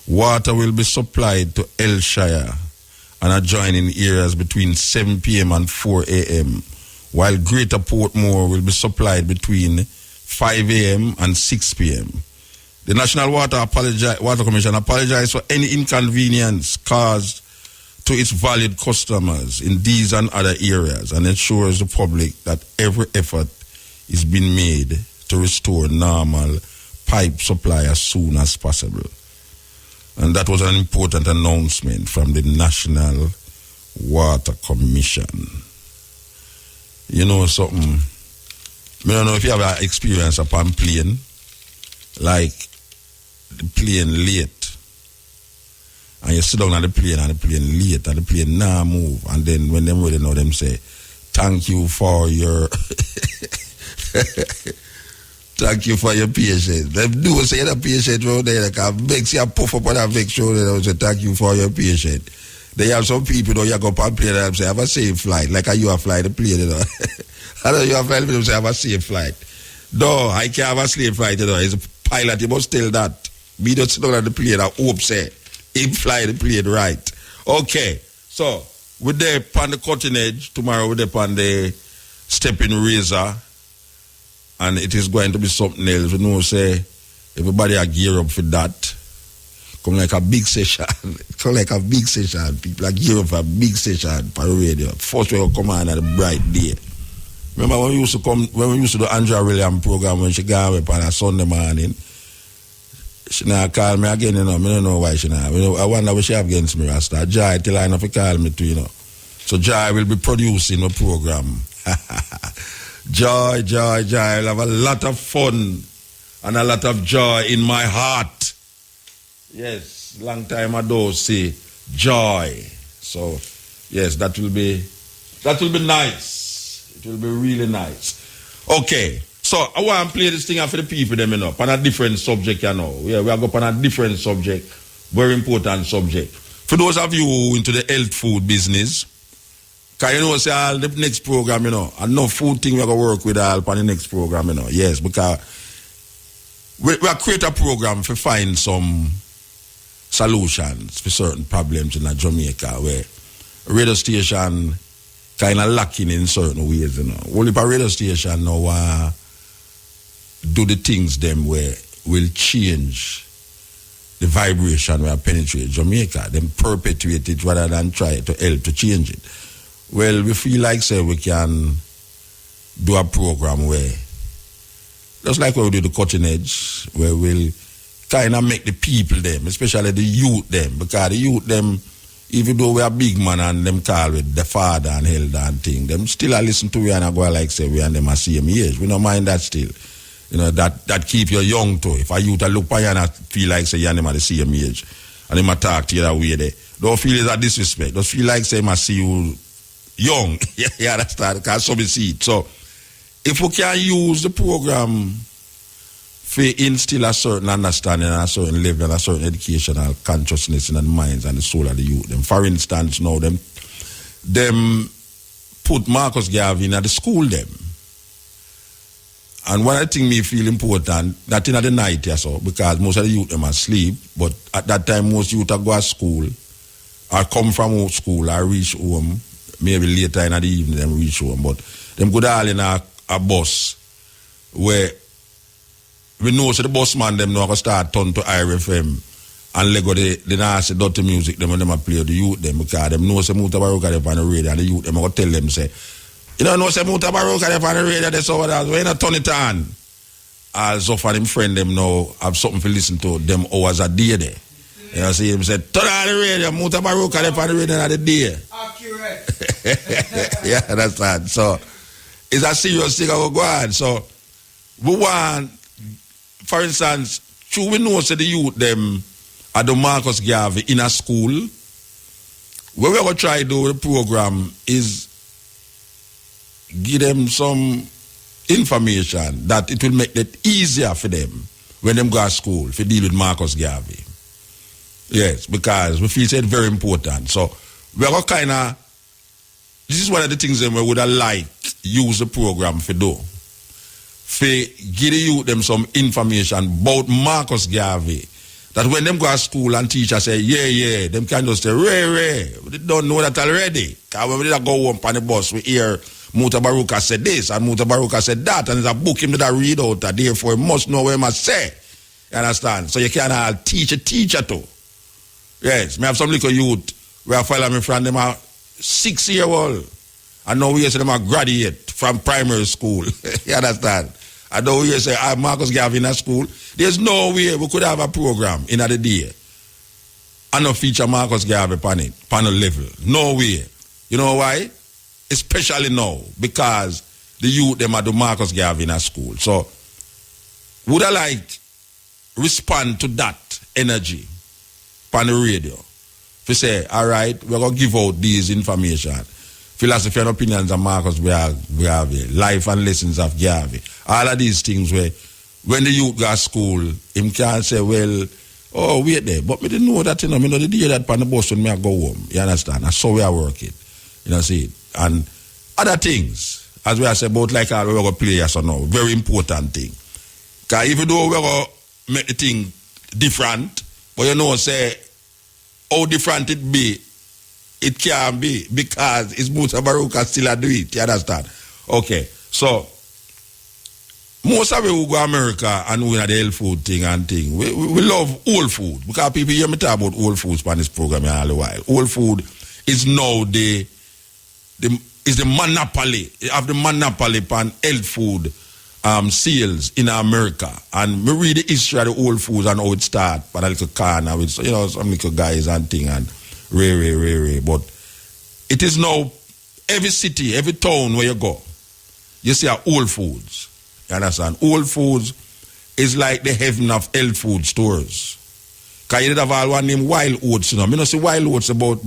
Water will be supplied to Elshire and adjoining areas between 7 p.m. and 4 a.m., while Greater Portmore will be supplied between 5 a.m. and 6 p.m. The National Water Commission apologizes for any inconvenience caused to its valued customers in these and other areas and ensures the public that every effort is being made to restore normal pipe supply as soon as possible. And that was an important announcement from the National Water Commission. You know something? I don't know if you have an experience upon plane, like the plane late, and you sit down on the plane and the plane late and the plane now move, and then when them ready now, them say, thank you for your thank you for your patience. Them do say the patient round there, like a vex you puff up on a vex show, they say thank you for your patience. They have some people, you go up on plane and say, have a safe flight, like you have fly the plane, you know. I know you have flight, people say, have a safe flight. No, I can't have a safe flight, you know. As a pilot, you must tell that. Me don't sit down on the plane, I hope say, him fly the plane right. Okay, so, we're there upon the cutting edge. Tomorrow we're there upon the stepping razor. And it is going to be something else. We know, say, everybody are gear up for that. Come like a big session. Come like a big session. People are gear up for a big session for the radio. First we will come on at a bright day. Remember when we used to do Andrea Williams program when she got up on a Sunday morning? She now call me again, you know. I don't know why she now. I wonder what she have against me, Rasta. Joy till I know if you call me too, you know. So Joy will be producing a program. Joy. I'll have a lot of fun and a lot of joy in my heart. Yes, long time ago see joy. So, yes, that will be nice. It will be really nice. Okay, so I want to play this thing for the people, them, you know, on a different subject, you know. Yeah, we are going on a different subject, very important subject. For those of you who into the health food business, because you know, say all the next program, you know, and no food thing we're going to work with all on the next program, you know. Yes, because we create a program to find some solutions for certain problems in Jamaica where radio station kind of lacking in certain ways, you know. Only if a radio station now do the things them where will change the vibration where penetrate Jamaica, then perpetuate it rather than try to help to change it. Well, we feel like, say, we can do a program where, just like we do the cutting edge, where we'll kind of make the people them, especially the youth them, because the youth them, even though we are big man and them call with the father and elder and thing, them still listen to we and I go like say we and them are same age. We don't mind that still. You know, that keep you young too. If a youth a look by you and I feel like say you and them are the same age and them a talk to you that way there. Don't feel it's a disrespect. Just feel like say I see you young. Yeah, that's that, because some see it. So if we can use the program to instill a certain understanding and a certain level and a certain educational consciousness in the minds and the soul of the youth. Them, for instance, now them put Marcus Garvey at the school them. And one of the things me feel important, that in the night, yeah, so, because most of the youth them are asleep, but at that time most youth are go to school, or come from school, or reach home, maybe later in the evening them reach home, but them go all in a bus where we know so the bus man them now start turn to RFM and Lego the nasty dirty music them when them play the youth them, because them know say Muta Baruka they on the radio and the youth them go tell them say, you know say Muta Baruka they on the radio, they so that when you turn it on. Also for them friend them now have something to listen to them hours a day there. You know, see him say, turn on the radio, Muta Baruka they on the radio at the day. Accurate. Yeah, that's that. So it's a serious thing I go on. So we want, for instance, should we know say the youth them at the Marcus Garvey in a school, where we going to try to do the program is give them some information that it will make it easier for them when them go to school to deal with Marcus Garvey. Yes, because we feel it's very important. So we're going kind of, this is one of the things that we would have liked use the program for do. For give the youth them some information about Marcus Garvey. That when them go to school and teachers say, yeah, them can just say, Ray. They don't know that already. Because when we did go home on the bus, we hear Muta Baruka said this and Muta Baruka said that, and there's a book him that I read out, and therefore he must know what he must say. You understand? So you can't teach a teacher too. Yes, me have some little youth where I follow me friend, them are 6-year-old. And now we say them are graduate from primary school. You understand? And now we say, Marcus Garvey in a school. There's no way we could have a program in the day and not feature Marcus Garvey panel level. No way. You know why? Especially now, because the youth them are do Marcus Garvey in a school. So would I like respond to that energy on the radio? If you say, all right, we're going to give out these information. Philosophy and opinions of Marcus Garvey, life and lessons of Garvey. All of these things where when the youth go to school, him can't say, well, oh, wait there. But me didn't know that, me know the day that on the bus when I go home. You understand? That's how we are working. You know, see it. And other things, as we are saying, about like how we're going to play yes or no. Very important thing. Because even though we're going to make the thing different, but you know, say, how different it be, it can be, because it's Musa Baruka still a do it. You understand? Okay, so most of you who go to America and we know the health food thing and thing, we love whole food, because people hear me talk about whole foods on this program all the while. Whole food is now the monopoly, of the monopoly on health food sales in America. And we read the history of the whole foods and how it started, but a little corner with, you know, some little guys and thing and Ray. But it is now every city, every town where you go, you see a Whole Foods. You understand? Whole Foods is like the heaven of health food stores. Because you did have all one named Wild Oats, you know. I don't see Wild Oats about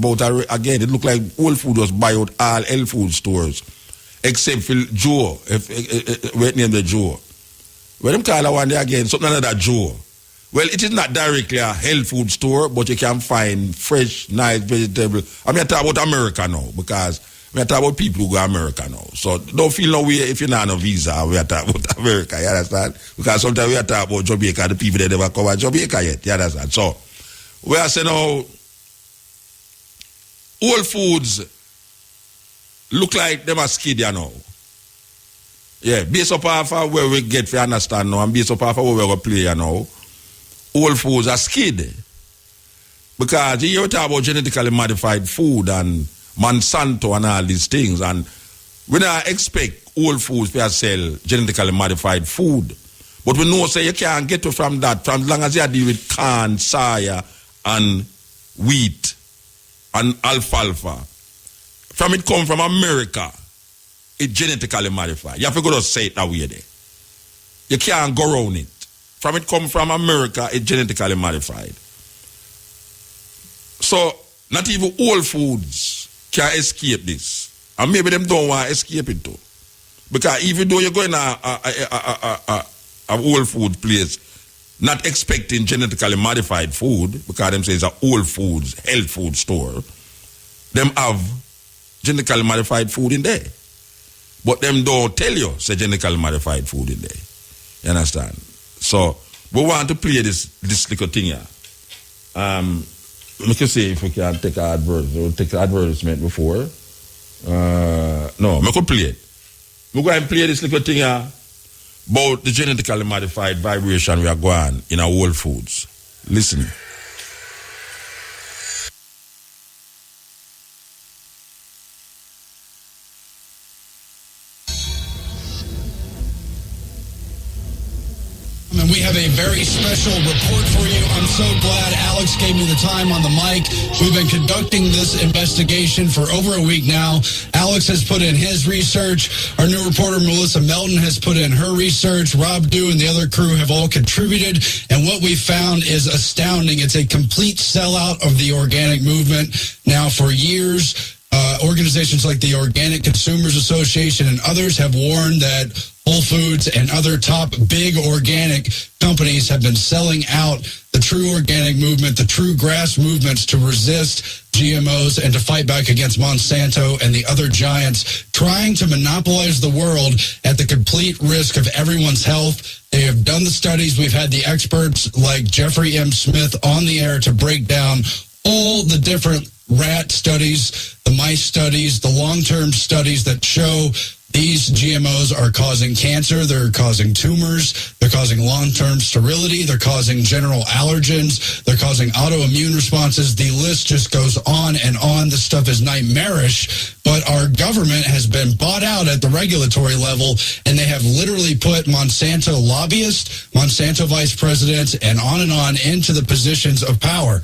again, it look like Whole Food was buy out all health food stores. Except for Joe, we name the Joe. When them call one day again, something like that Joe. Well, it is not directly a health food store, but you can find fresh, nice vegetable. I mean, I talk about America now, because I talk about people who go to America now. So don't feel no way if you're not on a visa, we are talking about America, you understand? Because sometimes we are talking about Jamaica, the people that never cover Jamaica yet, you understand? So, we are saying now, Whole Foods look like them are skid, you know. Yeah, based upon where we get to understand now, and based upon where we're going to play, you know, Whole Foods are skid. Because you talk about genetically modified food and Monsanto and all these things, and we don't expect Whole Foods to sell genetically modified food. But we know, say, you can't get to from that, from as long as you deal with corn, soya, and wheat, and alfalfa. From it come from America, it's genetically modified. You have to go to say it that way there. You can't go around it. From it come from America, it's genetically modified. So, not even Whole Foods can escape this. And maybe them don't want to escape it too. Because even though you're going to a Whole Food place, not expecting genetically modified food, because them say it's a Whole Foods, health food store, them have genetically modified food in there. But them don't tell you say genetically modified food in there. You understand? So, we want to play this little thing here. Let me see if we can take an advertisement. We'll take the advertisement before. No, I could play it. We're going to play this little thing here about the genetically modified vibration we are going in our Whole Foods. Listen. And we have a very special report for you. I'm so glad Alex gave me the time on the mic. We've been conducting this investigation for over a week now. Alex has put in his research. Our new reporter, Melissa Melton, has put in her research. Rob Dew and the other crew have all contributed. And what we found is astounding. It's a complete sellout of the organic movement. Now, for years, Organizations like the Organic Consumers Association and others have warned that Whole Foods and other top big organic companies have been selling out the true organic movement, the true grass movements to resist GMOs and to fight back against Monsanto and the other giants trying to monopolize the world at the complete risk of everyone's health. They have done the studies. We've had the experts like Jeffrey M. Smith on the air to break down all the different rat studies, the mice studies, the long-term studies that show these GMOs are causing cancer, they're causing tumors, they're causing long-term sterility, they're causing general allergens, they're causing autoimmune responses. The list just goes on and on. This stuff is nightmarish, but our government has been bought out at the regulatory level, and they have literally put Monsanto lobbyists, Monsanto vice presidents, and on into the positions of power.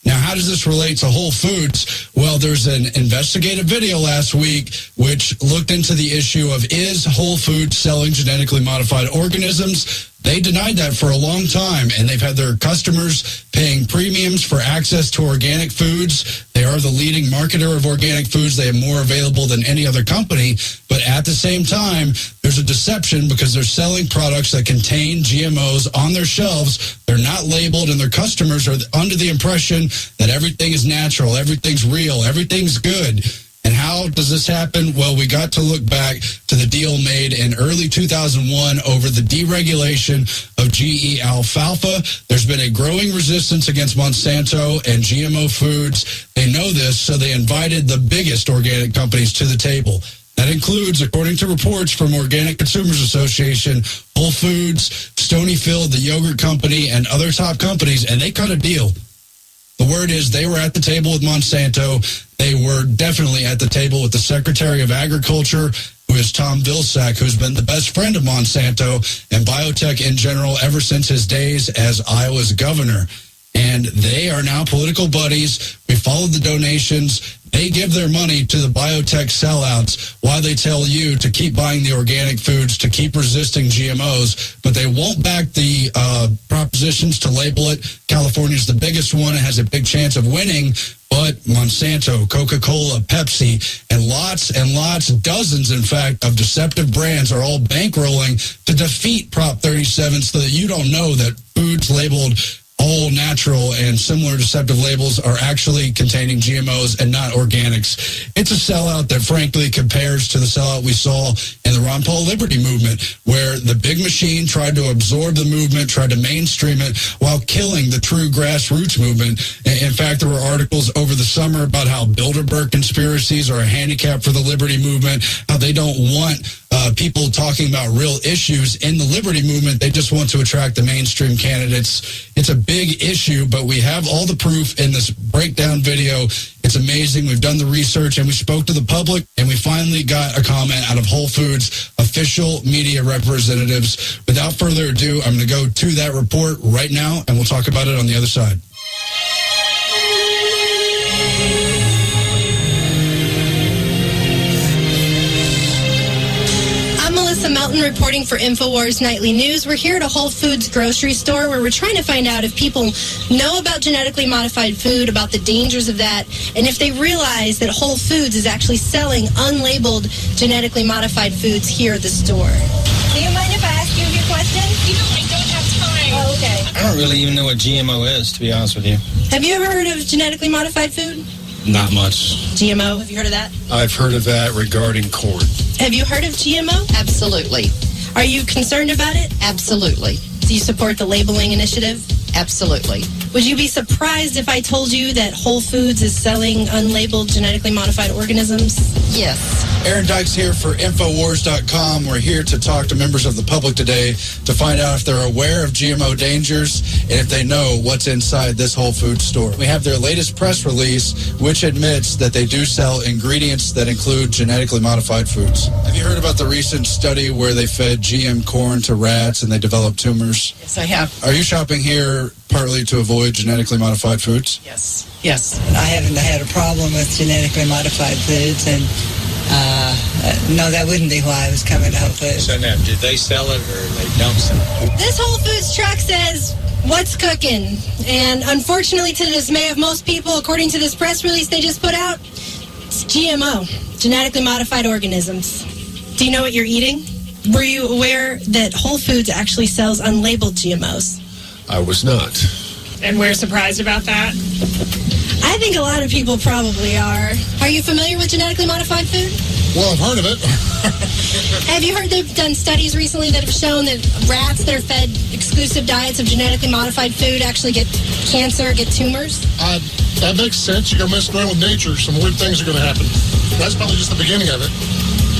Now, how does this relate to Whole Foods? Well, there's an investigative video last week which looked into the issue of, is Whole Foods selling genetically modified organisms? They denied that for a long time, and they've had their customers paying premiums for access to organic foods. They are the leading marketer of organic foods. They have more available than any other company. But at the same time, there's a deception because they're selling products that contain GMOs on their shelves. They're not labeled, and their customers are under the impression that everything is natural, everything's real, everything's good. And how does this happen? Well, we got to look back to the deal made in early 2001 over the deregulation of GE alfalfa. There's been a growing resistance against Monsanto and GMO foods. They know this, so they invited the biggest organic companies to the table. That includes, according to reports from Organic Consumers Association, Whole Foods, Stonyfield, the yogurt company, and other top companies, and they cut a deal. The word is they were at the table with Monsanto. They were definitely at the table with the Secretary of Agriculture, who is Tom Vilsack, who's been the best friend of Monsanto and biotech in general ever since his days as Iowa's governor. And they are now political buddies. We followed the donations. They give their money to the biotech sellouts while they tell you to keep buying the organic foods, to keep resisting GMOs, but they won't back the propositions to label it. California's the biggest one. It has a big chance of winning, but Monsanto, Coca-Cola, Pepsi, and lots, dozens, in fact, of deceptive brands are all bankrolling to defeat Prop 37 so that you don't know that foods labeled all natural and similar deceptive labels are actually containing GMOs and not organics. It's a sellout that frankly compares to the sellout we saw in the Ron Paul Liberty movement, where the big machine tried to absorb the movement, tried to mainstream it while killing the true grassroots movement. In fact, there were articles over the summer about how Bilderberg conspiracies are a handicap for the Liberty movement, how they don't want people talking about real issues in the Liberty movement. They just want to attract the mainstream candidates. It's a big issue, but we have all the proof in this breakdown video. It's amazing. We've done the research, and we spoke to the public, and we finally got a comment out of Whole Foods official media representatives. Without further ado, I'm going to go to that report right now, and we'll talk about it on the other side. Melton reporting for InfoWars Nightly News. We're here at a Whole Foods grocery store where we're trying to find out if people know about genetically modified food, about the dangers of that, and if they realize that Whole Foods is actually selling unlabeled genetically modified foods here at the store. Do you mind if I ask you a few questions? You know, I don't have time. Oh, okay. I don't really even know what GMO is, to be honest with you. Have you ever heard of genetically modified food? Not much. GMO, have you heard of that? I've heard of that regarding corn. Have you heard of GMO? Absolutely. Are you concerned about it? Absolutely. Do you support the labeling initiative? Absolutely. Would you be surprised if I told you that Whole Foods is selling unlabeled genetically modified organisms? Yes. Aaron Dykes here for Infowars.com. We're here to talk to members of the public today to find out if they're aware of GMO dangers and if they know what's inside this Whole Foods store. We have their latest press release, which admits that they do sell ingredients that include genetically modified foods. Have you heard about the recent study where they fed GM corn to rats and they developed tumors? Yes, I have. Are you shopping here partly to avoid genetically modified foods? Yes. I haven't had a problem with genetically modified foods, and no, that wouldn't be why I was coming to Whole Foods. So now, did they sell it or they don't sell it? This Whole Foods truck says, "What's cooking?" And unfortunately, to the dismay of most people, according to this press release they just put out, it's GMO, genetically modified organisms. Do you know what you're eating? Were you aware that Whole Foods actually sells unlabeled GMOs? I was not. And we're surprised about that. I think a lot of people probably are. Are you familiar with genetically modified food? Well, I've heard of it. Have you heard they've done studies recently that have shown that rats that are fed exclusive diets of genetically modified food actually get cancer, get tumors? That makes sense. You're going to mess around with nature. Some weird things are going to happen. That's probably just the beginning of it.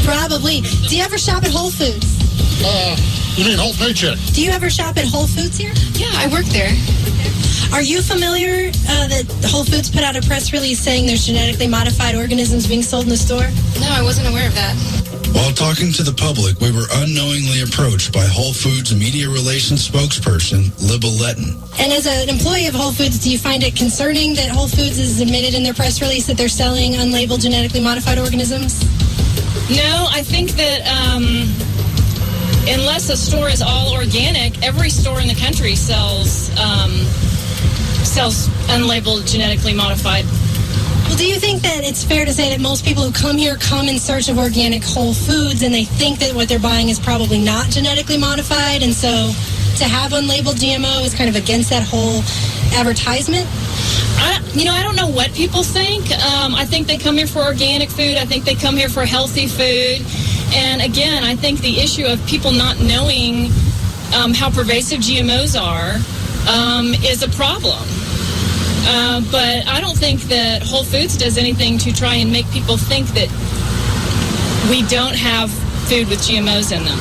Probably. Do you ever shop at Whole Foods? You mean whole paycheck? Do you ever shop at Whole Foods here? Yeah, I work there. Are you familiar that Whole Foods put out a press release saying there's genetically modified organisms being sold in the store? No, I wasn't aware of that. While talking to the public, we were unknowingly approached by Whole Foods media relations spokesperson, Libba Letton. And as an employee of Whole Foods, do you find it concerning that Whole Foods has admitted in their press release that they're selling unlabeled genetically modified organisms? No, I think that unless a store is all organic, every store in the country sells unlabeled genetically modified. Well, do you think that it's fair to say that most people who come here come in search of organic whole foods and they think that what they're buying is probably not genetically modified, and so to have unlabeled GMO is kind of against that whole advertisement? I don't know what people think. I think they come here for organic food. I think they come here for healthy food. And again, I think the issue of people not knowing how pervasive GMOs are is a problem. But I don't think that Whole Foods does anything to try and make people think that we don't have food with GMOs in them.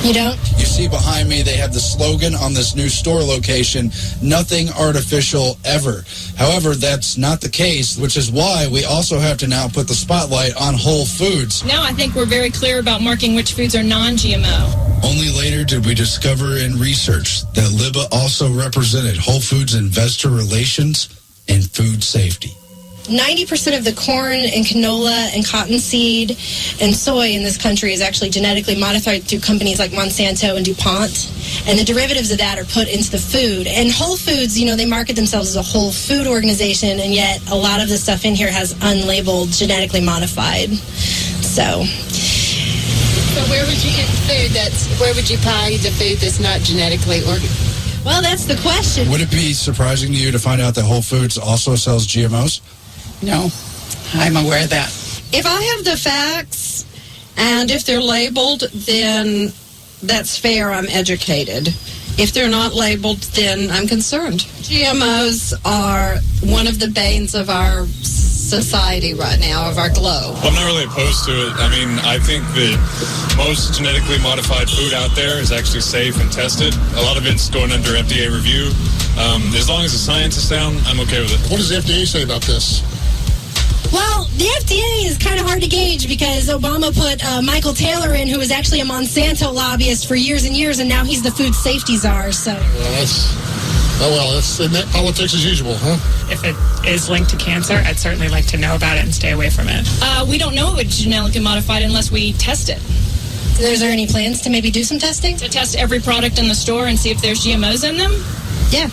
You don't? You see behind me, they have the slogan on this new store location, nothing artificial ever. However, that's not the case, which is why we also have to now put the spotlight on Whole Foods. Now I think we're very clear about marking which foods are non-GMO. Only later did we discover in research that Libba also represented Whole Foods investor relations and food safety. 90% of the corn and canola and cottonseed and soy in this country is actually genetically modified through companies like Monsanto and DuPont. And the derivatives of that are put into the food. And Whole Foods, they market themselves as a whole food organization, and yet a lot of the stuff in here has unlabeled genetically modified. So where would you get food where would you buy the food that's not genetically organized? Well, that's the question. Would it be surprising to you to find out that Whole Foods also sells GMOs? No, I'm aware of that. If I have the facts and if they're labeled, then that's fair. I'm educated. If they're not labeled, then I'm concerned. GMOs are one of the banes of our society right now, of our globe. I'm not really opposed to it. I mean, I think that most genetically modified food out there is actually safe and tested. A lot of it's going under FDA review. As long as the science is sound, I'm okay with it. What does the FDA say about this? Well, the FDA is kind of hard to gauge because Obama put Michael Taylor in, who was actually a Monsanto lobbyist for years and years, and now he's the food safety czar. So, that's politics as usual, huh? If it is linked to cancer, I'd certainly like to know about it and stay away from it. We don't know it's genetically modified unless we test it. So is there any plans to maybe do some testing? To test every product in the store and see if there's GMOs in them? Yeah.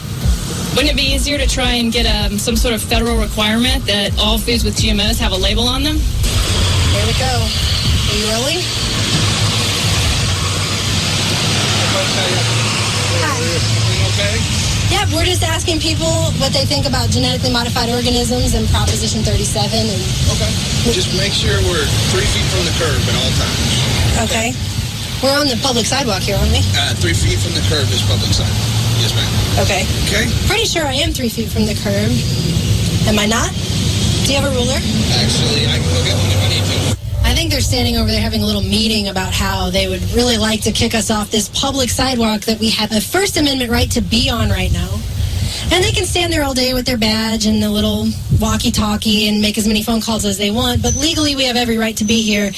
Wouldn't it be easier to try and get some sort of federal requirement that all foods with GMOs have a label on them? Here we go. Are you rolling? Okay. Yeah, we're just asking people what they think about genetically modified organisms and Proposition 37. And okay. Just make sure we're 3 feet from the curb at all times. Okay. We're on the public sidewalk here, aren't we? 3 feet from the curb is public sidewalk. Yes, ma'am. Okay. Okay. Pretty sure I am 3 feet from the curb. Am I not? Do you have a ruler? Actually, I can go get one if I need to. I think they're standing over there having a little meeting about how they would really like to kick us off this public sidewalk that we have a First Amendment right to be on right now. And they can stand there all day with their badge and the little walkie-talkie and make as many phone calls as they want. But legally, we have every right to be here.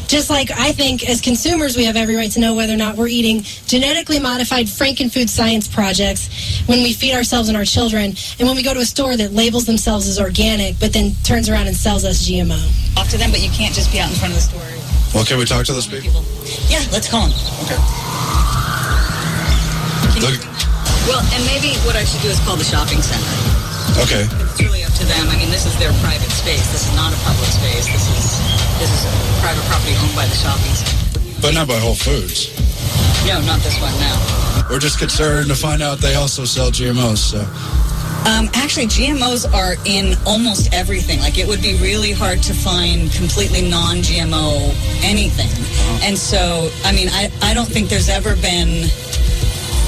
Just like I think as consumers, we have every right to know whether or not we're eating genetically modified Frankenfood science projects when we feed ourselves and our children. And when we go to a store that labels themselves as organic, but then turns around and sells us GMO. Talk to them, but you can't just be out in front of the store. Well, can we talk to those people? Yeah, let's call them. Okay. Well, and maybe what I should do is call the shopping center. Okay. It's really up to them. I mean, this is their private space. This is not a public space. This is private property owned by the Shoppies. But not by Whole Foods. No, not this one, no. We're just concerned to find out they also sell GMOs, so. Actually, GMOs are in almost everything. Like, it would be really hard to find completely non-GMO anything. And so, I mean, I don't think there's ever been,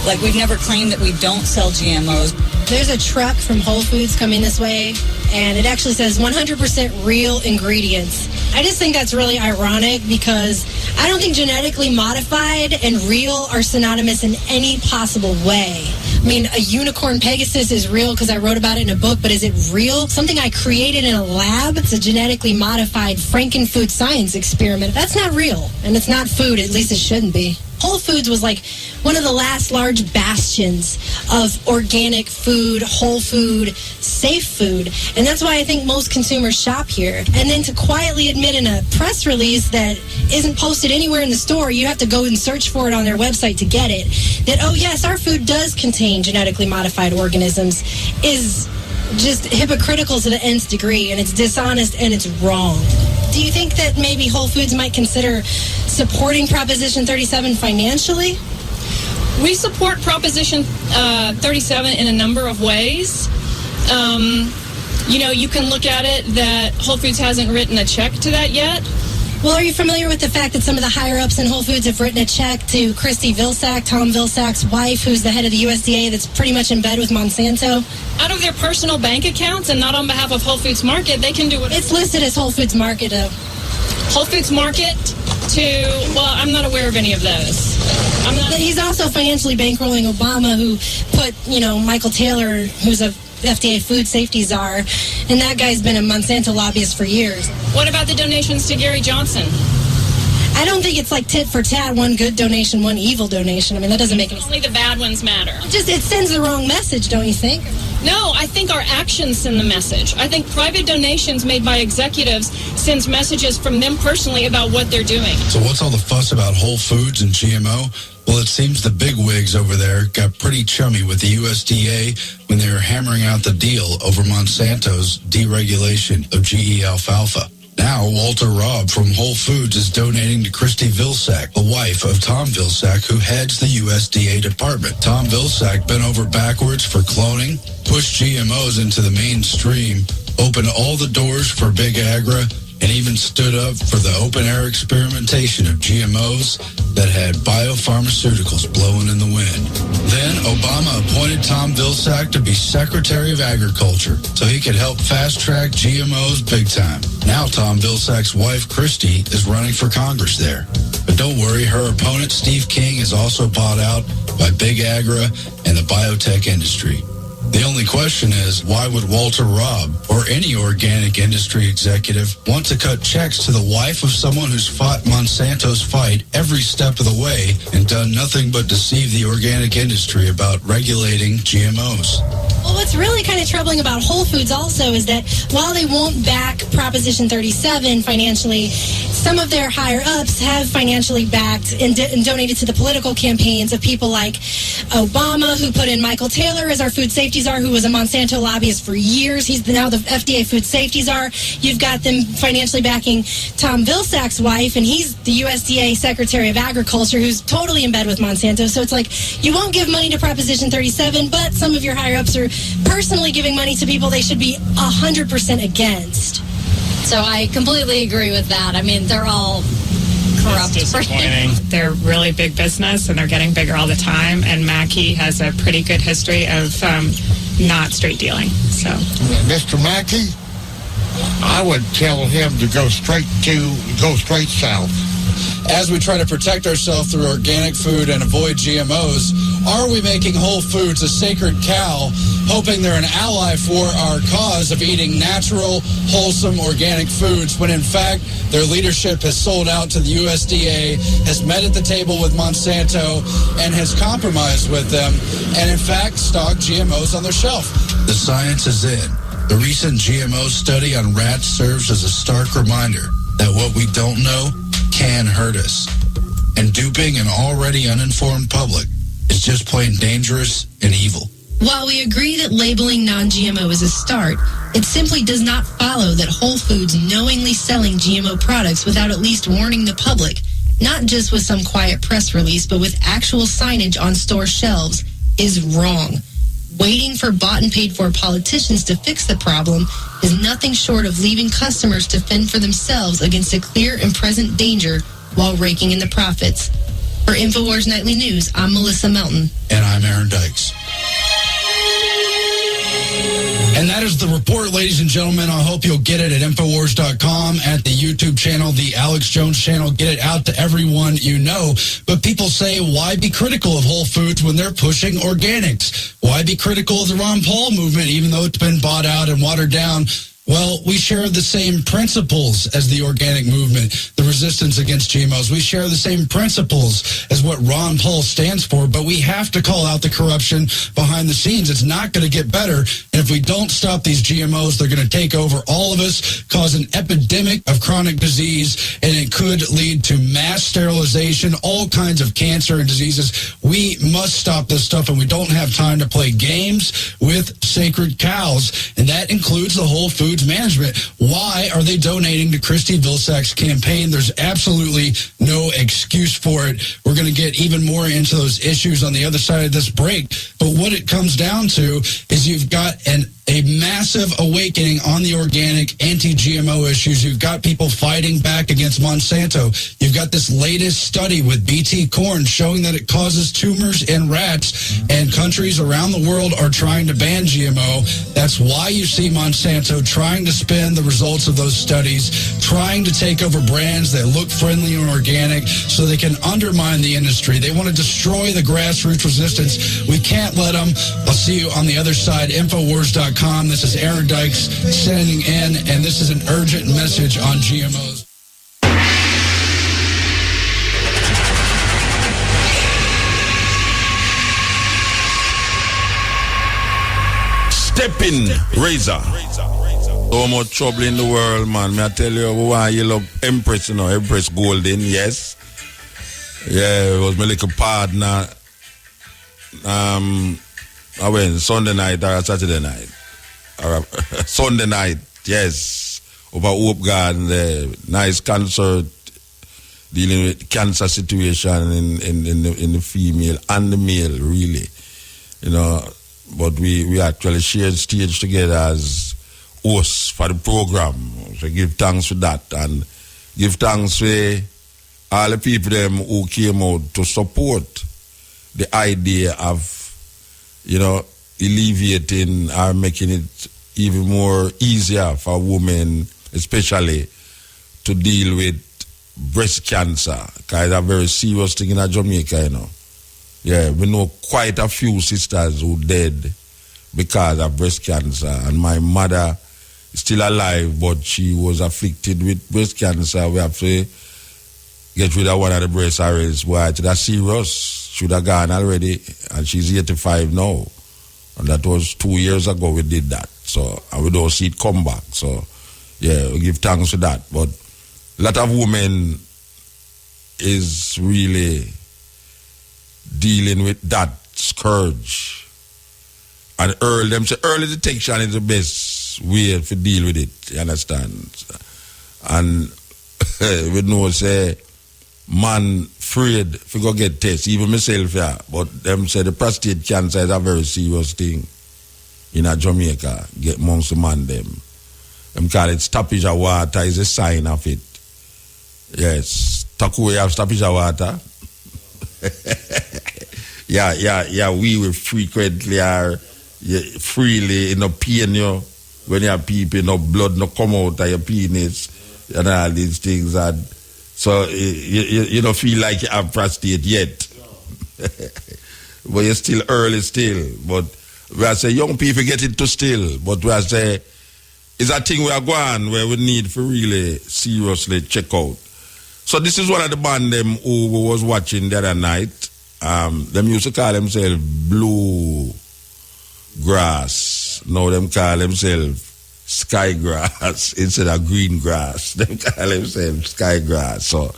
like, we've never claimed that we don't sell GMOs. There's a truck from Whole Foods coming this way, and it actually says 100% real ingredients. I just think that's really ironic because I don't think genetically modified and real are synonymous in any possible way. I mean, a unicorn Pegasus is real because I wrote about it in a book, but is it real? Something I created in a lab? It's a genetically modified Frankenfood science experiment. That's not real, and it's not food. At least it shouldn't be. Whole Foods was like one of the last large bastions of organic food, whole food, safe food. And that's why I think most consumers shop here. And then to quietly admit in a press release that isn't posted anywhere in the store, you have to go and search for it on their website to get it, that, oh yes, our food does contain genetically modified organisms, is just hypocritical to the nth degree, and it's dishonest and it's wrong. Do you think that maybe Whole Foods might consider supporting Proposition 37 financially? We support Proposition 37 in a number of ways. You know, you can look at it that Whole Foods hasn't written a check to that yet. Well, are you familiar with the fact that some of the higher-ups in Whole Foods have written a check to Christy Vilsack, Tom Vilsack's wife, who's the head of the USDA that's pretty much in bed with Monsanto? Out of their personal bank accounts and not on behalf of Whole Foods Market, they can do it. It's listed as Whole Foods Market, though. Whole Foods Market to, well, I'm not aware of any of those. He's also financially bankrolling Obama, who put, you know, Michael Taylor, who's a FDA food safety czar, and that guy's been a Monsanto lobbyist for years. What about the donations to Gary Johnson? I don't think it's like tit for tat, one good donation, one evil donation. I mean, that doesn't make any sense. Only the bad ones matter. It sends the wrong message, don't you think? No, I think our actions send the message. I think private donations made by executives sends messages from them personally about what they're doing. So what's all the fuss about Whole Foods and GMO? Well, it seems the bigwigs over there got pretty chummy with the USDA when they were hammering out the deal over Monsanto's deregulation of GE alfalfa. Now, Walter Robb from Whole Foods is donating to Christy Vilsack, the wife of Tom Vilsack, who heads the USDA department. Tom Vilsack bent over backwards for cloning, pushed GMOs into the mainstream, opened all the doors for Big Agra, and even stood up for the open-air experimentation of GMOs that had biopharmaceuticals blowing in the wind. Then Obama appointed Tom Vilsack to be Secretary of Agriculture so he could help fast-track GMOs big time. Now Tom Vilsack's wife, Christy, is running for Congress there. But don't worry, her opponent, Steve King, is also bought out by Big Agra and the biotech industry. The only question is, why would Walter Robb or any organic industry executive want to cut checks to the wife of someone who's fought Monsanto's fight every step of the way and done nothing but deceive the organic industry about regulating GMOs? Well, what's really kind of troubling about Whole Foods also is that while they won't back Proposition 37 financially, some of their higher-ups have financially backed and donated to the political campaigns of people like Obama, who put in Michael Taylor as our food safety czar, who was a Monsanto lobbyist for years. He's now the FDA food safety czar. You've got them financially backing Tom Vilsack's wife, and he's the USDA Secretary of Agriculture, who's totally in bed with Monsanto. So it's like, you won't give money to Proposition 37, but some of your higher-ups are personally giving money to people they should be 100% against. So I completely agree with that. I mean, they're all corrupt. It's disappointing. They're really big business, and they're getting bigger all the time. And Mackey has a pretty good history of not straight dealing. So, Mr. Mackey, I would tell him to go straight south. As we try to protect ourselves through organic food and avoid GMOs, are we making Whole Foods a sacred cow, hoping they're an ally for our cause of eating natural, wholesome, organic foods, when in fact their leadership has sold out to the USDA, has met at the table with Monsanto, and has compromised with them, and in fact stocked GMOs on their shelf? The science is in. The recent GMO study on rats serves as a stark reminder that what we don't know can hurt us. And duping an already uninformed public is just plain dangerous and evil. While we agree that labeling non-GMO is a start, it simply does not follow that Whole Foods knowingly selling GMO products without at least warning the public, not just with some quiet press release, but with actual signage on store shelves, is wrong. Waiting for bought and paid for politicians to fix the problem is nothing short of leaving customers to fend for themselves against a clear and present danger while raking in the profits. For InfoWars Nightly News, I'm Melissa Melton. And I'm Aaron Dykes. And that is the report, ladies and gentlemen. I hope you'll get it at Infowars.com, at the YouTube channel, the Alex Jones channel. Get it out to everyone you know. But people say, why be critical of Whole Foods when they're pushing organics? Why be critical of the Ron Paul movement, even though it's been bought out and watered down? Well, we share the same principles as the organic movement, the resistance against GMOs. We share the same principles as what Ron Paul stands for, but we have to call out the corruption behind the scenes. It's not going to get better. And if we don't stop these GMOs, they're going to take over all of us, cause an epidemic of chronic disease, and it could lead to mass sterilization, all kinds of cancer and diseases. We must stop this stuff, and we don't have time to play games with sacred cows, and that includes the Whole Foods management. Why are they donating to Christy Vilsack's campaign? There's absolutely no excuse for it. We're going to get even more into those issues on the other side of this break. But what it comes down to is you've got a massive awakening on the organic anti-GMO issues. You've got people fighting back against Monsanto. You've got this latest study with BT corn showing that it causes tumors in rats, and countries around the world are trying to ban GMO. That's why you see Monsanto trying to spin the results of those studies, trying to take over brands that look friendly and organic so they can undermine the industry. They want to destroy the grassroots resistance. We can't let them. I'll see you on the other side. Infowars.com. This is Aaron Dykes sending in, and this is an urgent message on GMOs. Stepping razor. So much trouble in the world, man. May I tell you, we want you love Empress, Empress Golden, yes. Yeah, it was my little partner. I went Sunday night or Saturday night. Or Sunday night, yes. Over Hope Garden there. Nice concert dealing with cancer situation in the female and the male, really. But we actually shared stage together as hosts for the program. So give thanks for that, and give thanks for all the people them who came out to support the idea of, alleviating or making it even more easier for women, especially, to deal with breast cancer. Because it's a very serious thing in Jamaica, Yeah, we know quite a few sisters who died because of breast cancer. And my mother is still alive, but she was afflicted with breast cancer. We have to get rid of one of the breast areas. Why? That's serious. Should have gone already. And she's 85 now. And that was 2 years ago we did that. So, and we don't see it come back. So, yeah, we give thanks for that. But a lot of women is really dealing with that scourge. And early detection is the best way to deal with it, you understand? And we know, say, man afraid to go get tests, even myself, yeah. But them say the prostate cancer is a very serious thing in Jamaica, get amongst the man them. Them call it stoppage of water is a sign of it. Yes. Taku, you have stoppage of water? Yeah, we frequently are freely in a pain, when you have people, no blood no come out of your penis and all these things, and so you don't feel like you have prostate yet. But you're still early still. But we are say young people get it too still. But we are say it's a thing we are going where we need to really seriously check out. So this is one of the band them who was watching the other night. Them used to call themselves Blue Grass. Now them call themselves Sky Grass instead of Green Grass. Them call themselves Sky Grass. So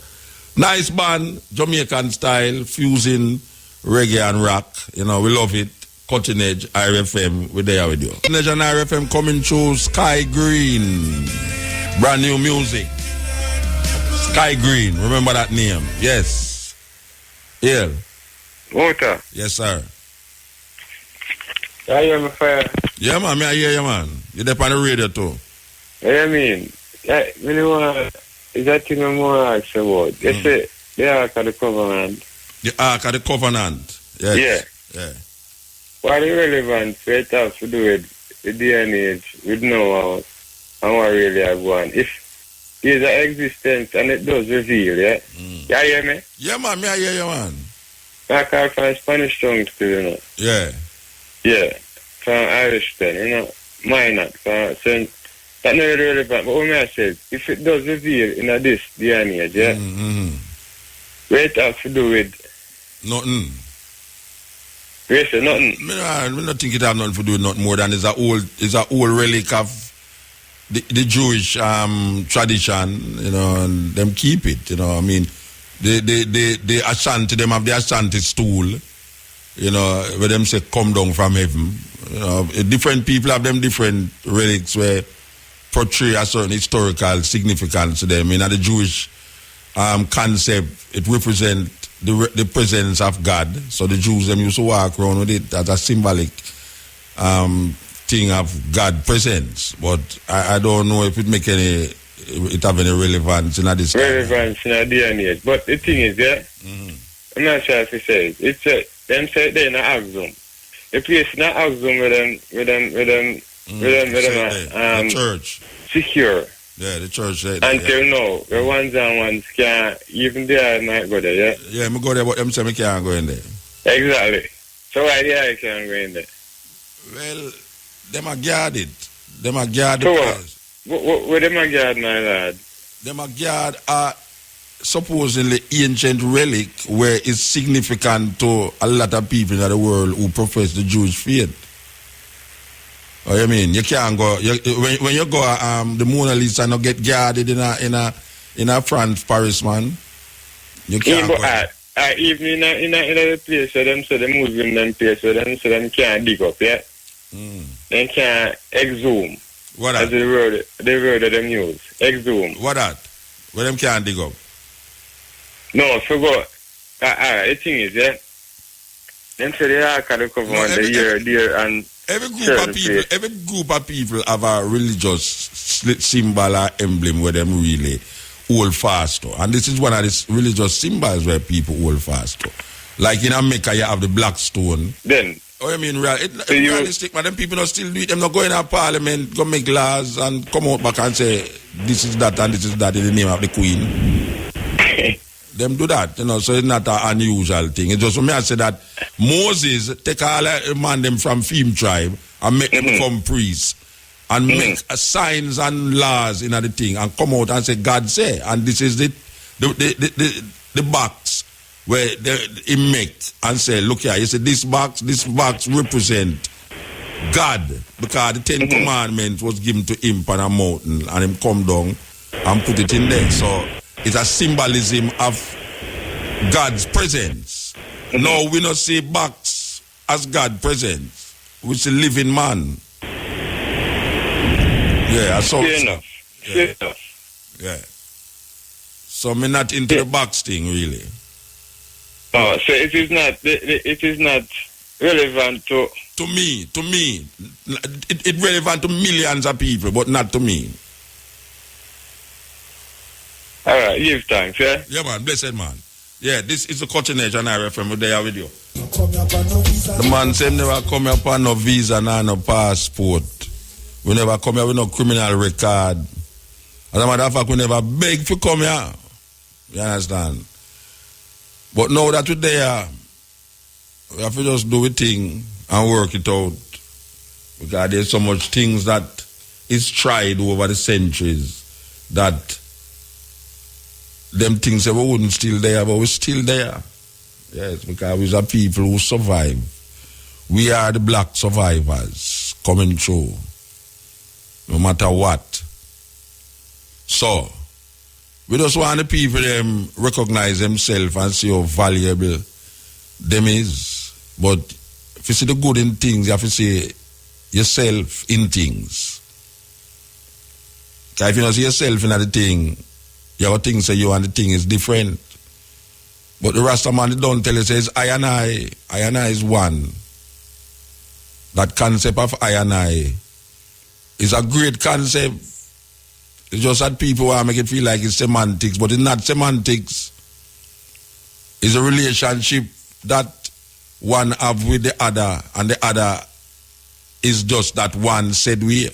nice band, Jamaican style, fusing reggae and rock. We love it. Cutting Edge RFM. We're there with you. Cutting Edge and RFM coming through Sky Green. Brand new music. Sky Green. Remember that name? Yes. Yeah. Water. Yes, sir. I hear my fire. Yeah, man. I hear you, man. You're there on the radio, too. Yeah, I mean, is that thing I'm more ask about? You say, the Ark of the Covenant. The Ark of the Covenant. Yes. Yeah. What is relevant for it has to do with the day and age, with know-how, and what really I want? If there's an existence and it does reveal, yeah? You hear me? Yeah, man. I hear you, man. I call from Spanish tongue still, you know. Yeah. Yeah. From Irish then, you know. Minor. So that's not really relevant. But what I say, if it does reveal in this day and age, yeah? What it has to do with? Nothing. Yes, sir, nothing. I don't think it have nothing to do with nothing more than it's a old relic of the Jewish tradition, you know, and them keep it, you know. I mean, the Ashanti, them have the Ashanti stool, you know, where them say come down from heaven. You know, different people have them different relics where portray a certain historical significance to them. In the Jewish concept, it represents the presence of God. So the Jews them used to walk around with it as a symbolic thing of God presence. But I don't know if it have any relevance in this relevance in a day and age. But the thing is, yeah, I'm not sure if you say it. It's them say they're in an axum. The place in an axum with them church secure. Yeah, the church. Until now, the ones and ones can't, even there might go there, yeah? Yeah, I go there, but them say I can't go in there. Exactly. So why I can't go in there? Well, them are guarded. Them are guarded. So what them are guard, my lad? Them are guard are supposedly ancient relic where it's significant to a lot of people in the world who profess the Jewish faith. Oh, you mean you can't go when you go the Mona Lisa not get guarded in a France, Paris, man. You can't go. Even in a place where them say the Muslim them place where them say them can't dig up, yeah. They can't exhume. What that? That's the word that them use. Exhume. What that? Where them can't dig up? No, forgot. The thing is, yeah. Them say the Ark of the Covenant the year and every group of people have a religious symbol or emblem where them really hold fast to. And this is one of the religious symbols where people hold fast to. Like in America, you have the black stone. Then. Oh, I mean, realistic, but them people don't still do it. Them not go in a parliament, go make laws and come out back and say, this is that and this is that in the name of the Queen. Them do that, you know, so it's not an unusual thing. It's just for me, I say that Moses take all the man them from Fim tribe and make them become priests and make signs and laws in the thing and come out and say, God say, and this is the box where he make and say, look here, you see this box represent God, because the 10 commandments was given to him on a mountain and him come down and put it in there. So it's a symbolism of God's presence. No, we not see box as God's presence. We see living man. Yeah, I saw it. Yeah. So me not into the box thing really. Oh, so it is not relevant to me. It relevant to millions of people, but not to me. All right, give thanks, yeah? Yeah, man, blessed man. Yeah, this is the Cutting Edge and RFM. We're there with you. The man said never come here upon no visa, no passport. We never come here with no criminal record. As a matter of fact, we never beg to come here. You understand? But now that we're there, we have to just do a thing and work it out. Because there's so much things that is tried over the centuries that them things that we wouldn't still there, but we're still there. Yes, because we're the people who survive. We are the black survivors coming through, no matter what. So, we just want the people them recognize themselves and see how valuable them is. But if you see the good in things, you have to see yourself in things. Because if you don't see yourself in the thing, your thing say you and the thing is different. But the Rasta man don't tell you, says I and I is one. That concept of I and I is a great concept. It's just that people want to make it feel like it's semantics, but it's not semantics. It's a relationship that one have with the other, and the other is just that one said way.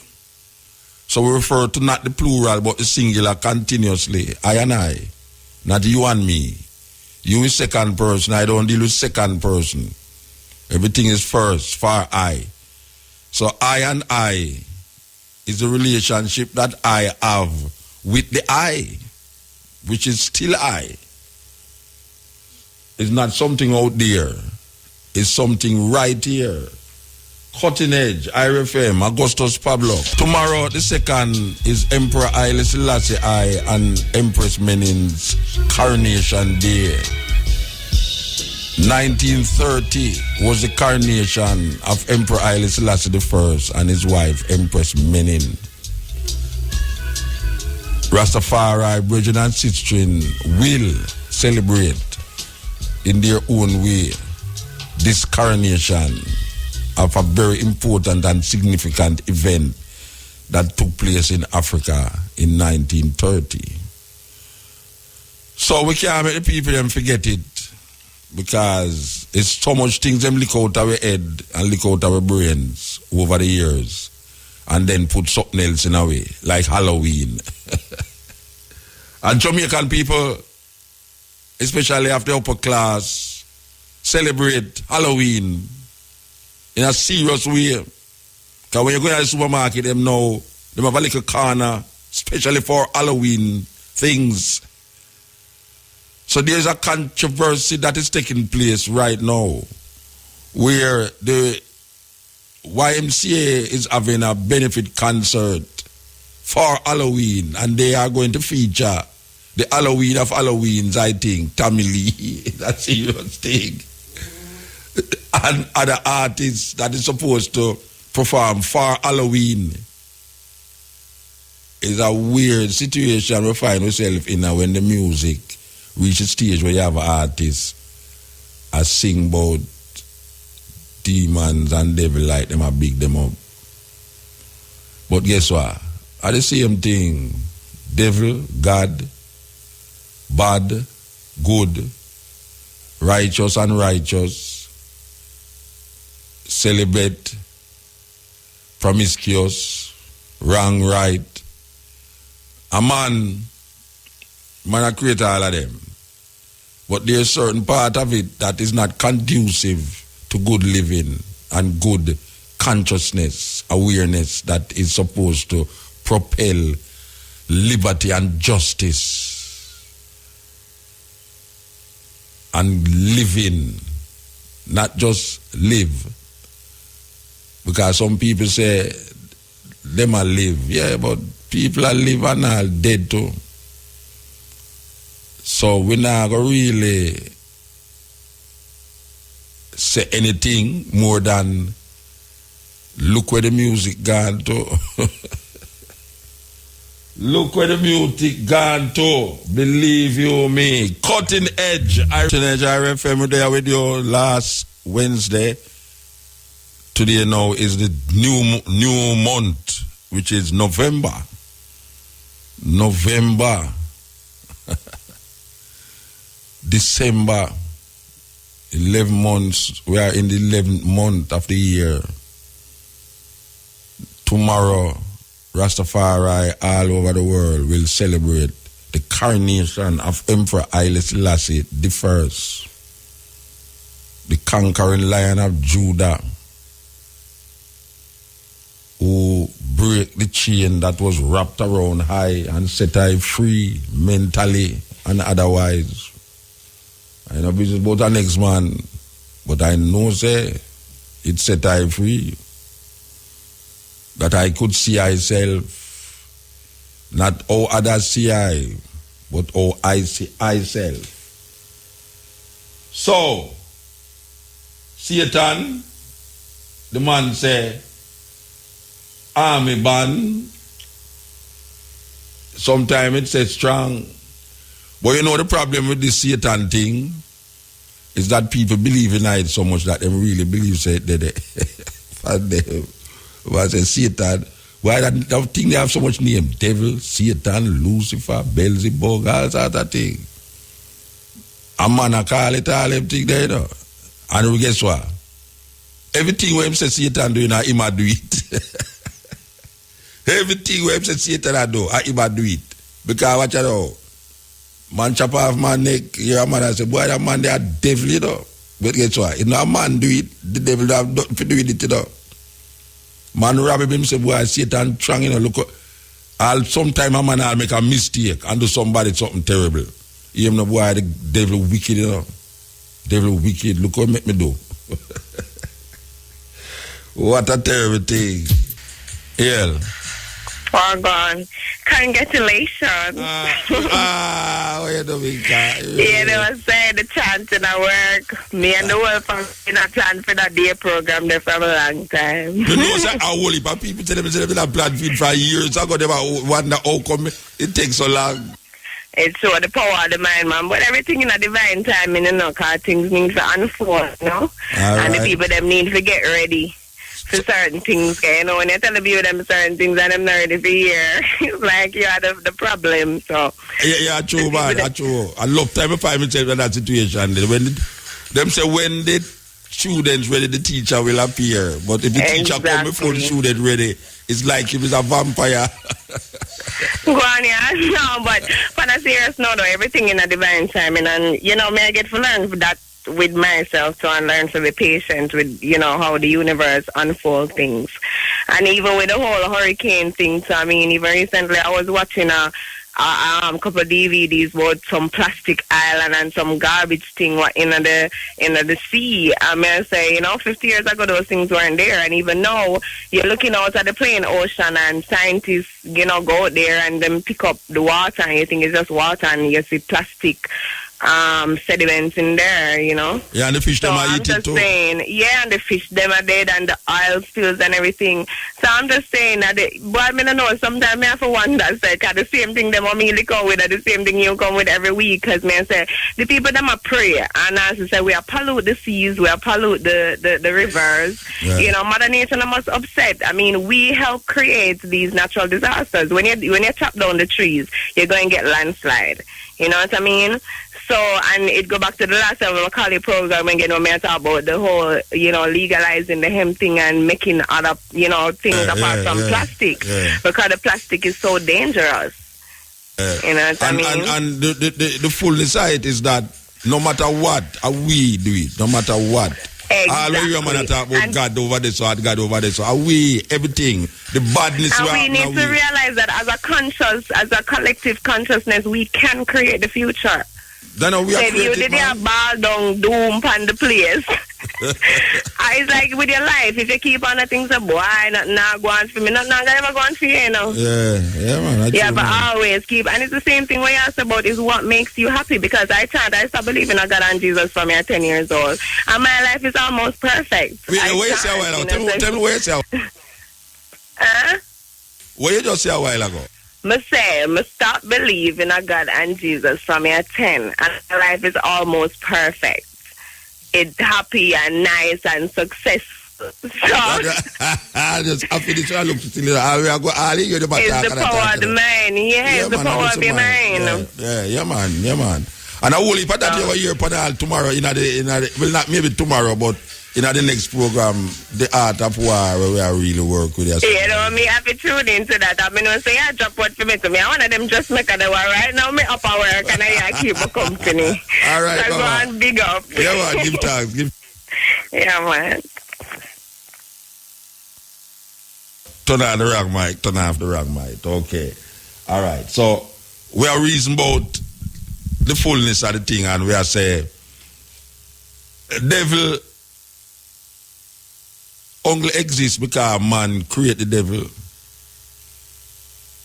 So we refer to not the plural, but the singular continuously. I and I, not you and me. You is second person, I don't deal with second person. Everything is first, for I. So I and I is the relationship that I have with the I, which is still I. It's not something out there. It's something right here. Cutting Edge, IRFM, Augustus Pablo. Tomorrow, the second is Emperor Haile Selassie I and Empress Menin's Coronation Day. 1930 was the coronation of Emperor Haile Selassie I and his wife, Empress Menin. Rastafari, Brethren and Sistren will celebrate in their own way this coronation of a very important and significant event that took place in Africa in 1930. So we can't make the people them forget it, because it's so much things them lick out our head and lick out our brains over the years and then put something else in our way, like Halloween. And Jamaican people, especially after upper class, celebrate Halloween in a serious way. Because when you go to the supermarket, them know they have a little corner, especially for Halloween things. So there's a controversy that is taking place right now, where the YMCA is having a benefit concert for Halloween, and they are going to feature the Halloween of Halloweens, I think, Tommy Lee, that's a serious thing, and other artists that is supposed to perform for Halloween. It's a weird situation we find ourselves in now when the music reach a stage where you have artists that sing about demons and devil like them and big them up. But guess what? At the same thing, devil, God, bad, good, righteous, unrighteous, celibate, promiscuous, wrong, right. A man create all of them. But there's a certain part of it that is not conducive to good living and good consciousness, awareness that is supposed to propel liberty and justice and living, not just live. Because some people say them are live. Yeah, but people are live and are dead too. So we're not going to really say anything more than look where the music gone to. Look where the music gone to. Believe you me. Cutting Edge. Cutting Edge IRFM there with you last Wednesday. Today now is the new month, which is November. December, 11 months, we are in the 11th month of the year. Tomorrow, Rastafari all over the world will celebrate the coronation of Emperor Haile Selassie I, the conquering Lion of Judah, who break the chain that was wrapped around high and set I free mentally and otherwise. I know business about the next man, but I know say it set I free. That I could see myself, not how others see I, but how I see myself. So, Satan, the man say, army band, sometimes it says strong. But you know the problem with this Satan thing is that people believe in it so much that they really believe say that I say Satan, why that thing they have so much name? Devil, Satan, Lucifer, Beelzebub, all that thing. A man a call it all everything there, you know. And we guess what? Everything where him say Satan do, him a do it. Everything where him say Satan a do, him a do it. Because watch it out. Man chop off my neck, your man I say, boy, that man they are devil, you know. But guess what? If no man do it, the devil have nothing to do with it, you know. Man rob him say, boy, Satan strong, you know, look. Sometime a man will make a mistake and do somebody something terrible. You know, boy, the devil wicked, you know. Devil wicked, look what make me do. What a terrible thing. Yeah. Well gone. Congratulations. What you doing, you know, I said the chance in our work. Me and the whole family in a plan for that day program there for a long time. You know, sir, a whole heap of people tell them they've been plan for years ago. They wonder how come it takes so long. It's so the power of the mind, man. But everything in a divine timing, you know, because things need to unfold, you know? And the people them need to get ready for certain things, you know, when you tell the people them certain things and them not ready for hear, it's like you are the problem, so. Yeah, true, man, true. I love time I find myself in that situation. When them say when the students ready, the teacher will appear. But if the teacher come before the student ready, it's like if it's a vampire. Go on, yeah. No, but on a serious note, everything in a divine timing, and, you know, may I get to learn that with myself to learn to be patient with, you know, how the universe unfolds things. And even with the whole hurricane thing, so I mean, even recently I was watching a couple of DVDs about some plastic island and some garbage thing in the sea. I mean, I say, you know, 50 years ago those things weren't there, and even now you're looking out at the plain ocean and scientists, you know, go out there and then pick up the water and you think it's just water and you see plastic sediments in there, you know. Yeah, and the fish them are eating too. Saying, yeah, and the fish them are dead and the oil spills and everything. So I'm just saying that, but I mean, I know sometimes I have to wonder, say, cause the same thing them on me come with, the same thing you come with every week. Cause me I say the people them are pray and as I say we are pollute the seas, we are pollute the rivers. Yeah. You know, Mother Nature must upset. I mean, we help create these natural disasters. When you chop down the trees, you're going to get landslide. You know what I mean? So, and it go back to the last time we call it program again when we talk about the whole, you know, legalizing the hemp thing and making other, you know, things apart from plastic. Yeah. Because the plastic is so dangerous. You know what I mean? And the fullness of it is that no matter what, we do it, no matter what. Exactly. All your man talk about God over this or God over this. So we everything, the badness. And we need to realize that as a collective consciousness, we can create the future. Then we are if you did a ball down doom on the place. It's like with your life, if you keep on the things boy, not going for me, not ever going for you, you know. Yeah, man. Yeah, but always keep, and it's the same thing we asked about is what makes you happy, because I stopped believing in God and Jesus from me at 10 years old, and my life is almost perfect. Wait, where you say a while ago? Tell me where you say. What you just say a while ago? I stop believing in God and Jesus from me at 10, and my life is almost perfect. It's happy and nice and successful. So, just happy to look to the power of the mind. Yeah, it's the power of your mind. Yeah, man. And I will leave that over here panel tomorrow in the well, not maybe tomorrow, but in the next program, the art of war, where we are really work with us. You know, me have to tune into that. I mean, when say I drop what for me to me, I want them just make a war right now. Me up our work and I keep a company. All right, so go on, big up. Yeah, man, give thanks. Yeah, man. Turn on the wrong mic. Turn off the wrong mic. Okay. All right. So we are reason about the fullness of the thing, and we are saying devil only exists because man create the devil,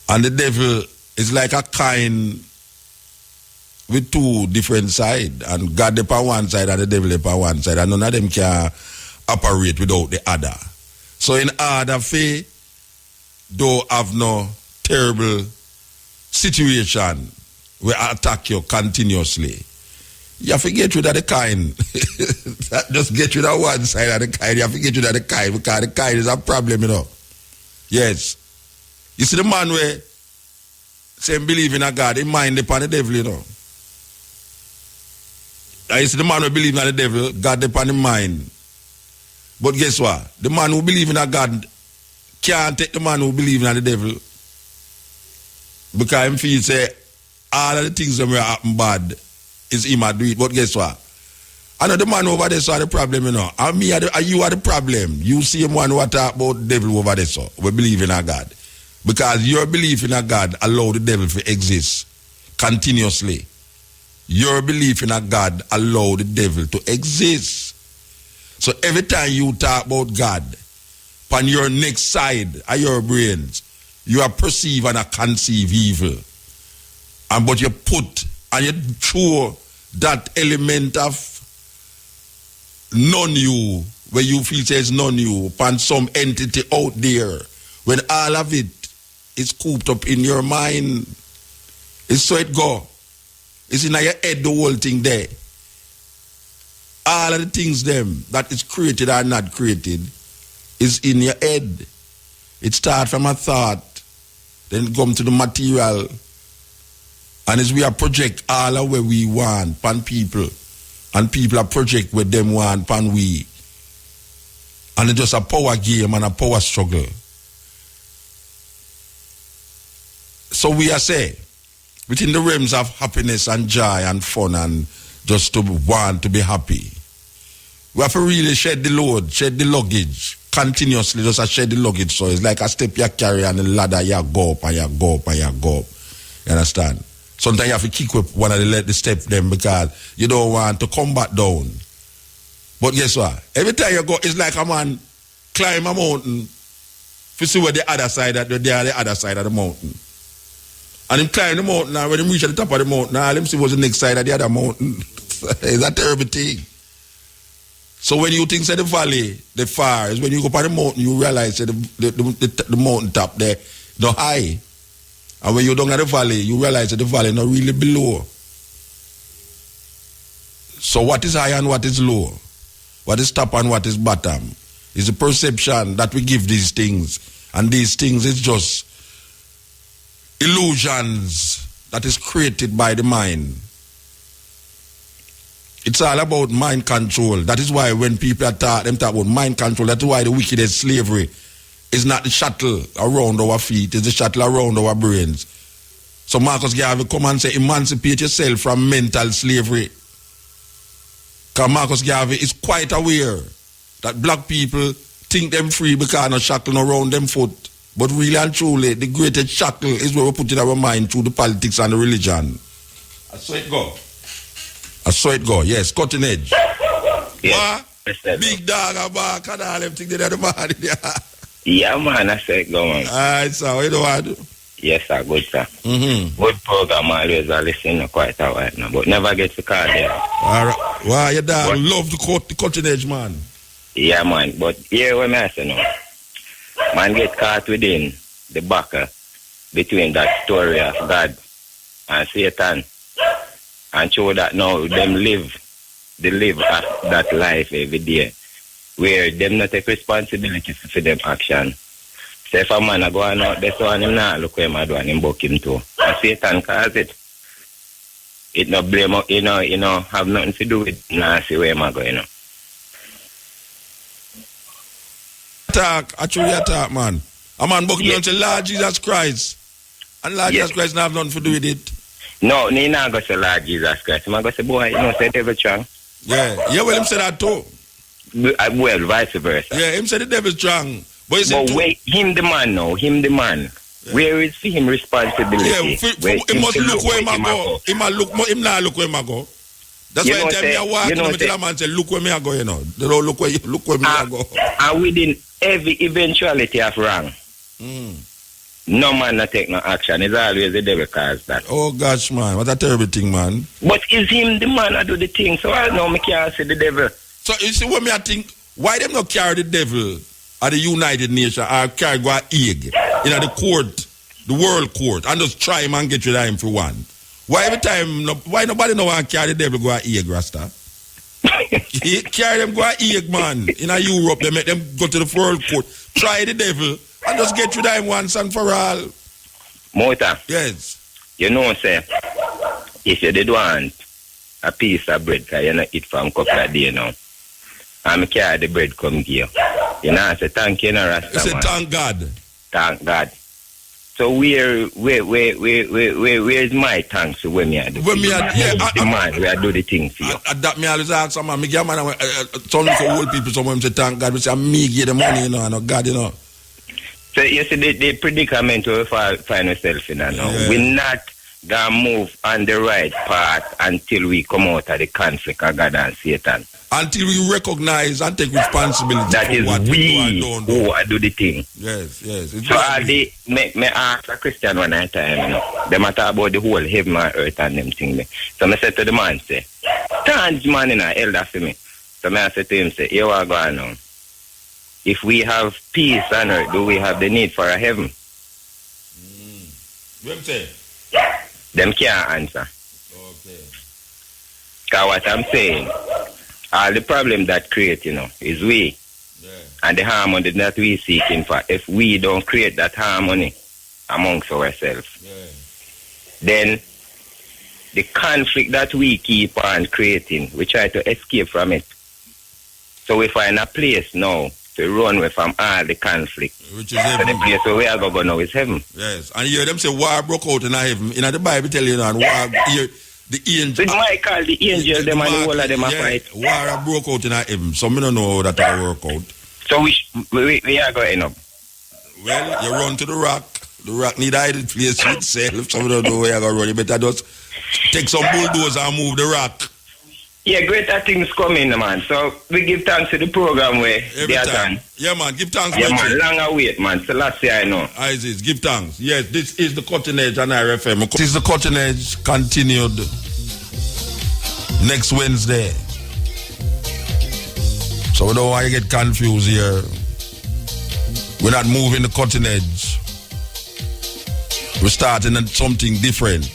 and the devil is like a coin with two different sides, and God upon one side and the devil upon one side, and none of them can operate without the other. So in order for don't have no terrible situation where attack you continuously, you have to get rid of the kind. Just get rid of one side of the kind. You have to get rid of the kind because the kind is a problem, you know. Yes. You see the man where say believe in a God, he mind upon the devil, you know. You see the man who believe in the devil, God upon the mind. But guess what? The man who believe in a God can't take the man who believe in the devil. Because him feel say all of the things that will happen bad is him a do it. But guess what? I know the man over there saw the problem, you know. And me, you are the problem. You see him one who talk about the devil over there, so we believe in a God. Because your belief in a God allow the devil to exist continuously. Your belief in a God allow the devil to exist. So every time you talk about God, on your next side of your brains, you are perceive and conceive evil. And but you put and you throw that element of non-you, where you feel there's non-you, upon some entity out there, when all of it is cooped up in your mind. It's so it go. It's in your head, the whole thing there. All of the things them that is created or not created is in your head. It starts from a thought, then come to the material, and as we are project all of where we want pan people, and people are project where them want pan we, and it's just a power game and a power struggle. So we are say, within the realms of happiness and joy and fun and just to want to be happy, we have to really shed the load, shed the luggage, continuously just shed the luggage. So it's like a step you carry and a ladder you go up and you go up and you go up. You understand? Sometimes you have to kick up one of the step them because you don't want to come back down. But guess what? Every time you go, it's like a man climb a mountain to see where the other side of the mountain. And him climb the mountain, and when he reach at the top of the mountain, all him see was the next side of the other mountain. It's a terrible thing. So when you think say the valley, the far, is when you go up on the mountain, you realize that the mountain top there, no high. And when you down at the valley, you realize that the valley not really below. So what is high and what is low? What is top and what is bottom? Is the perception that we give these things. And these things is just illusions that is created by the mind. It's all about mind control. That is why when people talk about mind control, that's why the wickedest slavery is not the shuttle around our feet, it's the shuttle around our brains. So Marcus Garvey come and say, emancipate yourself from mental slavery. Because Marcus Garvey is quite aware that black people think them free because no shackle around them foot. But really and truly, the greatest shackle is where we put in our mind through the politics and the religion. I saw it go. I saw it go, yes, cutting edge. Yeah. Big dog and bark and all them things that the man. Yeah, man, I saw it go, man. Alright, so what do I do? Yes, sir, good, sir. Good program, always I listen quite a while now, but never get to call there. Alright, wow, your dog love the cutting edge, man. Yeah, man, but here when I say no, man get caught within the battle between that story of God and Satan, and show that now them live that life every day, where them not take responsibility for them action. So if a man a go on out there, so and him not look where him a do and him buck him too. And Satan cause it. It no blame, you know, have nothing to do with nasty where him a go, you know. Actually attack, man. A man buck me and say, Lord Jesus Christ. And Lord Jesus Christ not have nothing to do with it. No, he not go say Lord Jesus Christ. He go say, boy, you know, say devil strong. Yeah, well, him say that too. Well, vice versa. Yeah, him say the devil strong. But wait, him the man now, him the man. Yeah. Where is him responsibility? Yeah, he must look where him a go. Him not look where him a go. That's why tell me I walk and I tell a man say, look where me a go, you know. They don't look where me a go. And within every eventuality of wrong, no man not take no action. It's always the devil cause that. Oh gosh, man, what a terrible thing, man. But is him the man that do the thing? So I know me can't say the devil. So you see what me I think, why them not carry the devil at the United Nations or carry go a egg in the court, the world court, and just try him and get rid of him for one. Why every time, why nobody no want to carry the devil go a egg, Rasta? Carry them go a egg, man. In a Europe, they make them go to the world court, try the devil, and just get rid of him once and for all. Mota. Yes. You know, say, if you did want a piece of bread, because you not eat from a couple of days now, and I carry the bread come here. You know, I say, thank you, Rasta. You say, thank God. Thank God. So where's my thanks when me do the man where I do the thing for you? That me always ask someone, me get man, some old people, some of them say thank God, we say, me give the money, you know, and God, you know. So you see the predicament we find ourselves in now. Yeah. We're not gonna move on the right path until we come out of the conflict of God and Satan. Until we recognize and take responsibility that for is what we who do the thing. Yes. So me ask a Christian one at a time, you know. They matter about the whole heaven and earth and them thing. So I said to the man, say, thanks man in a elder for me. So I said to him, say, you are going on. If we have peace on earth, do we have the need for a heaven? What say? Them can't answer. Okay. Because what I'm saying, all the problem that create, you know, is we. Yeah. And the harmony that we seeking for. If we don't create that harmony amongst ourselves, then the conflict that we keep on creating, we try to escape from it. So we find a place now to run away from all the conflict. Which is heaven. So the place where we are going to go now is heaven. Yes. And you hear them say war broke out in heaven. In the Bible tell you that war, the angel. So you might call the angel them and the whole of them a fight. War broke out in heaven. So we don't know how that will work out. So we are going to end up? Well, you run to the rock. The rock need hiding place itself. So we don't know where you're going to run. You better just take some bulldozer and move the rock. Yeah, greater things coming, man. So we give thanks to the program where every time. Yeah, man, give thanks. Yeah, man, long await, man. So last year I know. Isis, give thanks. Yes, this is the Cutting Edge on RFM. This is the Cutting Edge continued next Wednesday. So we don't want you to get confused here. We're not moving the Cutting Edge. We're starting at something different.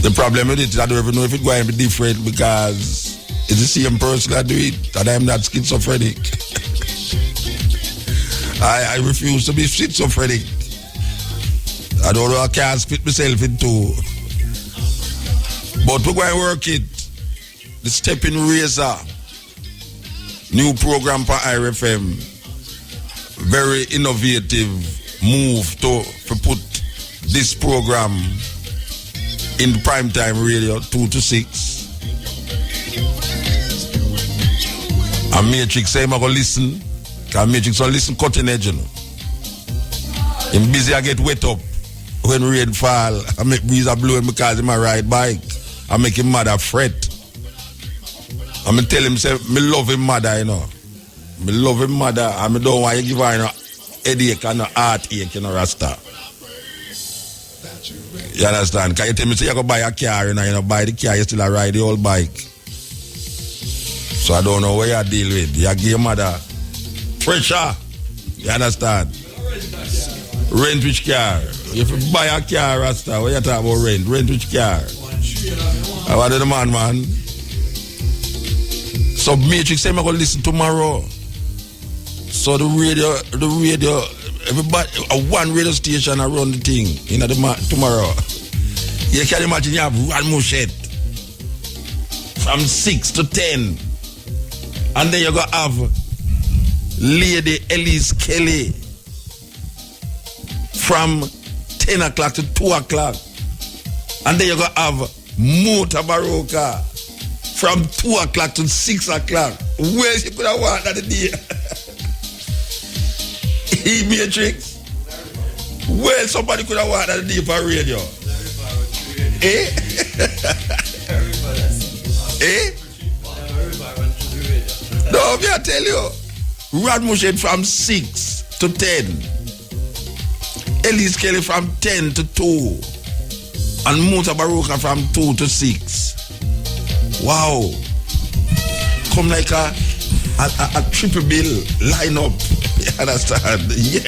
The problem with it is I don't even know if it's going to be different because it's the same person that do it, and I'm not schizophrenic. I refuse to be schizophrenic. I don't know, I can't split myself in two. But we're going to work it. The Stepping Razor, new program for RFM. Very innovative move to put this program in primetime radio, 2 to 6. And Matrix say I'm going to listen. Because Matrix will listen Cutting Edge, you know. I'm busy, I get wet up. When rain fall, I make breeze a blow him because I'm a ride bike. I make him mad a fret. I'm going to tell him, say, me love him mother, you know. Me love him mother, and I don't want to give her, you know, headache and no heartache, you know, Rasta. You understand? Because you tell me, say, you go buy a car, you know, buy the car, you still ride the old bike. So I don't know what you deal with. You give your mother pressure. You understand? Rent which car? If you buy a car, Rasta, what you talk about rent? Rent which car? I want the man. So Matrix say I'm going to listen tomorrow. So the radio, everybody, one radio station around the thing, you know, tomorrow. You can imagine you have one more shit from 6 to 10. And then you're going to have Lady Elise Kelly from 10 o'clock to 2 o'clock. And then you're going to have Mota Baroka from 2 o'clock to 6 o'clock. Where you could have wanted that day? Matrix. Well, somebody could have wanted that day for radio. Eh? Eh? No, I tell you. Rad Mushed from 6 to 10. Elise Kelly from 10 to 2. And Mota Baroka from 2 to 6. Wow. Come like a a triple bill line up. You understand? Yes.